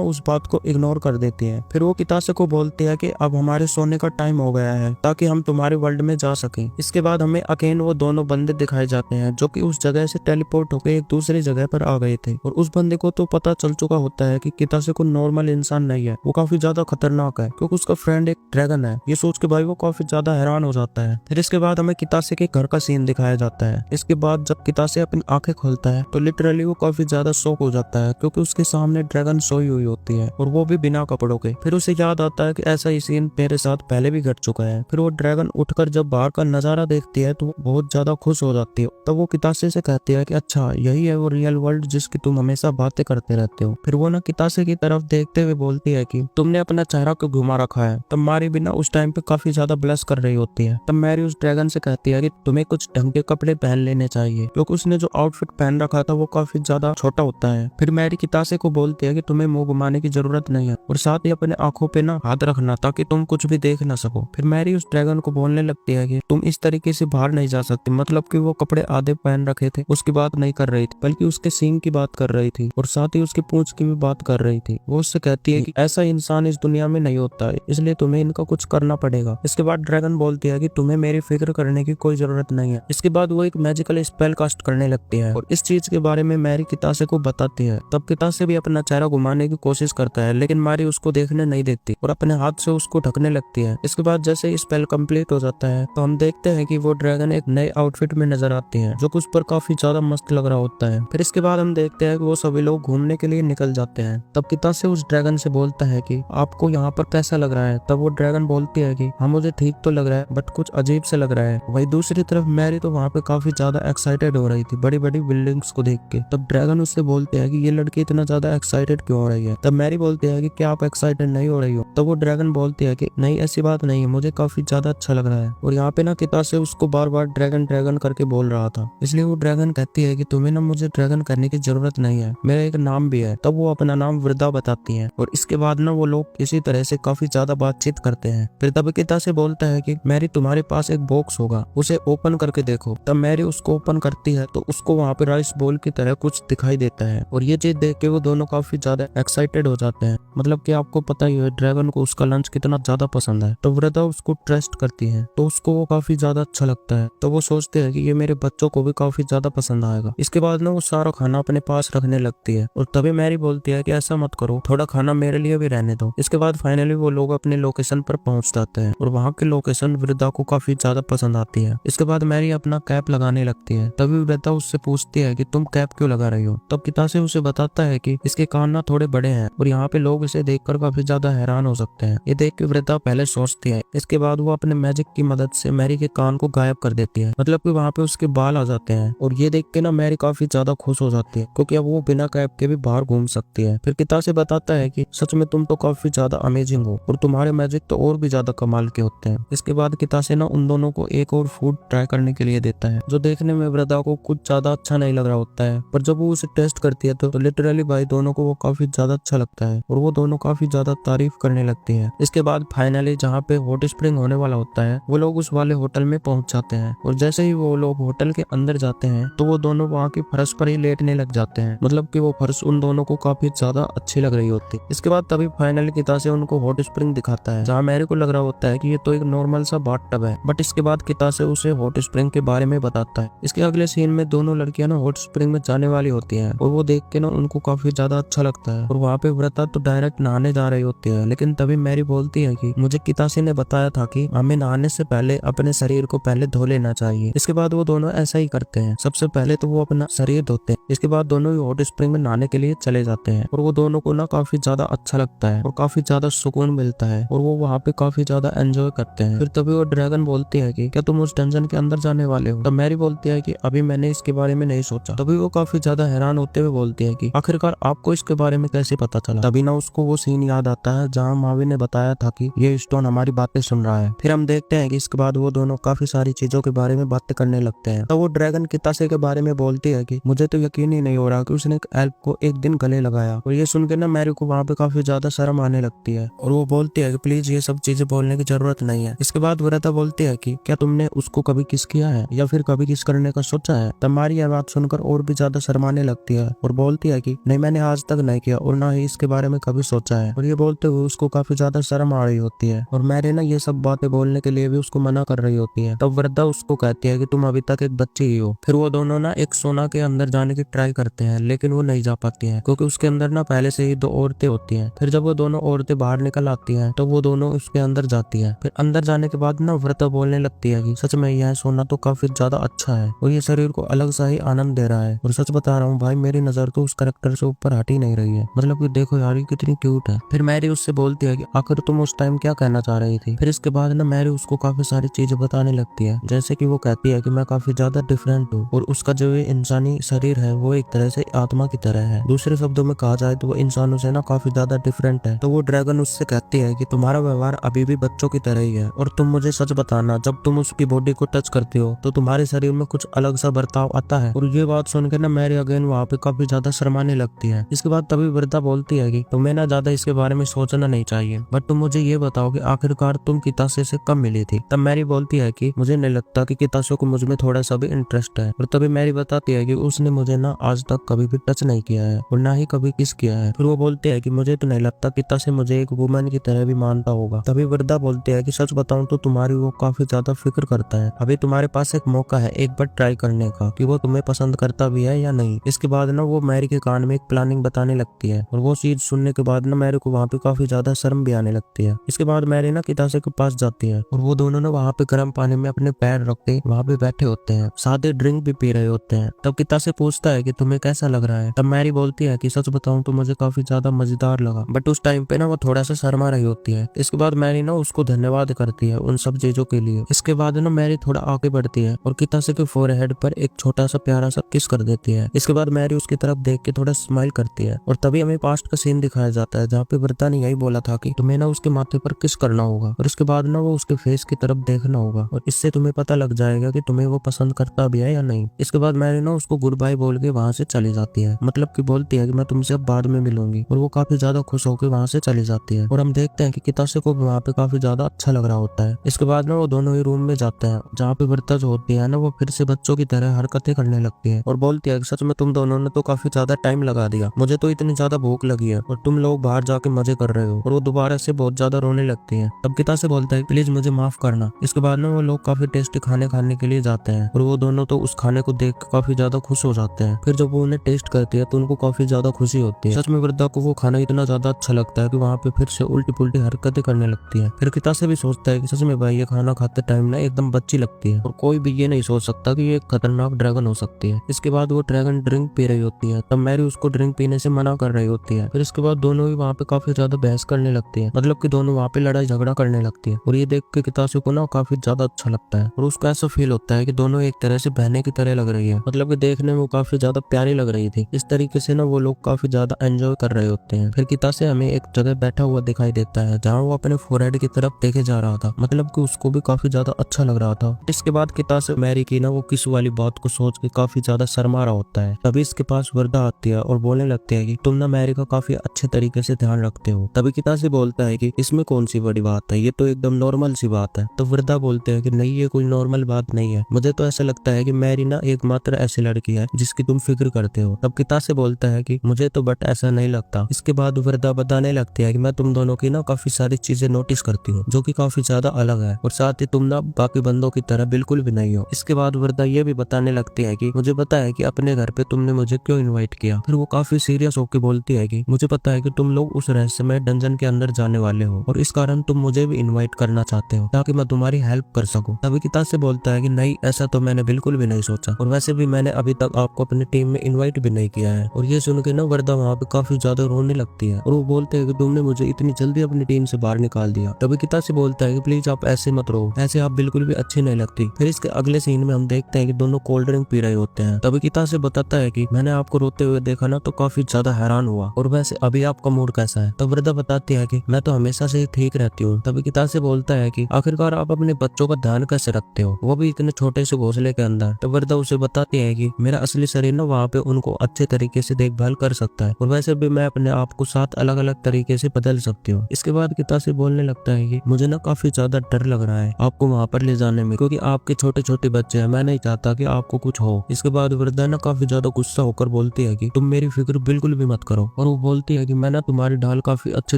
उस बात को इग्नोर कर देती है। फिर वो कितासे को बोलती है कि अब हमारे सोने का टाइम हो गया है ताकि हम तुम्हारे वर्ल्ड में जा सकें। इसके बाद हमें अगेन वो दोनों बंदे दिखाए जाते हैं जो कि उस जगह से टेलीपोर्ट होकर एक दूसरी जगह पर आ गए थे और उस बंदे को तो पता चल चुका होता है कि कितासे को नॉर्मल इंसान नहीं है, वो काफी ज्यादा खतरनाक है क्योंकि उसका फ्रेंड एक ड्रैगन है। ये सोच के भाई वो काफी ज्यादा हैरान हो जाता है। फिर इसके बाद हमें कितासे के घर का सीन दिखाया जाता है। इसके बाद जब कितासे अपनी आंखें खोलता है तो लिटरली वो काफी ज्यादा शॉक हो जाता है क्योंकि उसके सामने ड्रैगन सोई हुई होती है और वो भी बिना कपड़ों के। फिर उसे याद आता है कि ऐसा ही सीन मेरे साथ पहले भी घट चुका है। फिर वो ड्रैगन उठकर जब बाहर का नजारा देखती है तो बहुत ज्यादा खुश हो जाती है। तब वो कितासे से कहती है कि अच्छा यही है वो रियल वर्ल्ड जिसकी तुम हमेशा बातें करते रहते हो। फिर वो ना कितासे की तरफ देखते हुए बोलती है कि तुमने अपना चेहरा क्यों घुमा रखा है। तब मैरी भी ना उस टाइम पे काफी ज्यादा ब्लश कर रही होती है। तब मैरी उस ड्रैगन से कहती है कि तुम्हें कुछ ढंग के कपड़े पहन लेने चाहिए क्योंकि उसने जो आउटफिट पहन रखा था वो काफी ज्यादा छोटा होता है। फिर मैरी कितासे को बोलती है कि तुम्हें मुंह घुमाने की जरूरत नहीं है और साथ ही अपने आंखों पे ना हाथ रखना ताकि तुम कुछ भी देख ना सको। फिर मैरी उस ड्रैगन को बोलने लगती है कि तुम इस तरीके से बाहर नहीं जा सकती, मतलब कि वो कपड़े आधे पहन रखे थे उसकी बात नहीं कर रही थी बल्कि उसके सींग की बात कर रही थी और साथ ही उसकी पूंछ की भी बात कर रही थी। वो उससे कहती है कि ऐसा इंसान इस दुनिया में नहीं होता है इसलिए तुम्हें इनका कुछ करना पड़ेगा। इसके बाद ड्रैगन बोलती है कि तुम्हें मेरी फिक्र करने की कोई जरूरत नहीं है। इसके बाद वो एक मैजिकल स्पेल कास्ट करने लगती है और इस चीज के बारे में मैरी कितासे को बताती है। तब कितासे भी अपना चेहरा घुमाने की कोशिश करता है लेकिन मैरी उसको देखने नहीं देती और अपने हाथ से उसको ढकने लगती है। इसके बाद जैसे ही स्पेल कंप्लीट हो जाता है तो हम देखते हैं कि वो ड्रैगन एक नए आउटफिट में नजर आती है जो कि उस पर काफी ज्यादा मस्त लग रहा होता है। फिर इसके बाद हम देखते हैं कि वो सभी लोग घूमने के लिए निकल जाते हैं। तब कितासे उस ड्रैगन से बोलता है कि आपको यहाँ पर कैसा लग रहा है। तब वो ड्रैगन बोलती है कि हाँ मुझे ठीक तो लग रहा है बट कुछ अजीब से लग रहा है। वही दूसरी तरफ मैरी तो वहाँ पे काफी ज्यादा एक्साइटेड हो रही थी बड़ी बड़ी बिल्डिंग्स को देख के। तब ड्रैगन उससे बोलते हैं कि ये लड़की इतना ज्यादा एक्साइटेड क्यों हो रही है। तब मैरी बोलती है कि क्या आप एक्साइटेड नहीं हो रही हो। तब वो ड्रैगन बोलती है कि नहीं ऐसी बात नहीं है, मुझे काफी ज्यादा अच्छा लग रहा है। और यहाँ पे ना कितासे उसको बार बार ड्रैगन ड्रैगन करके बोल रहा था इसलिए वो ड्रैगन कहती है कि तुम्हें ना मुझे ड्रैगन करने की जरूरत नहीं है, मेरा एक नाम भी है। तब वो अपना नाम वृद्धा बताती है और इसके बाद ना वो लोग इसी तरह से काफी ज्यादा बातचीत करते हैं। फिर तब कितासे बोलता है कि मैरी तुम्हारे पास एक बॉक्स होगा, उसे ओपन करके देखो। तब मैरी उसको ओपन करती है तो उसको वहाँ पे राइस बोल की तरह कुछ दिखाई देता है और ये चीज देख के वो दोनों काफी ज्यादा एक्साइटेड हो जाते हैं। मतलब कि आपको पता ही है ड्रैगन को उसका लंच कितना ज्यादा पसंद है। तो वृद्धा उसको ट्रस्ट करती है तो उसको वो काफी ज्यादा अच्छा लगता है। तो वो सोचते हैं कि ये मेरे बच्चों को भी काफी ज्यादा पसंद आएगा। इसके बाद ना वो सारा खाना अपने पास रखने लगती है और तभी मैरी बोलती है कि ऐसा मत करो, थोड़ा खाना मेरे लिए भी रहने दो। इसके बाद फाइनली वो लोग अपने लोकेशन पर पहुंच जाते हैं और वहाँ की लोकेशन वृद्धा को काफी ज्यादा पसंद आती है। इसके बाद मैरी अपना कैप लगाने लगती है। तभी वृद्धा उससे पूछती है कि तुम कैप क्यों लगा रही हो। तब कितासे उसे बताता है कि इसके कान ना थोड़े बड़े हैं और यहाँ पे लोग इसे देखकर काफी ज्यादा हैरान हो सकते हैं। ये देख के वृद्धा पहले सोचती है। इसके इसके बाद वो अपने मैजिक की मदद से मैरी के कान को गायब कर देती है, मतलब कि वहाँ पे उसके बाल आ जाते हैं। और ये देख के ना मैरी काफी ज्यादा खुश हो जाती है क्योंकि अब वो बिना कैप के भी बाहर घूम सकती है। फिर कितासे बताता है कि सच में तुम तो काफी ज्यादा अमेजिंग हो और तुम्हारे मैजिक तो और भी ज्यादा कमाल के होते हैं। इसके बाद कितासे ना उन दोनों को एक और फूड ट्राई करने के लिए देता है जो देखने में वृद्धा को कुछ ज्यादा अच्छा नहीं लग रहा होता है, पर जब वो उसे टेस्ट करती है तो लिटरली भाई दोनों को वो काफी ज्यादा अच्छा लगता है और वो दोनों काफी ज्यादा तारीफ करने लगती है। इसके बाद फाइनली जहाँ पे हॉट स्प्रिंग होने वाला होता है वो लोग उस वाले होटल में पहुंच जाते हैं और जैसे ही वो लोग होटल के अंदर जाते हैं तो वो दोनों वहाँ की फर्श पर ही लेटने लग जाते हैं, मतलब कि वो फर्श उन दोनों को काफी ज्यादा अच्छी लग रही होती है। इसके बाद तभी फाइनली कितासे उनको हॉट स्प्रिंग दिखाता है जहाँ मैरी को लग रहा होता है कि ये तो एक नॉर्मल सा बाथ टब है, बट इसके बाद कितासे उसे हॉट स्प्रिंग के बारे में बताता है। इसके अगले सीन में दोनों लड़कियां ना हॉट स्प्रिंग में जाने वाली होती हैं और वो देख के ना उनको काफी ज्यादा अच्छा लगता है और वहाँ पे व्रता तो डायरेक्ट नहाने जा रही होती है, लेकिन तभी मैरी बोलती है कि मुझे कितासे ने बताया था कि हमें नहाने से पहले अपने शरीर को पहले धो लेना चाहिए। इसके बाद वो दोनों ऐसा ही करते हैं, सबसे पहले तो वो अपना शरीर धोते हैं, इसके बाद दोनों ही हॉट स्प्रिंग में नहाने के लिए चले जाते हैं और वो दोनों को ना काफी ज्यादा अच्छा लगता है और काफी ज्यादा सुकून मिलता है और वो वहाँ पे काफी ज्यादा एंजॉय करते हैं। फिर तभी वो ड्रैगन बोलती है कि क्या तुम उस डंजन के अंदर जाने वाले हो? तब मैरी बोलती है कि अभी मैंने इसके बारे में नहीं सोचा। तभी वो काफी ज्यादा हैरान होते हुए बोलती है कि आखिरकार आपको इसके बारे में कैसे पता चला? तभी ना उसको वो सीन याद आता है जहाँ मावी ने बताया था कि ये स्टोन हमारी बातें सुन रहा है। फिर हम देखते हैं कि इसके बाद वो दोनों काफी सारी चीजों के बारे में बातें करने लगते हैं। तो वो ड्रैगन कितासे के बारे में बोलती है कि मुझे तो यकीन ही नहीं हो रहा कि उसने एक एल्फ को एक दिन गले लगाया। और ये सुनकर ना मैरी को वहाँ पे काफी ज्यादा शर्म आने लगती है और वो बोलती है कि प्लीज ये सब चीजें बोलने की जरूरत नहीं है। इसके बाद व्रता बोलती है कि क्या तुमने उसको कभी किस किया है या फिर कभी किस करने का सोचा है? तब मारी यह बात सुनकर और भी ज्यादा शर्माने लगती है और बोलती है कि नहीं, मैंने आज तक नहीं किया और ना ही इसके बारे में कभी सोचा है। और ये बोलते हुए उसको काफी ज्यादा शर्म आ रही होती है और मैरी ना ये सब बातें बोलने के लिए भी उसको मना कर रही होती है। तब वृद्धा उसको कहती है कि तुम अभी तक एक बच्ची ही हो। फिर वो दोनों ना एक सोना के अंदर जाने की ट्राई करते हैं लेकिन वो नहीं जा पाती हैं क्योंकि उसके अंदर ना पहले से ही दो औरतें होती हैं। फिर जब वो दोनों औरतें बाहर निकल आती हैं तो वो दोनों उसके अंदर जाती हैं। फिर अंदर जाने के बाद ना व्रता बोलने लगती है कि सच में यह सोना तो काफी ज्यादा अच्छा है और ये शरीर को अलग सा ही आनंद दे रहा है। और सच बता रहा हूँ भाई, मेरी नजर तो उस कैरेक्टर से ऊपर हट ही नहीं रही है, मतलब कि देखो यार ये कितनी क्यूट है। फिर मैरी उससे बोलती है कि आखिर तुम उस टाइम क्या कहना चाह रही थी? फिर इसके बाद ना मैरी उसको काफी सारी चीजें बताने लगती है, जैसे कि वो कहती है कि मैं काफी ज्यादा डिफरेंट हूँ और उसका जो ये इंसानी शरीर है वो एक तरह से आत्मा की तरह है। दूसरे शब्दों में कहा जाए तो वो इंसानों से ना काफी ज्यादा डिफरेंट है। तो वो ड्रैगन उससे कहती है कि तुम्हारा व्यवहार अभी भी बच्चों की तरह ही है और तुम मुझे सच बताना, जब तुम उसकी बॉडी को टच करती हो तो तुम्हारे शरीर में कुछ अलग सा बर्ताव आता है। और ये बात सुनकर ना मैरी अगेन वहाँ पे काफी ज्यादा शर्माने लगती है। इसके बाद तभी वृद्धा बोलती है कि तुम्हें ना ज्यादा इसके बारे में सोचना नहीं चाहिए, बट तुम मुझे ये बताओ कि आखिरकार तुम कितासे से कब मिली थी? तब मैरी बोलती है कि मुझे नहीं लगता कि कितासे को मुझमें थोड़ा सा भी इंटरेस्ट है। और तभी मैरी बताती है कि उसने मुझे ना आज तक कभी भी टच नहीं किया है और ना ही कभी किस किया है। फिर वो बोलते हैं कि मुझे तो नहीं लगता कितासे मुझे एक वुमन की तरह भी मानता होगा। तभी वृद्धा बोलती है कि सच बताऊं तो तुम्हारी वो काफी ज्यादा फिक्र करता है। अभी तुम्हारे पास एक मौका है एक बार ट्राई करने का कि वो तुम्हें पसंद करता भी है या नहीं। इसके बाद ना वो मैरी के कान में एक प्लानिंग बताने लगती है और वो चीज सुनने के बाद ना मैरी को वहाँ पे काफी ज्यादा शर्म भी आने लगती है। इसके बाद मैरी ना कितासे के पास जाती है और वो दोनों ना वहाँ पे गर्म पानी में अपने पैर रख के वहाँ पे बैठे होते हैं, सादे ड्रिंक भी पी रहे होते हैं। तब कितासे पूछता है कि तुम्हें कैसा लग रहा है? तब मैरी बोलती है कि सच बताऊं तो मुझे काफी ज्यादा मजेदार लगा, बट उस टाइम पे ना वो थोड़ा सा शर्मा रही होती है। इसके बाद मैरी ना उसको धन्यवाद करती है उन सब चीजों के लिए। इसके बाद ना मैरी थोड़ा आगे बढ़ती है और कितासे के फोरहेड पर एक छोटा सा प्यारा सा किस कर देती है। इसके बाद मैरी उसकी तरफ देख के थोड़ा स्माइल करती है और तभी हमें पास्ट का सीन दिखाया जाता है जहाँ पे व्रता ने यही बोला था कि तुम्हें ना उसके माथे पर किस करना होगा और उसके बाद ना वो उसके फेस की तरफ देखना होगा और इससे तुम्हें पता लग जाएगा कि तुम्हें वो पसंद करता भी है या नहीं। इसके बाद मैरी ना उसको गुड बाय बोल के वहाँ से चली जाती है, मतलब कि बोलती है कि मैं तुमसे अब बाद में मिलूंगी और वो काफी ज्यादा खुश होकर वहाँ से चली जाती है। और हम देखते हैं कि कितासे को वहाँ पे काफी ज्यादा अच्छा लग रहा होता है। इसके बाद ना वो दोनों ही रूम में जाते हैं जहाँ पे व्रता जो होती है ना वो फिर से बच्चों की तरह हरकतें करने लगती है और बोलती है कि सच में तुम दोनों ने तो काफी ज्यादा टाइम लगा दिया, मुझे तो इतनी ज्यादा भूख लगी है और तुम लोग बाहर जाके मजे कर रहे हो। और वो दोबारा से बहुत ज्यादा रोने लगती है। तब कितासे बोलता है प्लीज मुझे माफ करना। इसके बाद ना वो लोग काफी टेस्टी खाने खाने के लिए जाते हैं और वो दोनों तो उस खाने को देख के काफी ज्यादा खुश हो जाते हैं। फिर जब वो उन्हें टेस्ट करती है तो उनको काफी ज्यादा खुशी होती है। सच में वृद्धा को वो खाना इतना ज्यादा अच्छा लगता है कि वहाँ पे फिर से उल्टी पुल्टी हरकतें करने लगती है। फिर कितासे भी सोचता है कि सच में भाई ये खाना खाते टाइम ना एकदम बच्ची लगती है और कोई भी ये नहीं सोच सकता कि ये खतरनाक ड्रैगन हो सकती है। इसके बाद वो ड्रैगन ड्रिंक पी रही होती है, तब मैरी उसको ड्रिंक पीने से मना कर रही होती है। फिर इसके बाद दोनों ही वहाँ पे काफी ज्यादा बहस करने लगती है, मतलब कि दोनों वहाँ पे लड़ाई झगड़ा करने लगते लगती है और ये देख के कितासे को ना काफी ज्यादा अच्छा लगता है और उसको ऐसा फील होता है कि दोनों एक तरह से बहने की तरह लग रही है, मतलब कि देखने में वो काफी ज्यादा प्यारी लग रही थी। इस तरीके से ना वो लोग काफी ज्यादा एंजॉय कर रहे होते हैं। फिर कितासे हमें एक जगह बैठा हुआ दिखाई देता है जहाँ वो अपने फोरहेड की तरफ देखे जा रहा था, मतलब कि उसको भी काफी ज्यादा अच्छा लग रहा था। इसके बाद कितासे मैरी की ना वो किस वाली बात को सोच के काफी ज्यादा शर्मा रहा होता है। तभी इसके पास वर्दा आती है और बोलने लगती है कि तुम ना मैरी का काफी अच्छे तरीके से ध्यान रखते हो। तभी कितासे बोलता है कि इसमें कौन सी बड़ी बात है, ये तो एकदम नॉर्मल सी बात है। तो वर्दा बोलते हैं कि नहीं, ये कोई नॉर्मल बात नहीं है, मुझे तो ऐसा लगता है कि मैरी ना एकमात्र ऐसी लड़की है जिसकी तुम फिक्र करते हो। तब कितासे बोलता है कि मुझे तो बट ऐसा नहीं लगता। इसके बाद वर्दा बताने लगती है कि मैं तुम दोनों की ना काफी सारी चीजें नोटिस करती हूँ जो कि काफी ज्यादा अलग है और साथ ही तुम ना बाकी बंदों की तरह बिल्कुल भी नहीं हो। इसके बाद वर्दा ये भी बताने लगती है कि मुझे पता है कि अपने घर पे तुमने मुझे क्यों इनवाइट किया। फिर वो काफी सीरियस होकर बोलती है कि मुझे पता है कि तुम लोग उस रहस्यमय डंजन के अंदर जाने वाले हो और इस कारण तुम मुझे भी इनवाइट करना चाहते हो ताकि मैं तुम्हारी हेल्प कर सकूं। तभी कितासे बोलता है कि नहीं, ऐसा तो मैंने बिल्कुल भी नहीं सोचा और वैसे भी मैंने अभी तक आपको अपनी टीम में इनवाइट भी नहीं किया है। और ये सुन के ना वर्दा वहाँ पे काफी ज्यादा रोने लगती है और वो बोलते हैं कि तुमने मुझे इतनी जल्दी अपनी टीम से बाहर निकाल दिया। तभी कितासे बोलता है कि प्लीज आप ऐसे मत रहो, ऐसे आप बिल्कुल भी अच्छी नहीं लगती। फिर इसके अगले सीन में हम देखते हैं कि दोनों कोल्ड ड्रिंक पी रहे होते हैं। तभी कितासे बताता है कि मैंने आपको रोते हुए देखा ना तो काफी ज्यादा हैरान हुआ, और वैसे अभी आपका मूड कैसा है। तब वर्दा बताती है कि मैं तो हमेशा से ठीक रहती हूँ। तभी कितासे बोलता है कि आखिरकार आप अपने बच्चों का ध्यान कैसे रखते हो, वो भी इतने छोटे से घोंसले के अंदर। तब वर्दा उसे बताती है कि मेरा असली शरीर ना वहाँ पे उनको अच्छे तरीके से देखभाल कर सकता है और वैसे भी मैं अपने आप को 7 अलग अलग तरीके से बदल सकती हूँ। इसके बाद कितासे बोलने लगता है कि मुझे ना काफी ज्यादा डर लग रहा है आपको वहाँ पर ले जाने में, क्योंकि आपके छोटे छोटे बच्चे हैं, मैं नहीं चाहता कि आपको कुछ हो। इसके बाद वर्दा ना काफी ज्यादा गुस्सा होकर बोलती है कि तुम मेरी फिक्र बिल्कुल भी मत करो, और वो बोलती है कि मैं ना तुम्हारी ढाल काफी अच्छे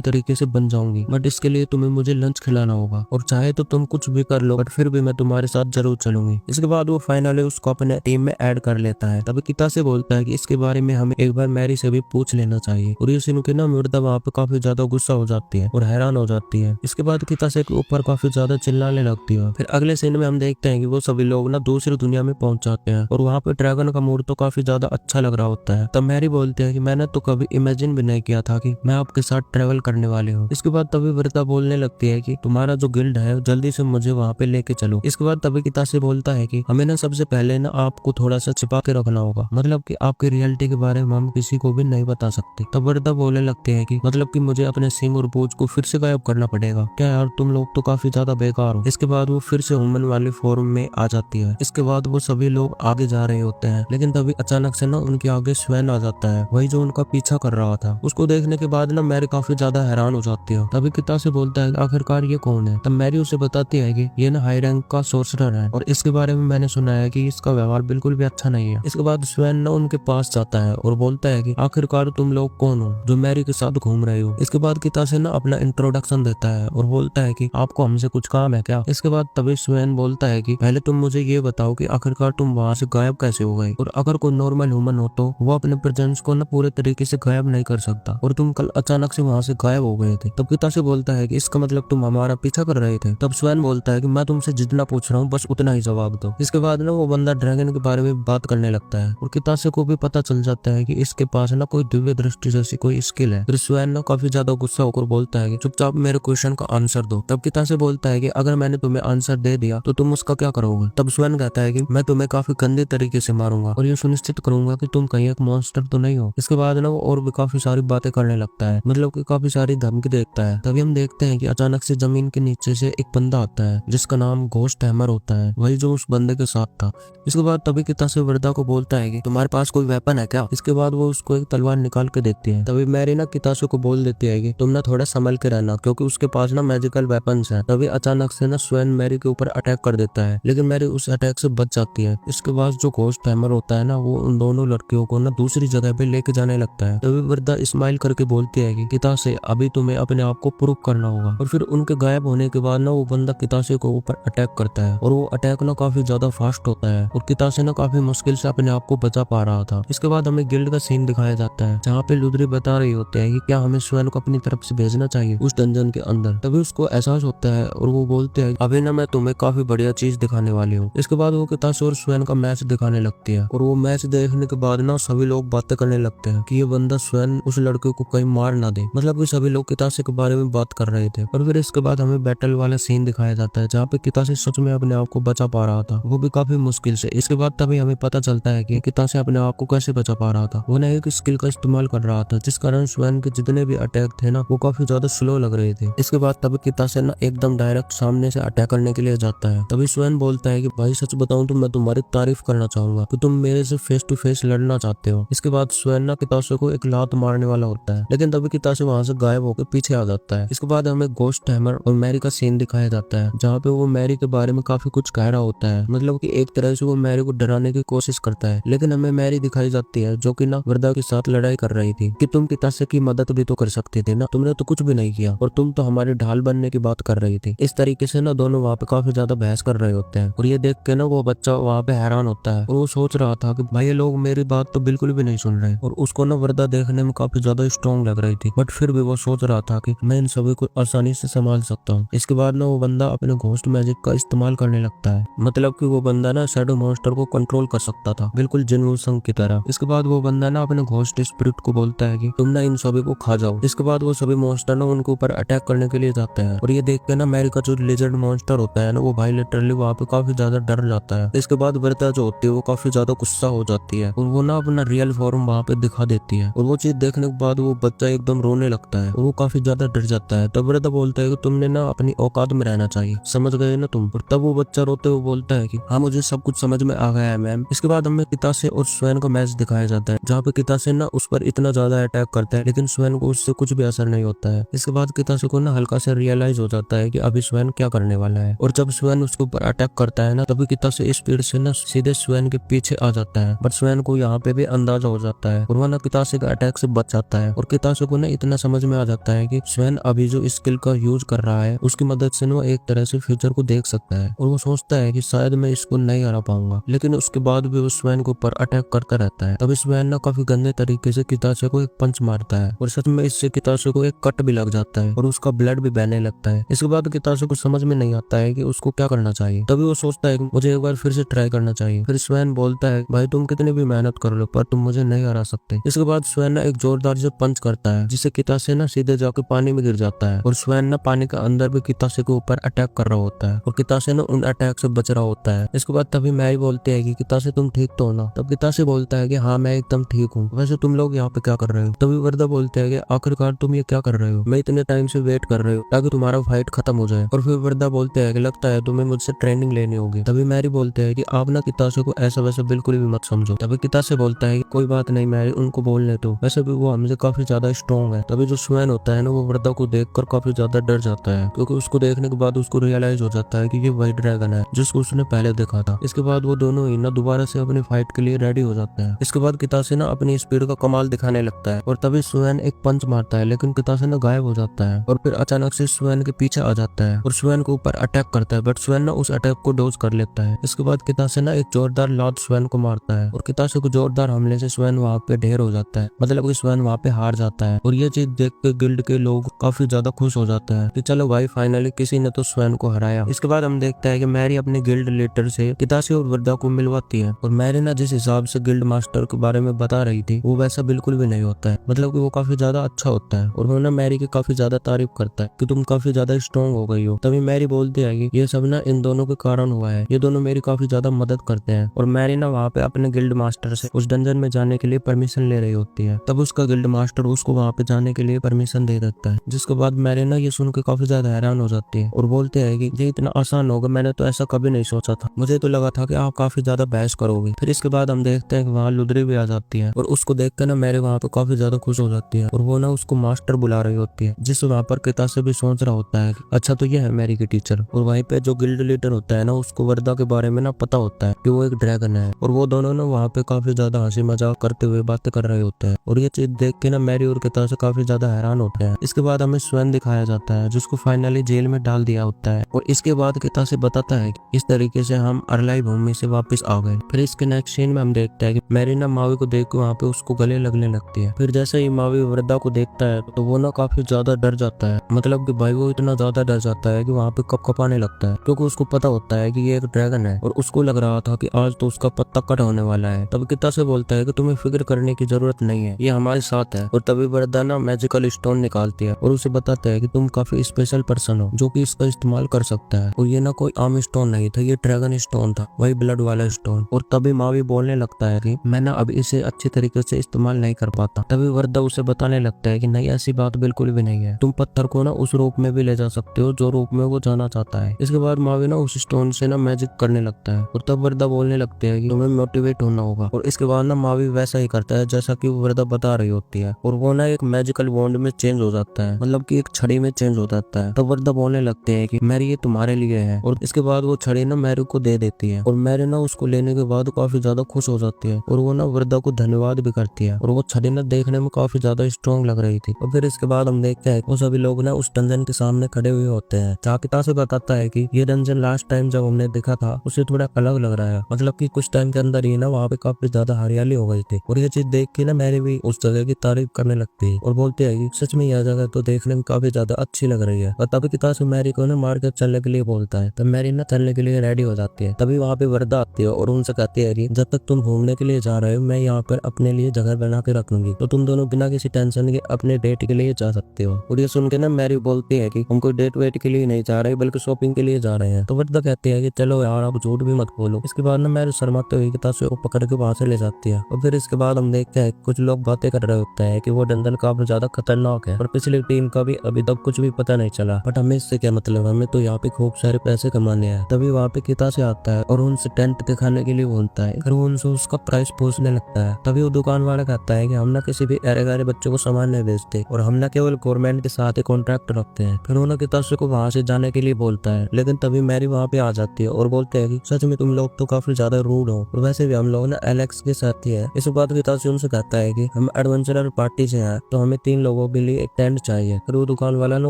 तरीके से बन जाऊंगी, बट इसके लिए तुम्हें मुझे लंच खिलाना होगा और चाहे तो तुम कुछ भी कर लो, बट फिर भी मैं तुम्हारे साथ जरूर चलूंगी। इसके बाद वो फाइनली उसको अपने टीम में ऐड कर लेता है। तभी कितासे बोलता है कि इसके बारे में हमें एक बार मैरी से भी पूछ लेना चाहिए, और ये सुन के ना वर्दा वहाँ पे काफी ज्यादा गुस्सा हो जाती है और हैरान हो जाती है। इसके बाद कितासे के ऊपर काफी ज्यादा चिल्लाने लगती है। फिर अगले सीन में हम देखते हैं कि वो सभी लोग ना दूसरी दुनिया में पहुंच जाते हैं और वहाँ पे ड्रैगन का मूड तो काफी ज्यादा अच्छा लग रहा होता है। तब मैरी बोलती है कि मैंने तो कभी इमेजिन भी नहीं किया था कि मैं आपके साथ ट्रेवल करने वाली हूँ। इसके बाद तभी वर्दा बोलने लगती है कि तुम्हारा जो गिल्ड है जल्दी से मुझे वहाँ पे लेके चलो। इसके बाद तभी कितासे बोलता है कि हमें ना सबसे पहले ना आपको थोड़ा सा छिपा के रखना होगा, मतलब कि आपकी रियलिटी के बारे में हम किसी को भी नहीं बता सकते। तब वर्दा बोलने लगते हैं कि मतलब कि मुझे अपने सिंग और पूंछ को फिर से गायब करना पड़ेगा क्या यार, तुम लोग तो काफी ज्यादा बेकार हो। इसके बाद वो फिर से ह्यूमन वाले फॉर्म में आ जाती है। इसके बाद वो सभी लोग आगे जा रहे होते हैं, लेकिन तभी अचानक से ना उनके आगे स्वैन आ जाता है, वही जो उनका पीछा कर रहा था। उसको देखने के बाद ना मैरी काफी ज्यादा हैरान हो जाती है। तभी कितासे बोलता है आखिरकार ये कौन है। तब मैरी उसे बताती है कि ये ना हाई रैंक का सोर्सरर है और इसके बारे में मैंने सुना है कि इसका व्यवहार बिल्कुल भी अच्छा नहीं है। इसके बाद स्वैन ना उनके पास जाता है और बोलता है कि आखिरकार तुम लोग कौन हो जो मैरी के साथ घूम रहे हो। इसके बाद कितासे ना अपना इंट्रोडक्शन देता है और बोलता है कि आपको हमसे कुछ काम है क्या। इसके बाद तभी स्वैन बोलता है कि पहले तुम मुझे ये बताओ कि आखिरकार तुम वहाँ से गायब कैसे हो गए, और अगर कोई नॉर्मल ह्यूमन हो तो वो अपने प्रेजेंस को ना पूरे तरीके से गायब नहीं कर सकता, और तुम कल अचानक से वहाँ से गायब हो गए थे। तब कितासे बोलता है कि इसका मतलब तुम हमारा पीछा कर रहे थे। तब स्वैन बोलता है कि मैं तुमसे जितना पूछ रहा हूँ बस उतना ही जवाब दो। इसके बाद ना वो बंदा ड्रैगन के बारे में बात करने लगता है और कितासे को भी पता चल जाता है कि इसके पास ना कोई दिव्य दृष्टि जैसी कोई स्किल है। फिर स्वैन ना काफी ज्यादा गुस्सा होकर बोलता है कि चुपचाप मेरे क्वेश्चन का आंसर दो। तब कितासे बोलता है कि अगर मैंने तुम्हें आंसर दे दिया तो तुम उसका क्या करोगे। तब स्वैन कहता है कि मैं तुम्हें काफी गंदे तरीके से मारूंगा और ये सुनिश्चित करूंगा कि तुम कहीं एक मॉन्स्टर तो नहीं हो। इसके बाद ना वो और भी काफी सारी बातें करने लगता है, मतलब कि काफी सारी धमकी देता है। तभी हम देखते हैं कि अचानक से जमीन के नीचे से एक बंदा आता है जिसका नाम घोस्ट हैमर होता है, वही जो उस बंदे के साथ था। इसके बाद तभी कितासे वर्दा को बोलता है कि तुम्हारे पास कोई वेपन है क्या। इसके बाद वो उसको एक तलवार निकाल के देती है। तभी मैरी ना कितासे को बोल देती है कि तुम ना थोड़ा संभल के रहना क्योंकि उसके पास ना मैजिकल वेपन्स है। तभी अचानक से ना स्वैन मैरी के ऊपर अटैक कर देता है, लेकिन मैरी उस अटैक से बच जाती है। इसके बाद जो घोस्ट हैमर होता है ना वो उन दोनों लड़कियों को ना दूसरी जगह पे लेके जाने लगता है। तभी वर्दा स्माइल करके बोलती है कि कितासे अभी तुम्हें अपने आप को प्रूव करना होगा। और फिर उनके गायब होने के बाद ना वो बंदा कितासे को ऊपर अटैक करता है और वो अटैक ना काफी ज्यादा फास्ट होता है और कितासे ना काफी मुश्किल से अपने आप को बचा पा रहा था। इसके बाद हमें गिल्ड का सीन दिखाया जाता है जहाँ पे लुदरी बता रही होती है कि क्या हमें स्वैन को अपनी तरफ से भेजना चाहिए उस डंजन के अंदर। तभी उसको एहसास होता है और वो बोलते हैं अभी ना मैं तुम्हें काफी बढ़िया चीज दिखाने वाली हूँ। इसके बाद वो कितासे और स्वैन का मैच दिखाने लगती है और वो मैच देखने के बाद ना सभी लोग बातें करने लगते हैं कि ये बंदा स्वैन उस लड़के को कहीं मार ना दे, मतलब कि सभी लोग कितासे के बारे में बात कर रहे थे। और फिर इसके बाद हमें बैटल वाला सीन दिखाया जाता है जहाँ पे कितासे सच में अपने आप को बचा पा रहा था, वो भी काफी मुश्किल से। इसके बाद तभी हमें पता चलता है कि कितासे अपने आप को कैसे बचा पा रहा था। वो ना एक स्किल का इस्तेमाल कर रहा था जिस कारण स्वयं के जितने भी अटैक थे ना वो काफी ज्यादा स्लो लग रहे थे। इसके बाद तभी कितासे ना एकदम डायरेक्ट सामने से अटैक करने के लिए जाता है। तभी स्वयं बोलता है कि भाई सच बताऊं तो मैं तुम्हारी तारीफ करना चाहूंगा कि तुम मेरे से फेस टू फेस लड़ना चाहते हो। इसके बाद स्वयं ना कितासे को एक लात मारने वाला होता है, लेकिन तभी कितासे वहां से गायब होकर पीछे आ जाता है। इसके बाद हमें गोस्ट हैमर और मैरी का सीन दिखाया जाता है जहाँ पे वो मैरी के बारे में काफी कुछ कह रहा होता है। मतलब कि एक तरह से वो मैरी को डराने की कोशिश करता है, लेकिन हमें मैरी दिखाई जाती है जो कि ना वर्दा के साथ लड़ाई कर रही थी कि तुम कितासे की मदद भी तो कर सकती थी ना, तुमने तो कुछ भी नहीं किया और तुम तो हमारे ढाल बनने की बात कर रही थी। इस तरीके से ना दोनों वहाँ पे काफी ज्यादा बहस कर रहे होते हैं और ये देख के ना वो बच्चा वहाँ पे हैरान होता है और वो सोच रहा था कि भाई ये लोग मेरी बात तो बिल्कुल भी नहीं सुन रहे। और उसको ना वर्दा देखने में काफी ज्यादा स्ट्रॉन्ग लग रही थी, बट फिर भी वो सोच रहा था कि मैं इन सभी को आसानी से संभाल सकता हूँ। इसके बाद ना वो बंदा अपने घोस्ट मैजिक का इस्तेमाल करने लगता है, मतलब कि वो बंदा ना शैडो मॉन्स्टर को कंट्रोल कर सकता था, बिल्कुल जिनवू संग की तरह। इसके बाद वो बंदा ना अपने घोस्ट स्पिरिट को बोलता है कि तुम ना इन सभी को खा जाओ। इसके बाद वो सभी मॉन्स्टर ना उनके ऊपर अटैक करने के लिए जाते हैं और ये देख के ना मैरी का जो लिजर्ड मॉन्स्टर होता है ना वो भाई लिटरली वहाँ पे काफी ज्यादा डर जाता है। इसके बाद वर्दा जो होती है वो काफी ज्यादा गुस्सा हो जाती है और वो ना अपना रियल फॉर्म वहाँ पे दिखा देती है और वो चीज देखने के बाद वो बच्चा एकदम रोने लगता है और वो काफी ज्यादा डर जाता है। तब वर्दा बोलता है कि तुमने ना अपनी औकात में रहना चाहिए, समझ गए ना तुम। और तब वो बच्चा रोते हुए बोलता है कि हाँ मुझे सब कुछ समझ में आ गया है मैम। इसके बाद हमें कितासे और स्वयं का मैच दिखाया जाता है जहाँ पे कितासे ना उस पर इतना ज्यादा अटैक करता है लेकिन स्वयं को उससे कुछ भी असर नहीं होता है। इसके बाद कितासे को ना हल्का से रियलाइज हो जाता है कि अभी स्वयं क्या करने वाला है और जब स्वयं उसके ऊपर अटैक करता है ना तभी कितासे स्पीड से ना सीधे स्वयं के पीछे आ जाता है, बट स्वयं को यहाँ पे भी अंदाजा हो जाता है और वह ना कितासे के अटैक से बच जाता है। और कितासे को ना इतना समझ में आ जाता है कि स्वयं अभी जो स्किल का यूज कर रहा है उसकी मदद से वो एक तरह से फ्यूचर को देख सकता है और वो सोचता है कि शायद मैं इसको नहीं हरा पाऊंगा, लेकिन उसके बाद भी वो स्वयं के ऊपर अटैक करता रहता है। तभी स्वयं ना काफी गंदे तरीके से कितासे को एक पंच मारता है और सच में इससे कितासे को एक कट भी लग जाता है और उसका ब्लड भी बहने लगता है। इसके बाद कितासे को समझ में नहीं आता है कि उसको क्या करना चाहिए। तभी वो सोचता है कि मुझे एक बार फिर से ट्राई करना चाहिए। फिर स्वयं बोलता है भाई तुम कितनी भी मेहनत कर लो पर तुम मुझे नहीं हरा सकते। इसके बाद स्वयं ना एक जोरदार से पंच करता है जिससे कितासे ना सीधे जाकर पानी में गिर जाता है और स्वयं ना पानी के अंदर भी कितासे के ऊपर अटैक कर रहा होता है और कितासे ना उन अटैक से बच रहा होता है। इसके बाद तभी मैरी बोलती है कि कितासे तुम ठीक तो हो ना। तब कितासे बोलता है कि हाँ मैं एकदम ठीक हूँ, वैसे तुम लोग यहाँ पे क्या कर रहे हो। तभी वर्दा बोलते है कि आखिरकार तुम ये क्या कर रहे हो, मैं इतने टाइम से वेट कर रहे हो ताकि तुम्हारा फाइट खत्म हो जाए। और फिर वर्दा बोलते है कि लगता है तुम्हें मुझसे ट्रेनिंग लेनी होगी। तभी मैरी बोलते है कि आप ना कितासे को ऐसा वैसा बिल्कुल भी मत समझो। तभी कितासे बोलता है कि कोई बात नहीं मैरी, उनको बोलने दो, वैसे भी वो हमसे काफी ज्यादा स्ट्रॉन्ग है। तभी जो स्वयं होता है ना वो वर्दा को देखकर काफी ज्यादा डर जाता है क्योंकि उसको देखने के बाद उसको रियलाइज हो जाता है कि ये वही ड्रैगन है जिसको उसने पहले देखा था। इसके बाद वो दोनों ही ना दोबारा से अपनी फाइट के लिए रेडी हो जाते हैं। इसके बाद कितासे ना अपनी स्पीड का कमाल दिखाने लगता है और तभी स्वयं एक पंच मारता है लेकिन कितासे ना गायब हो जाता है और फिर अचानक से स्वयं के पीछे आ जाता है और स्वयं के ऊपर अटैक करता है, बट स्वयं ना उस अटैक को डोज कर लेता है। इसके बाद कितासे ना एक जोरदार लात स्वयं को मारता है और कितासे को जोरदार हमले से स्वयं वहाँ पे ढेर हो जाता है, मतलब कि स्वयं वहाँ पे हार जाता है। और ये चीज देख के गिल्ड के लोग काफी ज्यादा खुश हो जाते हैं कि चलो भाई फाइनली किसी ने तो स्वयं को हराया। इसके बाद हम देखते हैं कि मैरी अपने गिल्ड लीडर से कितासे और वर्दा को मिलवाती है और मैरी ना जिस हिसाब से गिल्ड मास्टर के बारे में बता रही थी वो वैसा बिल्कुल भी नहीं होता है, मतलब कि वो काफी ज्यादा अच्छा होता है और वो ना मैरी की काफी ज्यादा तारीफ करता है कि तुम काफी ज्यादा स्ट्रॉन्ग हो गई हो। तभी मैरी बोलती है कि ये सब ना इन दोनों के कारण हुआ है, ये दोनों मेरी काफी ज्यादा मदद करते हैं। और मैरी ना वहाँ पे अपने गिल्ड मास्टर से उस डंजन में जाने के लिए परमिशन ले रही होती है। तब उसका गिल्ड मास्टर उसको वहाँ पे जाने के लिए परमिशन दे देता है, जिसके बाद मैरी ना ये सुन के काफी ज्यादा हैरान हो जाती है और बोलते हैं कि ये इतना आसान होगा, मैंने तो ऐसा कभी नहीं सोचा था, मुझे तो लगा था कि आप काफी ज्यादा बहस करोगे। फिर इसके बाद हम देखते हैं कि वहाँ लुदरी भी आ जाती है और उसको देख कर ना मैरी वहाँ पे काफी ज्यादा खुश हो जाती है और वो ना उसको मास्टर बुला रही होती है, जिस वहाँ पर कितासे भी सोच रहा होता है अच्छा तो ये है मैरी की टीचर। और वहीं पे जो गिल्ड लीडर होता है ना उसको वर्दा के बारे में ना पता होता है कि वो एक ड्रैगन है और वो दोनों ना वहाँ पे काफी ज्यादा हंसी मजाक करते हुए बातें कर रहे होते हैं और ये चीज देख के ना मैरी और कितासे काफी ज्यादा हैरान होते हैं। इसके बाद हमें स्वयं दिखाया जाता है जिसको फाइनली जेल में डाल दिया होता है और इसके बाद कितासे बताता है कि इस तरीके से हम अरलाई भूमि से वापस आ गए। फिर इसके नेक्स्ट सीन में हम देखते हैं कि मैरी ना मावी को देख के वहाँ पे उसको गले लगने लगती है। फिर जैसे ही मावी वर्दा को देखता है तो वो ना काफी ज्यादा डर जाता है, मतलब कि भाई वो इतना ज्यादा डर जाता है कि वहाँ पे कपकपाने लगता है क्योंकि उसको पता होता है कि ये एक ड्रैगन है और उसको लग रहा था कि आज तो उसका पत्ता कट होने वाला है। तब कितासे बोलता है कि तुम्हें फिक्र करने की जरूरत नहीं है, ये हमारे साथ है। और तभी वर्दा ना मैजिकल स्टोन निकालती है और उसे बताता है कि तुम काफी स्पेशल पर्सन हो जो कि इसका इस्तेमाल कर सकता है। और ये ना कोई आम स्टोन नहीं था, ये ड्रैगन स्टोन था, वही ब्लड वाला स्टोन। और तभी मावी बोलने लगता है कि मैं ना अब इसे अच्छी तरीके से इस्तेमाल नहीं कर पाता। तभी वर्दा उसे बताने लगता है कि नहीं, ऐसी बात बिल्कुल भी नहीं है, तुम पत्थर को ना उस रूप में भी ले जा सकते हो जो रूप में वो जाना चाहता है। इसके बाद मावी ना उस स्टोन से ना मैजिक करने लगता है और तब वर्दा बोलने लगते हैं कि तुम्हें मोटिवेट होना होगा। और इसके बाद ना मावी वैसा ही करता है जैसा कि वर्दा बता रही होती है और वो ना एक मैजिकल वॉन्ड में चेंज हो जाता है, मतलब कि एक छड़ी में चेंज हो जाता है। तब वर्दा बोलने लगते हैं कि मैरी ये तुम्हारे लिए है। और इसके बाद वो छड़ी ना मैरी को दे देती है और मैरी ना उसको लेने के बाद काफी ज्यादा खुश हो जाती है और वो ना वर्दा को धन्यवाद भी करती है। और वो छड़ी ना देखने में काफी ज्यादा स्ट्रॉन्ग लग रही थी। और फिर इसके बाद हम देखते हैं वो सभी लोग ना उस डंजन के सामने खड़े हुए होते हैं जहाँ पिता से बताता है कि ये डंजन लास्ट टाइम जब हमने देखा था उससे थोड़ा अलग लग रहा है, मतलब कि कुछ टाइम के अंदर ही ना वहाँ पे काफी ज्यादा हरियाली हो गई थी। और ये चीज देख के ना मैरी भी उस जगह की तारीफ करने लगती है और बोलती है कि सच में यह जगह तो देखने में काफी ज्यादा अच्छी लग रही है। और तभी पिता से मैरी को ना मार कर चलने के लिए बोलता है। तब मैरी ना चलने के लिए रेडी हो जाती है। तभी वहाँ पे वर्दा आती है और उनसे कहती है कि जब तक तुम घूमने के लिए जा रहे हो मैं यहाँ पर अपने लिए जगह बना के रख लूंगी, तो तुम दोनों बिना किसी टेंशन के अपने डेट के लिए जा सकते हो। और ये सुन के ना मैरी बोलती है कि हम कोई डेट वेट के लिए नहीं जा रहे बल्कि शॉपिंग के लिए जा रहे हैं। तो वर्दा कहती है कि चलो यार आप झूठ भी मत बोलो। इसके बाद ना मैरी शर्माते हुए ताशे को पकड़ के वहां से ले जाती है। और फिर इसके बाद हम देखते हैं कुछ लोग बातें कर रहे होते हैं कि वो डंजन काफी ज्यादा खतरनाक है और पिछली टीम का भी अभी तक कुछ भी पता नहीं चला, बट हमें इससे क्या मतलब, हमें तो यहाँ पे खूब सारे पैसे कमाने हैं। तभी वहाँ पे किता से आता है और उनसे टेंट दिखाने के लिए बोलता है। फिर वो उनसे उसका प्राइस पूछने लगता है। तभी वो दुकान वाला कहता है कि हम ना किसी भी अरे गरे बच्चों को सामान नहीं बेचते और हम ना केवल गवर्नमेंट के साथ ही कॉन्ट्रैक्ट रखते हैं। फिर उन्होंने किताशे को वहां से जाने के लिए बोलता है, लेकिन तभी मैरी वहाँ पे आ जाती है और बोलते हैं कि सच में तुम लोग तो काफी ज्यादा रूड हो और वैसे भी हम लोग ना एलेक्स के साथ ही है। इस बात किताशे उनसे कहता है कि हम एडवेंचरर पार्टी से हैं तो हमें 3 लोगों के लिए एक टेंट चाहिए। फिर वो दुकान वाला ना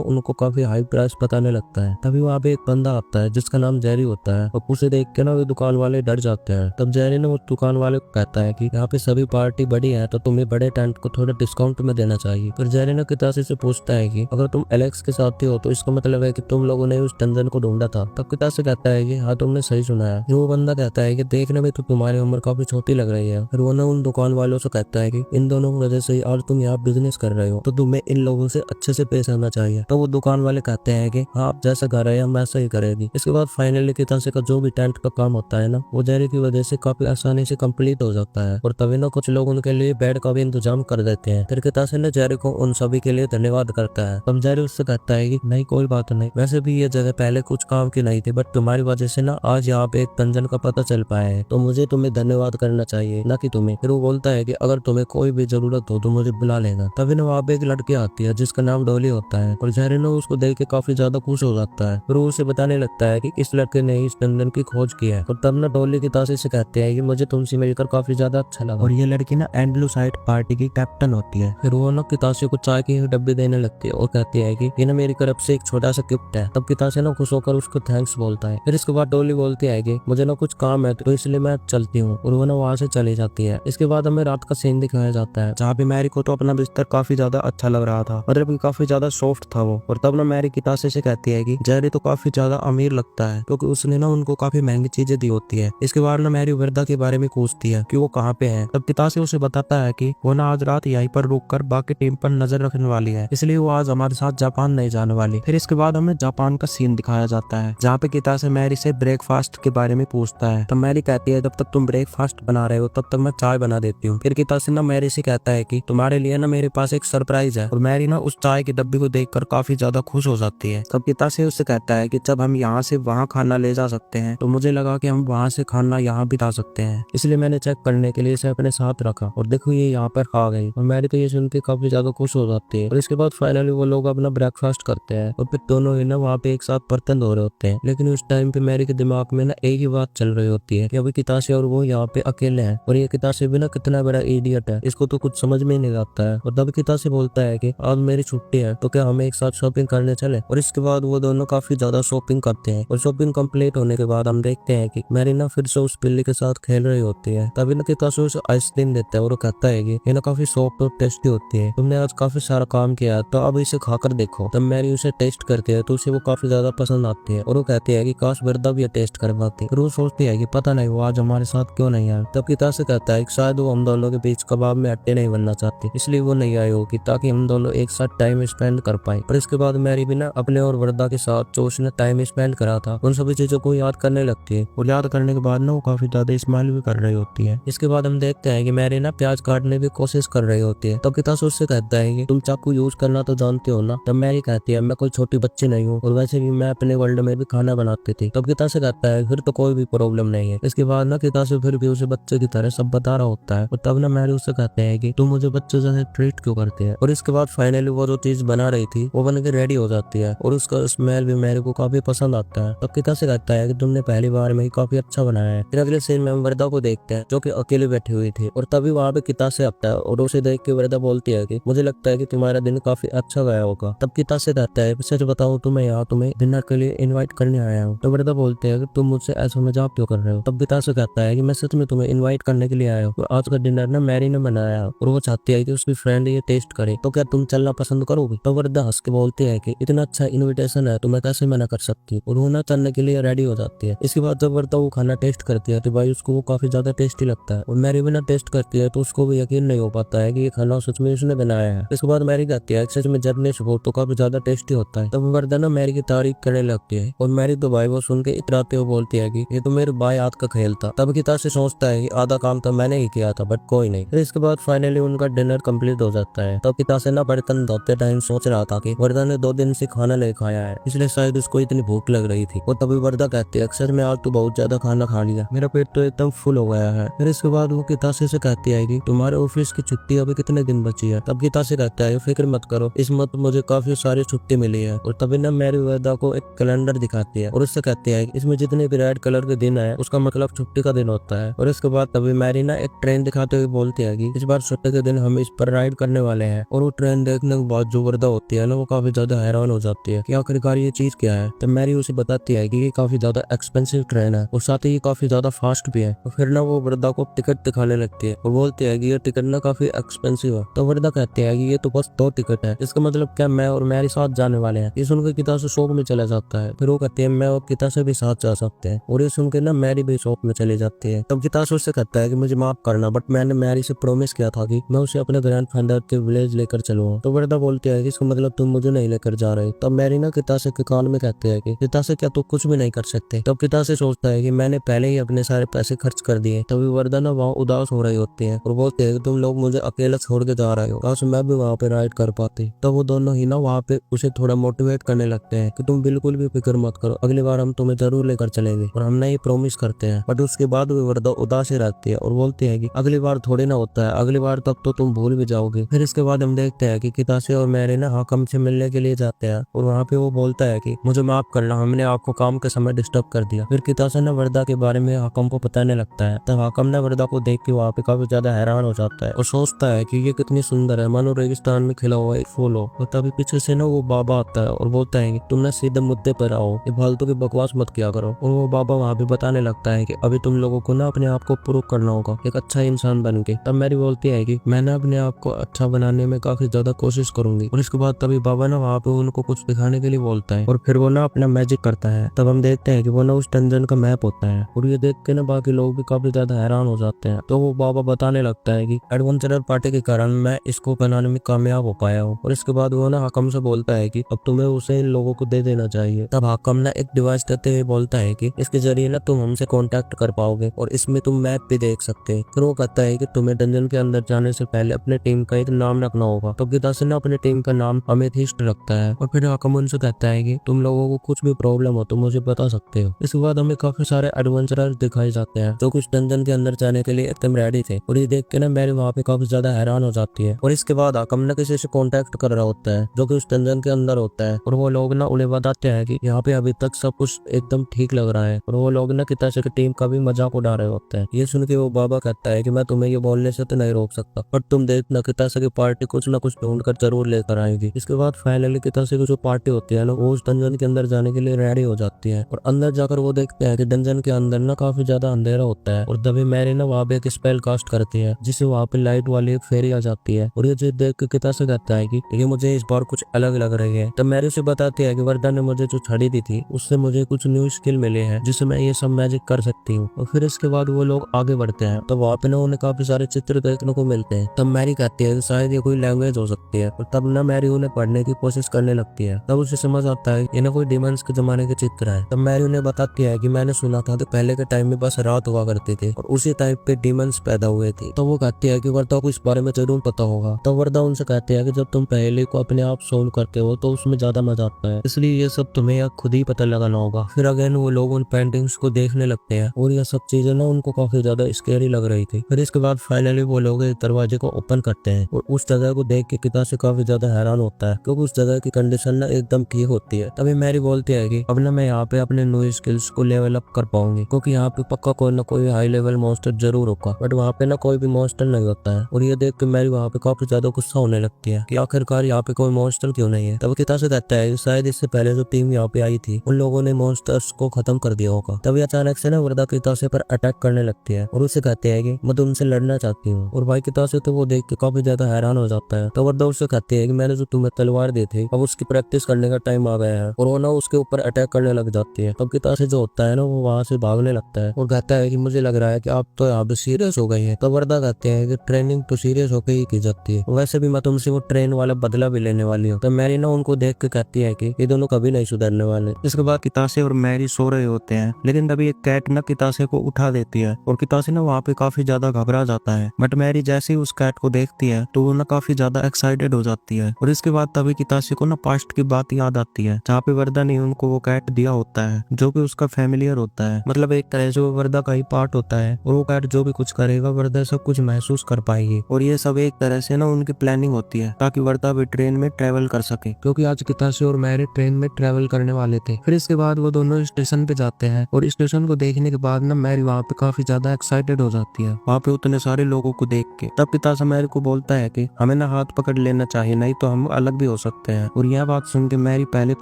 उनको काफी हाई प्राइस बताने लगता है। तभी वहाँ पे एक बंदा आता है जिसका नाम जेरी होता है और उसे देख के ना वो दुकान वाले डर जाते हैं। तब जेरी ने उस दुकान वाले को कहता है कि यहाँ पे सभी पार्टी बड़ी है तो तुम्हें बड़े टेंट को थोड़ा डिस्काउंट में देना चाहिए। फिर जेरी ने किताशे से पूछता है कि अगर तुम एलेक्स के साथ हो तो इसका मतलब है कि तुम लोगों ने उस डंजन को ढूंढा था। तब किताशे कहता है कि हाँ तुमने सही सुना है। वो बंदा कहता है कि देखने में तो तुम्हारी उम्र काफी छोटी लग रही है। फिर वो ना उन दुकान वालों से कहता है कि इन दोनों की वजह से आज तुम यहाँ बिजनेस कर रहे हो तो तुम्हें इन लोगों से अच्छे से पेश आना चाहिए। तो वो दुकान वाले कहते हैं कि हाँ आप जैसा कर रहे हैं हम वैसा ही करेंगे। इसके बाद फाइनली किताशे का जो भी टेंट का काम होता है ना वो जेरी की वजह से काफी आसानी से कंप्लीट हो जाता है और तभी ना कुछ लोग उनके लिए बेड का भी इंतजाम कर देते हैं। फिर किताशे ने जेरी को उन सभी के लिए धन्यवाद करता है। तब जेरी उससे कहता है कि नहीं कोई बात नहीं, वैसे भी ये जगह पहले कुछ काम की नहीं थी बट तुम्हारी वजह से ना आज यहाँ पे एक डंजन का पता चल पाया है तो मुझे तुम्हें धन्यवाद करना चाहिए ना कि तुम्हें। फिर वो बोलता है कि अगर तुम्हें कोई भी जरूरत हो तो मुझे बुला लेना। तभी ना वहाँ पे एक लड़की आती है जिसका नाम डॉली होता है और जेरी ने उसको देख के काफी ज्यादा खुश हो जाता है। फिर वो उसे बताने लगता है कि इस लड़के ने इस डंजन की खोज की है। और तब ना डॉली किताशे से कहते हैं कि मुझे तुमसे मिलकर काफी ज्यादा अच्छा लगा। और ये लड़की ना एंडलूसाइड पार्टी की कैप्टन होती है। फिर वो ना किताशे को चाय की डब्बी देने लगती है और कहती है कि ये ना मेरी तरफ से एक छोटा सा गिफ्ट है। तब किताशे ना खुश होकर उसको थैंक्स बोलता है। फिर इसके बाद डॉली बोलती है कि मुझे ना कुछ काम है तो इसलिए मैं चलती हूँ और वो ना वहाँ से चली जाती है। इसके बाद हमें रात का सीन दिखाया जाता है जहाँ पे मैरी को तो अपना बिस्तर काफी ज्यादा अच्छा लग रहा था, मतलब कि काफी ज्यादा सॉफ्ट था वो। और तब ना मैरी किताशे से कहती है कि जेरी तो काफी ज्यादा अमीर लगता है क्योंकि उसने ना उनको काफी महंगी चीजें दी होती है। इसके बाद ना मैरी वर्दा के बारे में पूछती है कि वो कहाँ पे है। तब किताशे उसे बताता है कि वो ना आज रात यहीं पर रुककर बाकी टीम पर नजर रखने वाली है, इसलिए वो आज हमारे साथ जापान नहीं जाने वाली। फिर इसके बाद हमें जापान का सीन दिखाया जाता है जहाँ पे किताशे मैरी से ब्रेकफास्ट के बारे में पूछता है। तब मैरी कहती है जब तक तुम ब्रेकफास्ट बना रहे हो तब तक मैं चाय बना देती हूँ। फिर किताशे ना मैरी से कहता है कि तुम्हारे लिए ना मेरे पास एक सरप्राइज है और मैरी ना उस चाय की डब्बी को देखकर काफी ज्यादा खुश हो जाती है। तब किताशे उससे कहता है कि जब हम यहाँ से वहाँ खाना ले जा सकते हैं तो मुझे लगा कि हम वहाँ से खाना यहाँ भी ला सकते हैं, इसलिए मैंने चेक करने के लिए इसे अपने साथ रखा और देखो ये यहाँ पर आ गई। और मैरी तो ये सुन के काफी ज्यादा खुश हो जाती है। और इसके बाद फाइनली वो लोग अपना ब्रेकफास्ट करते हैं और फिर दोनों ही ना वहाँ पे एक साथ बर्तन धो रहे होते हैं। लेकिन उस टाइम पे मैरी के दिमाग में ना एक ही बात चल रही होती है कि अभी किताशे और वो यहाँ पे अकेले हैं और ये किताशे भी ना कितना बड़ा इडियट है, इसको तो कुछ समझ में नहीं आता है। और तब किताशे बोलता है कि आज मेरी छुट्टी है तो क्या हम एक साथ शॉपिंग करने चले। और इसके बाद वो दोनों काफी ज्यादा शॉपिंग करते हैं और शॉपिंग कंप्लीट होने के बाद हम देखते हैं कि मैरी ना फिर से उस बिल्ली के साथ खेल रही होती है। तभी ना किताशे उसे आइसक्रीम देता है और वो कहता है कि ये ना काफी सॉफ्ट और टेस्टी होती है, तुमने आज काफी सारा काम किया है तो अब इसे खाकर देखो। तब मैरी उसे टेस्ट करती है तो उसे वो काफी ज्यादा पसंद आती है और वो कहती है कि काश वर्दा भी टेस्ट कर पाती। फिर वो सोचती है कि पता नहीं वो आज हमारे साथ क्यों नहीं आया। तब किताशे कहता है कि शायद वो हम दोनों के बीच कबाब में अट्टे नहीं बनना चाहती, इसलिए वो नहीं आई होगी ताकि हम दोनों एक साथ टाइम स्पेंड कर पाए। पर इसके बाद मैरी भी ना अपने और वर्दा के साथ जो उसने टाइम स्पेंड करा था उन सभी चीजों को याद करने लगती है और याद करने के बाद ना वो काफी ज्यादा स्माइल भी कर रही होती है। इसके बाद हम देखते हैं कि मैरी ना प्याज काटने की कोशिश कर रही होती है। तब कितासो उससे कहता है कि तुम चाकू यूज करना तो जानते हो ना। तब मैरी कहती है मैं कोई छोटी बच्ची नहीं हूँ और वैसे भी मैं अपने वर्ल्ड में भी खाना बनाती थी। तब कितासो कहता है फिर तो कोई भी प्रॉब्लम नहीं है। इसके बाद ना कितासो फिर भी उसे बच्चे की तरह सब बता रहा होता है और तब ना मैरी उससे कहते हैं कि तुम मुझे बच्चे जैसे ट्रीट क्यों करते हैं। और इसके बाद फाइनली वो जो चीज बना रही थी वो बन के रेडी हो जाती है और उसका स्मेल भी मैरी को काफी पसंद आता है। तब कितासो कहता है कि तुमने पहली बार में ही काफी अच्छा बनाया है। फिर अगले सीन में हम वर्दा को देखते हैं जो कि अकेले बैठी हुई थी और तभी वहाँ पे कितासो आता है और उसे देख के वर्दा बोलती है कि मुझे लगता है कि तुम्हारा दिन काफी अच्छा गया होगा। तब कितासो कहता है सच बताओ तुम्हें यहाँ तुम्हें डिनर के लिए इनवाइट करने आया हूँ। तो वर्दा बोलते हैं कि तुम मुझसे ऐसा मजाक क्यों कर रहे हो। तब कितासो कहता है कि मैं सच में तुम्हें इनवाइट करने के लिए आया हूँ और आज का डिनर ना मैरी ने बनाया और वो चाहती है कि उसकी फ्रेंड ये टेस्ट करे, तो क्या तुम चलना पसंद करोगी। तो वर्दा हंस के बोलती है कि इतना अच्छा इनविटेशन है तो मैं कैसे मना कर सकती हूँ और वो ना चलने के लिए रेडी हो जाती है। इसके बाद जब वर्दा वो खाना टेस्ट करती है तो भाई उसको वो काफी ज्यादा टेस्टी लगता है और मैरी भी ना टेस्ट करती है तो उसको भी यकीन नहीं हो पाता है कि ये खाना सच में उसने बनाया है। इसके बाद मैरी कहती है सच में जर्नीश वो तो काफी ज्यादा टेस्टी होता है। तब वर्दा ना मैरी की तारीफ करने लगती है और मैरी तो भाई वो सुन के इतराते हुए बोलती है कि ये तो मेरे बाएं हाथ का खेल था। तब कितासो सोचता है कि आधा काम तो मैंने ही किया था बट कोई नहीं। फिर इसके बाद फाइनली उनका डिनर कंप्लीट हो जाता है। तब कितासो ना बर्तन धोते टाइम सोच रहा था कि वर्दा ने 2 दिन से खाना नहीं खाया है इसलिए शायद उसको इतनी भूख लग रही थी। और तभी वर्दा कहती है अक्सर मैं आज तो बहुत ज्यादा खाना खा लिया, मेरा पेट तो एकदम फुल हो गया है। फिर इसके बाद वो कितासो से कहती है कि तुम्हारे ऑफिस की छुट्टी अभी कितने दिन बची है। तब कितासो कहता है फिक्र मत करो इस मत मुझे काफी सारी छुट्टी मिली है। और तभी ना मैरी वर्दा को एक कैलेंडर दिखाती है और उससे कहती है इसमें जितने भी रेड कलर के दिन है उसका मतलब छुट्टी का दिन होता है। और इसके बाद तभी मैरी ना एक ट्रेन दिखाते हुए बोलती है कि इस बार छुट्टी के दिन हम इस पर राइड करने वाले हैं। और वो ट्रेन देखने के बाद जो वर्दा होती है ना वो काफी ज्यादा हैरान हो जाती है कि आखिरकार ये चीज क्या है। तब मैरी उसे बताती है कि ये काफी ज्यादा एक्सपेंसिव ट्रेन है और साथ ही ये काफी ज्यादा फास्ट भी है। और फिर ना वो वर्दा को टिकट दिखाने लगती है और बोलती है कि ये टिकट ना काफी एक्सपेंसिव है। तो वर्दा कहती है कि ये तो बस 2 टिकट है, इसका मतलब क्या मैं और मैरी साथ जाने वाले हैं। ये सुनकर कितासो शॉप में चला जाता है। फिर वो कहती है मैं और कितासो भी साथ जा सकते हैं। और ये सुनकर ना मैरी भी शॉप में चली जाती है। तब कितासो से कहता है कि मुझे माफ करना बट मैंने मैरी से प्रॉमिस किया था कि मैं उसे अपने ग्रैंडफादर के विलेज लेकर चलूंगा। तो वर्दा बोलती है कि इसका मतलब तुम मुझे नहीं लेकर जा रहे। तब मैरी ना कितासो के कान में कहते हैं कि कितासो क्या तू कुछ भी नहीं कर सकते। तब कितासो सोचता है कि मैंने पहले ही अपने सारे पैसे खर्च कर दिए। तभी वर्दा ना वहाँ उदास हो रही होती है और बोलते हैं कि तुम लोग मुझे अकेला छोड़ के जा रहे हो, काश मैं भी वहाँ पे राइड कर पाती। तब वो दोनों ही ना वहाँ पे उसे थोड़ा मोटिवेट करने लगते हैं कि तुम बिल्कुल भी फिक्र मत करो, अगली बार हम तुम्हें जरूर लेकर चलेंगे और हमने ये प्रॉमिस करते हैं। बट उसके बाद भी वर्दा उदास ही रहती है और बोलती है कि अगली बार थोड़ी ना होता है, अगली बार तब तो तुम भूल भी जाओगे। फिर इसके बाद हम देखते हैं कि कितासो और मैरी ना हाकम से मिलने के लिए जाते हैं और वहाँ पे वो बोलता है कि मुझे माफ करना, हमने आपको काम के समय डिस्टर्ब कर दिया। फिर कितासो ना वर्दा के बारे में हाकम को बताने लगता है। तब हाकम ने वर्दा को देख के वहाँ पे काफी ज्यादा हैरान हो जाता है और सोचता है कि ये कितनी सुंदर है, मानो रेगिस्तान में खिला हुआ एक फूल हो। और तभी पीछे से ना वो बाबा आता है और बोलता है कि तुम ना सीधे मुद्दे पर आओ, ये फालतू की बकवास मत किया करो। और वो बाबा वहाँ पे बताने लगता है कि अभी तुम लोगों को ना अपने आप को प्रूव करना होगा एक अच्छा इंसान बन के। तब मैरी बोलती है कि मैं ना अपने आप को अच्छा बनाने में काफी ज्यादा कोशिश करूंगी। और इसके बाद तभी बाबा ना वहाँ पे उनको कुछ दिखाने के लिए बोलता है और फिर वो ना अपना मैजिक करता है। तब हम देखते हैं कि वो ना उस डंजन का मैप होता है और ये देख के ना बाकी लोग भी काफी ज्यादा हैरान हो जाते हैं। तो वो बाबा बताने लगता है कि एडवेंचरर पार्टी के कारण मैं इसको बनाने में कामयाब हो पाया हूँ। और इसके बाद वो ना हाकम से बोलता है कि अब तुम्हें उसे इन लोगों को दे देना चाहिए। तब हाकम ना एक डिवाइस देते हुए बोलता है कि इसके जरिए ना तुम हमसे कांटेक्ट कर पाओगे और इसमें तुम मैप भी देख सकते हैं। फिर वो कहता है कि तुम्हें डंजन के अंदर जाने से पहले अपने टीम का एक नाम रखना होगा। तो कितासो ने अपने टीम का नाम अमेथिस्ट रखता है और फिर हाकम उनसे कहता है कि तुम लोगों को कुछ भी प्रॉब्लम हो तो मुझे बता सकते हो। इसके बाद हमें काफी सारे एडवेंचरर दिखाए जाते हैं जो कुछ डंजन के अंदर जाने के लिए एकदम रेडी थे। और ये देख के ना मैरी वहाँ पे काफी ज्यादा हैरान हो जाती है। और इसके बाद हाकम ना किसी से कांटेक्ट कर रहा होता है जो कि उस डंजन के अंदर होता है और वो लोग ना उन्हें बताते हैं कि यहाँ पे अभी तक सब कुछ एकदम ठीक लग रहा है। और वो लोग ना कितासो की टीम का भी मजाक उड़ा रहे होते हैं। ये सुन के वो बाबा कहता है कि मैं तुम्हें ये बोलने से तो नहीं रोक सकता पर तुम देखना कितासो की पार्टी कुछ ना कुछ ढूंढ कर जरूर लेकर आएगी। इसके बाद फाइनली कितासो की जो पार्टी होती है ना वो उस डंजन के अंदर जाने के लिए रेडी हो जाती है। और अंदर जाकर वो देखते हैं कि डंजन के अंदर ना काफी ज्यादा अंधेरा होता है और तभी मैरी ना वहाँ पे एक स्पेल कास्ट करती है जिससे वहाँ पे लाइट वाली एक फेरी आ जाती है। और ये चीज देख के कितासो कहता है कि ये मुझे इस बार कुछ अलग लग रही है। तब मैरी उसे बताती है कि वर्दा ने मुझे जो छड़ी दी थी उससे मुझे कुछ न्यू स्किल मिले हैं जिससे मैं ये सब मैजिक कर सकती हूँ। और फिर इसके बाद वो लोग आगे बढ़ते हैं तो वहाँ पे ना उन्हें काफी सारे चित्र देखने को मिलते हैं। तब मैरी कहती है कि शायद ये कोई लैंग्वेज हो सकती है और तब ना मैरी उन्हें पढ़ने की कोशिश कोशिश करने लगती है। तब उसे समझ आता है ये ना कोई डिमंस के जमाने के चित्र है। तब मैरी उन्हें बताती है कि मैंने सुना था कि पहले के टाइम में बस रात हुआ करती थी और उसी टाइप पे डिमंस पैदा हुए थे। तो वो कहती है कि वर्दा को इस बारे में जरूर पता होगा। तो वर्दा उनसे कहती है कि जब तुम पहले को अपने आप सोल्व करते हो तो उसमें ज्यादा मजा आता है, इसलिए ये सब तुम्हें खुद ही पता लगाना होगा। फिर अगेन वो लोग उन पेंटिंग्स को देखने लगते हैं और ये सब चीजें ना उनको काफी ज्यादा स्केरी लग रही थी। फिर इसके बाद फाइनली वो लोग इस दरवाजे को ओपन करते हैं और उस जगह को देख के कितासे काफी ज्यादा हैरान होता है क्योंकि उस जगह की कंडीशन ना एकदम ठीक होती है। तभी मैरी बोलती है कि अब ना मैं यहाँ पे अपने न्यू स्किल्स को लेवल अप कर पाऊंगी क्योंकि यहाँ पे पक्का कोई ना कोई हाई लेवल मॉन्स्टर जरूर होगा, बट वहाँ पे ना कोई भी मॉन्स्टर नहीं होता है। और ये देख के मैरी वहाँ पे काफी ज्यादा गुस्सा होने लगती है कि आखिरकार यहाँ पे कोई मॉन्स्टर क्यों नहीं है। तब कितासे कहता है शायद इससे पहले जो टीम यहाँ पे आई थी उन लोगों ने मॉन्स्टर्स को खत्म कर दिया होगा। तभी अचानक से ना वर्दा कितासे पर अटैक करने लगती है और उसे कहते हैं कि मैं तुमसे लड़ना चाहती हूँ। और भाई कितासे तो वो देख के काफी ज्यादा हैरान हो जाता है। तो वर्दा उससे कहती है कि मैंने जो तुम्हें तलवार दी थी अब उसकी प्रैक्टिस करने का टाइम आ गया है और वो ना उसके ऊपर अटैक करने लग जाती है। तब कितासे जो होता है ना वो वहाँ से भागने लगता है और कहता है कि मुझे लग रहा है कि आप तो यहाँ पे सीरियस हो गई है। तो वर्दा कहते हैं कि ट्रेनिंग तो सीरियस होकर ही की जाती है, वैसे भी मैं तुमसे वो ट्रेन वाला बदला भी लेने वाली हूँ। तो मैरी ना उनको देख के कहती है कि ये दोनों कभी नहीं सुधरने वाले। इसके बाद कितासे और मैरी सो रहे होते हैं लेकिन तभी एक कैट ना कितासे को उठा देती है और कितासे ना वहाँ पे काफी ज्यादा घबरा जाता है। बट मैरी जैसे ही उस कैट को देखती है तो वो ना काफी ज्यादा एक्साइटेड हो जाती है। और इसके बाद तभी कितासे को ना पास्ट की बात याद आती है जहाँ पे वर्दा ने उनको वो कैट दिया होता है जो कि उसका फैमिलियर होता है, मतलब एक तरह से वो वर्दा का ही पार्ट होता है और वो कैट जो भी कुछ करेगा वर्दा सब कुछ महसूस कर पाएगी। और ये सब एक तरह से ना उनकी प्लानिंग होती है ताकि वर्दा भी ट्रेन में ट्रेवल कर सके क्योंकि आज कितासे और मैरी ट्रेन में ट्रेवल करने वाले थे। फिर इसके बाद वो दोनों स्टेशन पे जाते हैं और स्टेशन को देखने के बाद ना मैरी वहाँ पे काफी ज्यादा एक्साइटेड हो जाती है वहाँ पे उतने सारे लोगों को देख के। तब कितासा मैरी को बोलता है कि हमें ना हाथ पकड़ लेना चाहिए नहीं तो हम अलग भी हो सकते हैं। और यह बात सुन के मैरी पहले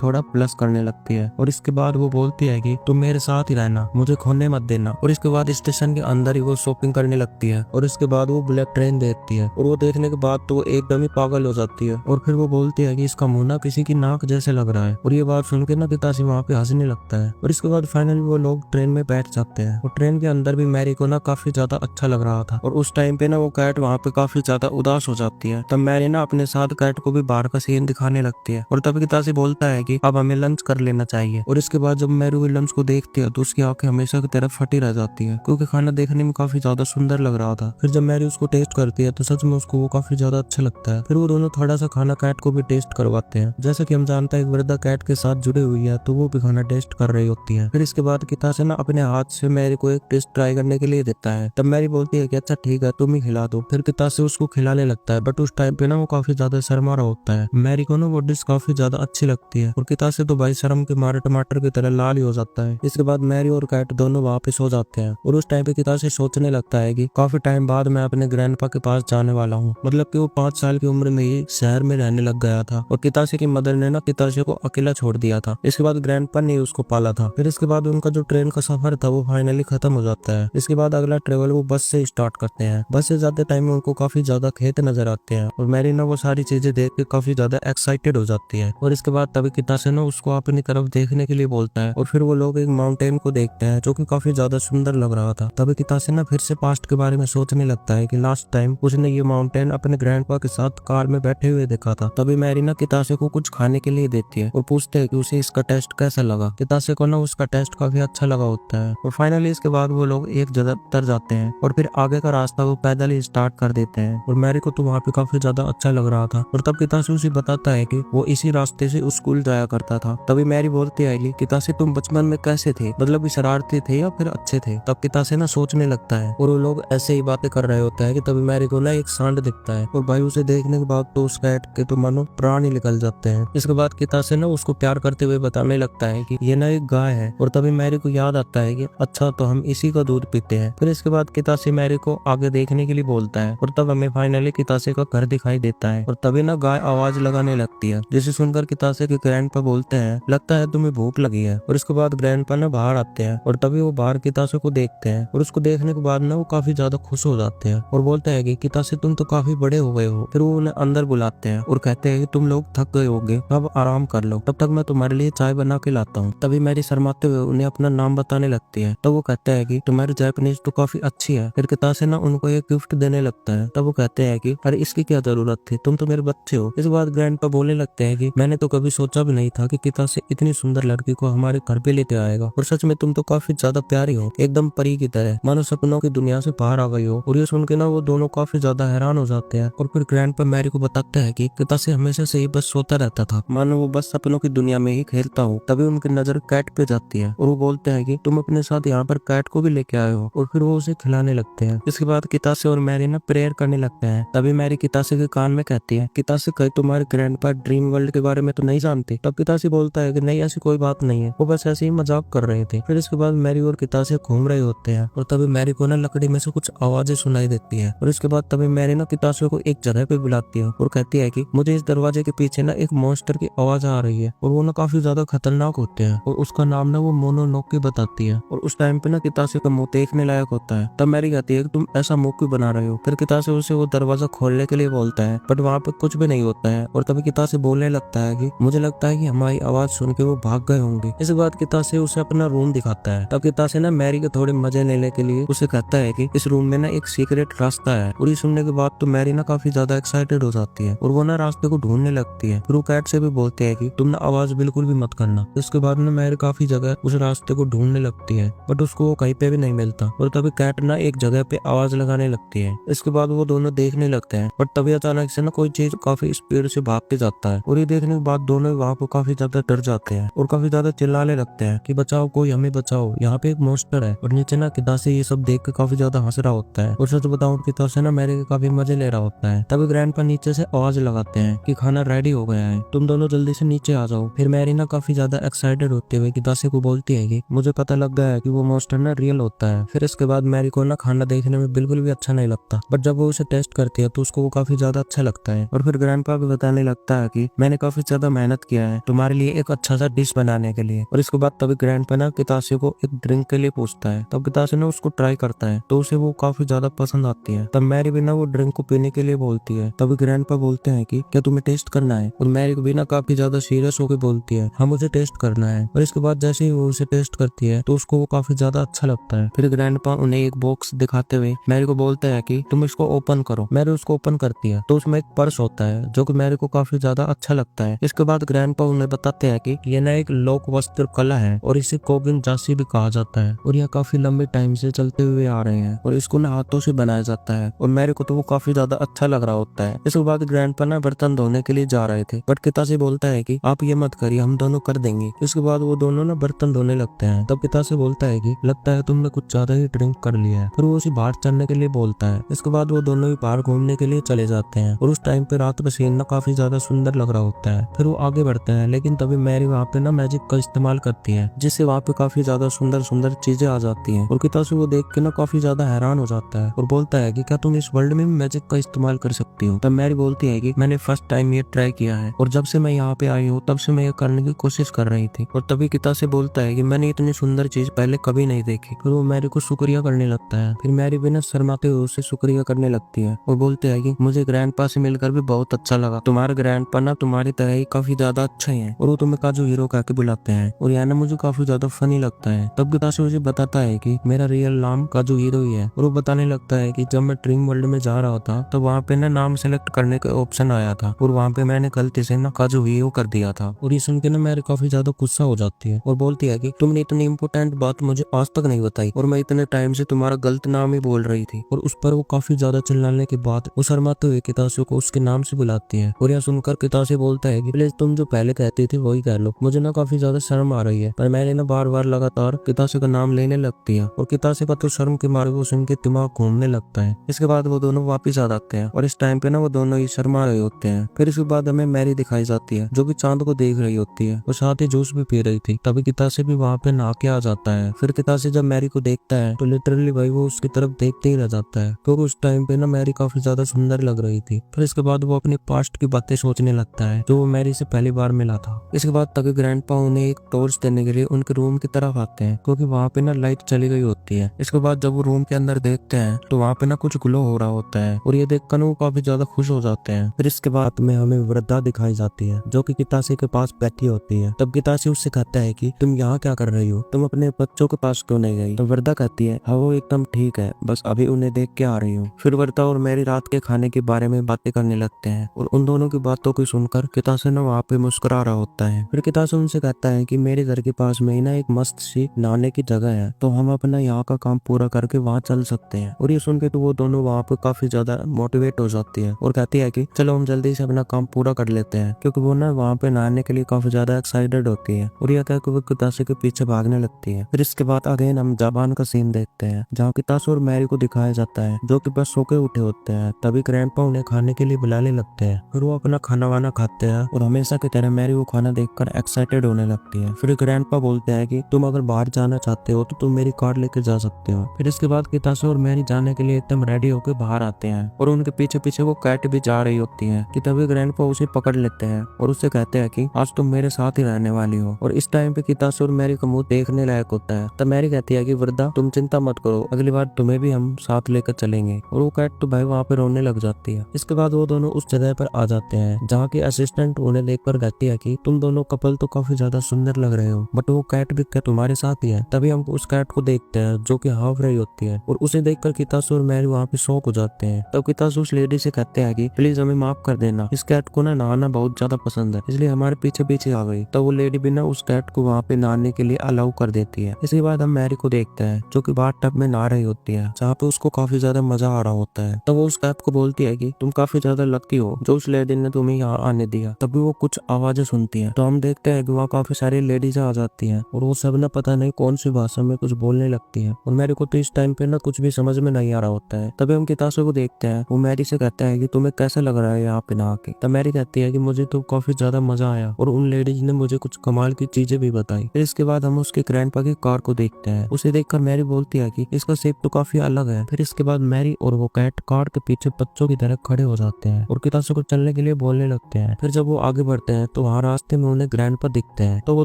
थोड़ा प्लस करने लगती है और इसके बाद वो बोलती है कि तुम मेरे साथ ही रहना, मुझे खोने मत देना। और इसके बाद स्टेशन के अंदर ही वो शॉपिंग करने लगती है और इसके बाद वो ब्लैक ट्रेन देखती है और वो देखने के बाद तो वो एकदम ही पागल हो जाती है और फिर वो बोलती है कि इसका मुंह ना किसी की नाक जैसे लग रहा है। और ये बात सुन के ना कितासी वहाँ पे हंसने लगता है। और इसके बाद फाइनली वो लोग ट्रेन में बैठ जाते हैं और ट्रेन के अंदर भी मैरी को ना काफी ज्यादा अच्छा लग रहा था। और उस टाइम पे ना वो कैट वहाँ पे काफी ज्यादा उदास हो जाती है। तब मैरी ना अपने साथ कैट को भी बाहर का सीन दिखाने लगती है और तब कितासी बोलता है कि अब हमें लंच कर लेना चाहिए। और इसके बाद जब मैरी वो लंच को देखती है तो उसकी आंखें हमेशा की तरफ फटी रह जाती है क्योंकि खाना देखने में काफी ज्यादा सुंदर लग रहा था। फिर जब मैरी उसको टेस्ट करती है तो सच में उसको वो काफी ज्यादा अच्छा लगता है। फिर वो दोनों थोड़ा सा खाना कैट को भी टेस्ट करवाते हैं। जैसा कि हम जानते हैं वर्दा कैट के साथ जुड़ी हुई है तो वो भी खाना टेस्ट कर रही होती है। फिर इसके बाद कितासे ना अपने हाथ से मैरी को एक टेस्ट ट्राई करने के लिए देता है। तब मैरी बोलती है कि अच्छा ठीक है तुम ही खिला दो। फिर कितासे उसको खिलाने लगता है बट उस टाइम पे ना वो काफी ज्यादा शर्मा रहा होता है। मैरी को ना वो डिश काफी ज्यादा अच्छी लगती है और कितासे तो भाई शर्म के मारे टमाटर की तरह लाल ही हो जाता है। इसके बाद मैरी और कैट दोनों वापस हो जाते हैं और उस टाइम पे कितासे सोचने लगता है कि काफी टाइम बाद मैं अपने ग्रैंडपा के पास जाने वाला हूँ, मतलब कि वो 5 साल की उम्र में ही शहर में रहने लग गया था और कितासे की मदर ने ना कितासे को अकेला छोड़ दिया था। इसके बाद ग्रैंडपा ने उसको पाला था। फिर इसके बाद उनका जो ट्रेन का सफर था वो फाइनली खत्म हो जाता है। इसके बाद अगला ट्रेवल वो बस से स्टार्ट करते हैं। बस से जाते टाइम उनको काफी ज्यादा खेत नजर आते हैं और मैरी ना वो सारी चीजें देख के काफी ज्यादा एक्साइटेड हो जाती है। और इसके बाद तभी कितासे ना उसको अपनी तरफ देखने के लिए बोलता है और फिर वो लोग एक माउंटेन को देखते हैं जो कि काफी ज्यादा सुंदर लग रहा था। तभी कितासे ना फिर से पास्ट के बारे में सोचने लगता है कि लास्ट टाइम उसने ये माउंटेन अपने ग्रैंडपा के साथ कार में बैठे हुए देखा था। तभी मैरी ना कितासे को कुछ खाने के लिए देती है और पूछते है कि उसे इसका टेस्ट कैसा लगा। कितासे को ना उसका टेस्ट काफी अच्छा लगा होता है। और फाइनली इसके बाद वो लोग एक जगह उतर जाते हैं और फिर आगे का रास्ता वो पैदल ही स्टार्ट कर देते हैं। और मैरी को तो वहाँ पे काफी ज्यादा अच्छा लग रहा था और तब कितासे उसे बताता है कि वो इसी रास्ते से स्कूल जाया करता था। तभी मैरी बोलती है कि कितासे तुम बचपन में कैसे थे, मतलब कि शरारती थे या फिर अच्छे थे। तब कितासे ना सोचने लगता है और वो लोग ऐसे ही बातें कर रहे होते हैं कि तभी मैरी को ना एक सांड दिखता है और भाई उसे देखने के बाद तो उस कैट के तो मानो प्राण ही निकल जाते हैं। इसके बाद कितासे ना उसको प्यार करते हुए बताने लगता है कि ये ना एक गाय है और तभी मैरी को याद आता है कि अच्छा तो हम इसी का दूध पीते हैं। फिर इसके बाद कितासे मैरी को आगे देखने के लिए बोलता है और तब हमें फाइनली कितासे का घर दिखाई देता है और तभी ना गाय आवाज लगाने लगती है जिसे सुनकर कितासे के ग्रैंडपा बोलते हैं लगता है तुम्हें भूख लगी है। और इसके बाद ग्रैंडपा ना बाहर आते हैं और तभी वो बाहर कितासे को देखते हैं और उसको देखने के बाद ना वो काफी ज्यादा खुश हो जाते हैं और बोलते हैं कि कितासे तुम तो काफी बड़े हो गए हो। फिर वो उन्हें अंदर बुलाते हैं और कहते हैं कि तुम लोग थक गए होगे, अब आराम कर लो, तब तक मैं तुम्हारे लिए चाय बना के लाता हूँ। तभी मैरी शर्माते हुए उन्हें अपना नाम बताने लगती है। तब वो कहते हैं कि तुम्हारी जापानीज तो काफी अच्छी है। फिर कितासे ना उनको एक गिफ्ट देने लगता है। तब वो कहते हैं कि अरे इसकी क्या जरूरत थी, तुम तो मेरे बच्चे हो। इस बात ग्रैंडपा बोल बोलने लगते हैं कि मैंने तो कभी सोचा भी नहीं था कि कितासे इतनी सुंदर लड़की को हमारे घर पे लेते आएगा, और सच में तुम तो काफी ज्यादा प्यारी हो, एकदम परी की तरह, मानो सपनों की दुनिया से बाहर आ गई हो। और ये सुन के ना वो दोनों काफी ज्यादा हैरान हो जाते हैं। और फिर ग्रैंडपा मैरी को बताते हैं कि कितासे हमेशा से ही बस सोता रहता था, मानो वो बस सपनों की दुनिया में ही खेलता हो। तभी उनकी नजर कैट पे जाती है और वो बोलते हैं कि तुम अपने साथ यहाँ पर कैट को भी लेके आए हो, और फिर वो उसे खिलाने लगते हैं। इसके बाद कितासे और मैरी ना प्रेयर करने लगते हैं। तभी मैरी कितासे के कान में कहती है, कितासे कहीं तुम्हारे ग्रैंडपा ड्रीम वर्ल्ड के बारे में तो नहीं जानते? तब कितासे बोलता है कि नहीं, ऐसी कोई बात नहीं है, वो बस ऐसे ही मजाक कर रहे थे। फिर इसके बाद मैरी और कितासे घूम रहे होते हैं और तभी मैरी को ना लकड़ी में से कुछ आवाजें सुनाई देती है। और इसके बाद तभी मैरी ना कितासे को एक जगह पे बुलाती है और कहती है कि मुझे इस दरवाजे के पीछे ना एक मॉन्स्टर की आवाज आ रही है, और वो ना काफी ज्यादा खतरनाक होते हैं, और उसका नाम ना वो मोनोनोके बताती है। और उस टाइम पे ना कितासे का मुंह देखने लायक होता है। तब मैरी कहती है कि तुम ऐसा मुंह क्यों बना रहे हो? फिर कितासे उसे वो दरवाजा खोलने के लिए बोलता है, बट वहाँ पे कुछ भी नहीं होता है। और तभी कितासे बोलने लगता है कि मुझे लगता है कि हमारी आवाज सुन के वो भाग गए होंगे। इसके बाद कितासे उसे अपना रूम दिखाता है। तब कितासे ना मैरी के थोड़े मजे लेने के लिए उसे कहता है कि इस रूम में ना एक सीक्रेट रास्ता है। और ये सुनने के बाद तो मैरी ना काफी ज्यादा एक्साइटेड हो जाती है और वो ना रास्ते को ढूंढने लगती है। फिर वो कैट से भी बोलते हैं कि तुम ना आवाज बिल्कुल भी मत करना। इसके बाद ना मैरी काफी जगह उस रास्ते को ढूंढने लगती है, बट उसको वो कहीं पे भी नहीं मिलता। और तभी कैट ना एक जगह पे आवाज लगाने लगती है। इसके बाद वो दोनों देखने लगते हैं, बट तभी अचानक से ना कोई चीज काफी स्पीड से भाग के जाता है। और ये देखने के बाद दोनों वहाँ पे काफी ज्यादा डर जाते हैं और काफी ज्यादा चिल्लाने लगते हैं कि बचाओ, कोई हमें बचाओ, यहाँ पे एक मॉन्स्टर है। और नीचे ना कितासे ये सब देख के काफी ज्यादा हंस रहा होता है। और सच बताऊं, कितासे ना मैरी के काफी मजे ले रहा होता है। तभी ग्रैंडपा नीचे से आवाज लगाते हैं कि खाना रेडी हो गया है, तुम दोनों जल्दी से नीचे आ जाओ। फिर मैरी ना काफी ज्यादा एक्साइटेड होते हुए कितासे को बोलती है कि मुझे पता लग गया है कि वो मॉन्स्टर ना रियल होता है। फिर इसके बाद मैरी को ना खाना देखने में बिल्कुल भी अच्छा नहीं लगता, बट जब वो उसे टेस्ट करती है तो उसको वो काफी ज्यादा अच्छा लगता है। और फिर ग्रैंडपा भी बताने लगता है कि मैंने काफी ज्यादा मेहनत किया है तुम्हारे लिए एक अच्छा सा डिश बनाने के लिए। और इसके बाद तभी ग्रैंडपा ना कितासे को एक ड्रिंक के लिए पूछता है। तब कितासे ना उसको ट्राई करता है तो उसे वो काफी ज्यादा पसंद आती है। तब मैरी भी ना वो ड्रिंक को पीने के लिए बोलती है। तभी ग्रैंडपा बोलते हैं कि क्या तुम्हें टेस्ट करना है? और मैरी भी ना काफी ज्यादा सीरियस होकर बोलती है, हाँ मुझे टेस्ट करना है। और इसके बाद जैसे ही वो उसे टेस्ट करती है तो उसको वो काफी ज्यादा अच्छा लगता है। फिर ग्रैंडपा उन्हें एक बॉक्स दिखाते हुए मैरी को बोलता है कि तुम इसको ओपन करो। मैरी उसको ओपन करती है तो उसमें एक पर्स होता है जो कि मैरी को काफी ज्यादा अच्छा लगता है। इसके बाद ग्रैंडपा उन्हें बताते हैं कि ये ना एक लोक वस्त्र कला है और इसे कोबिन जासी भी कहा जाता है, और यह काफी लंबे टाइम से चलते हुए आ रहे हैं और इसको ना हाथों से बनाया जाता है। और मैरी को तो वो काफी ज्यादा अच्छा लग रहा होता है। इसके बाद ग्रैंडपा ना बर्तन धोने के लिए जा रहे थे, बट कितासे बोलता है कि आप ये मत करिए, हम दोनों कर देंगे। इसके बाद वो दोनों ना बर्तन धोने लगते हैं। तब कितासे बोलता है कि लगता है तुमने कुछ ज्यादा ही ड्रिंक कर लिया है। फिर वो उसे बाहर चलने के लिए बोलता है। इसके बाद वो दोनों ही बाहर घूमने के लिए चले जाते हैं और उस टाइम पे रात का सीन ना काफी ज्यादा सुंदर लग रहा होता है। फिर वो आगे बढ़ते हैं, लेकिन तभी मैरी वहाँ पे ना मैजिक का इस्तेमाल करती है, जिससे वहाँ पे काफी ज्यादा सुंदर सुंदर चीजें आ जाती हैं। और कितासे वो देख के ना काफी ज्यादा हैरान हो जाता है और बोलता है कि क्या तुम इस वर्ल्ड में भी मैजिक का इस्तेमाल कर सकती हो? तब मैरी बोलती है कि मैंने फर्स्ट टाइम ये ट्राई किया है और जब से मैं यहाँ पे आई हूँ तब से मैं ये करने की कोशिश कर रही थी। और तभी कितासे बोलता है कि मैंने इतनी सुंदर चीज पहले कभी नहीं देखी। फिर वो मैरी को शुक्रिया करने लगता है। फिर मैरी भी ना शर्माते हुए उसे शुक्रिया करने लगती है और बोलते हैं कि मुझे ग्रैंडपा से मिलकर भी बहुत अच्छा लगा, तुम्हारे ग्रैंडपा ना तुम्हारी तरह ही काफी ज्यादा अच्छे हैं और वो तुम्हें काजू हीरो कहके बुलाते हैं, और यह ना मुझे काफी ज्यादा फनी लगता है। तब कितासे मुझे बताता है कि मेरा रियल नाम काजू हीरो ही है। और वो बताने लगता है कि जब मैं ड्रीम वर्ल्ड में जा रहा था तो वहाँ पे ना नाम सेलेक्ट करने का ऑप्शन आया था और वहाँ पे मैंने गलती से ना काजू हीरो कर दिया था। और ये सुन के ना मेरे काफी ज्यादा गुस्सा हो जाती है और बोलती है कि तुमने इतनी इंपॉर्टेंट बात मुझे आज तक नहीं बताई और मैं इतने टाइम से तुम्हारा गलत नाम ही बोल रही थी। और उस पर वो काफी ज्यादा चिल्लाने के बाद वो शर्माते हुए कितासे को उसके नाम से बुलाती है। और यह सुनकर कितासे बोलता है कि प्लीज तुम जो पहले कहती थी वही कह लो, मुझे ना काफी ज्यादा शर्म आ रही है। पर मैंने ना बार बार लगातार कितासे का नाम लेने लगती है और कितासे का तो शर्म के मारे वो सुन के दिमाग घूमने लगता है। इसके बाद वो दोनों वापिस आ जाते हैं और इस टाइम पे ना वो दोनों ही शर्मा रहे होते हैं। फिर इसके बाद हमें मैरी दिखाई जाती है जो कि चांद को देख रही होती है और साथ ही जूस भी पी रही थी। तभी कितासे भी वहाँ पे नहा के आ जाता है। फिर कितासे जब मैरी को देखता है तो लिटरली भाई वो उसकी तरफ देखते ही रह जाता है क्योंकि उस टाइम पे ना मैरी काफी ज्यादा सुंदर लग रही थी। फिर इसके बाद वो अपनी पास्ट की बातें सोचने लगता है जो वो मैरी से पहली बार मिला था। इसके बाद तभी ग्रैंडपा उन्हें एक टॉर्च देने के लिए उनके रूम की तरफ आते हैं क्योंकि वहाँ पे ना लाइट चली गई होती है। इसके बाद जब वो रूम के अंदर देखते हैं तो वहाँ पे ना कुछ ग्लो हो रहा होता है और ये देखकर वो काफी ज्यादा खुश हो जाते हैं। फिर इसके बाद में हमें वृद्धा दिखाई जाती है जो कि कितासे के पास बैठी होती है। तब कितासे उससे कहता है कि तुम यहाँ क्या कर रही हो, तुम अपने बच्चों के पास क्यों नहीं गई? तो वृद्धा कहती है हाँ वो एकदम ठीक है, बस अभी उन्हें देख के आ रही हूँ। फिर वृद्धा और मैरी रात के खाने के बारे में बातें करने लगते हैं और उन दोनों की बातों को सुनकर कितासे ना वहाँ पे मुस्कुरा रहा होता है। फिर कितासे उनसे कहता है कि मेरे घर के पास में ही ना एक मस्त सी नहाने की जगह है, तो हम अपना यहाँ का काम पूरा करके वहाँ चल सकते हैं। और ये सुन के तो वो दोनों वहाँ पे काफी ज्यादा मोटिवेट हो जाती है और कहती है कि चलो हम जल्दी से अपना काम पूरा कर लेते हैं, क्योंकि वो ना वहाँ पे नहाने के लिए काफी ज्यादा एक्साइटेड होती है। और यह कह के वो कितासे के पीछे भागने लगती है। फिर इसके बाद अगेन हम जापान का सीन देखते हैं, जहाँ कितासे और मैरी को दिखाया जाता है जो कि बस सो के उठे होते हैं। तभी ग्रैंडपा उन्हें खाने के लिए बुलाने लगते हैं। फिर वो अपना खाना वाना खाते हैं और हमेशा की तरह मैरी वो खाना देखकर एक्साइटेड होने लगती है। फिर ग्रैंडपा बोलते हैं कि तुम अगर बाहर जाना चाहते हो तो तुम मेरी कार लेके जा सकते हो। फिर इसके बाद कितासे और मैरी जाने के लिए एकदम रेडी होकर बाहर आते हैं और उनके पीछे पीछे वो कैट भी जा रही होती है कि तभी ग्रैंडपा उसे पकड़ लेते हैं और उससे कहते हैं कि आज तुम मेरे साथ ही रहने वाली हो। और इस टाइम पे कितासे और मैरी का मुंह देखने लायक होता है। तब मैरी कहती है कि वृद्धा तुम चिंता मत करो, अगली बार तुम्हें भी हम साथ लेकर चलेंगे। और वो कैट तो भाई वहाँ पे रोने लग जाती है। इसके बाद वो दोनों उस जगह पर आ जाते हैं जहाँ की असिस्टेंट उन्हें देखकर कहती है कि तुम दोनों कपल तो काफी ज्यादा सुंदर लग रहे हो, बट वो कैट भी क्या तुम्हारे साथ ही है। तभी हम उस कैट को देखते हैं जो कि हाफ रही होती है और उसे देखकर कितासे और मैरी वहाँ पे शॉक हो जाते हैं। तब कितासे उस लेडी से कहते हैं कि प्लीज हमें माफ कर देना, इस कैट को ना नहाना बहुत ज्यादा पसंद है, इसलिए हमारे पीछे पीछे आ गई। तब वो लेडी भी ना उस कैट को वहाँ पे नहाने के लिए अलाउ कर देती है। इसके बाद हम मैरी को देखते हैं जो कि बाथ टब में नहा रही होती है, जहाँ पे उसको काफी ज्यादा मजा आ रहा होता है। तब वो उस कैट को बोलती है कि तुम काफी ज्यादा लकी हो जो उस लेडी ने तुम्हें यहाँ आने दिया। तभी वो कुछ आवाजें सुनती है तो हम देखते हैं कि वहाँ काफी सारी लेडीज आ जाती हैं और वो सब ना पता नहीं कौन सी भाषा में कुछ बोलने लगती है और मैरी को तो इस टाइम पे ना कुछ भी समझ में नहीं आ रहा होता है। तभी हम कितासे को देखते हैं, वो मैरी से कहता है कि तुम्हें कैसा लग रहा है यहाँ पे नहा के। तब मैरी कहती है कि मुझे तो काफी ज्यादा मजा आया और उन लेडीज ने मुझे कुछ कमाल की चीजें भी बताई। फिर इसके बाद हम उसके ग्रैंडपा की कार को देखते हैं। उसे देखकर मैरी बोलती है कि इसका शेप तो काफी अलग है। फिर इसके बाद मैरी और वो कैट कार के पीछे बच्चों की तरह खड़े हो जाते हैं और कितासे को चलने के लिए बोलने लगते हैं। फिर जब वो आगे बढ़ते हैं तो वहाँ रास्ते में उन्हें ग्रैंडपा दिखते हैं, तो वो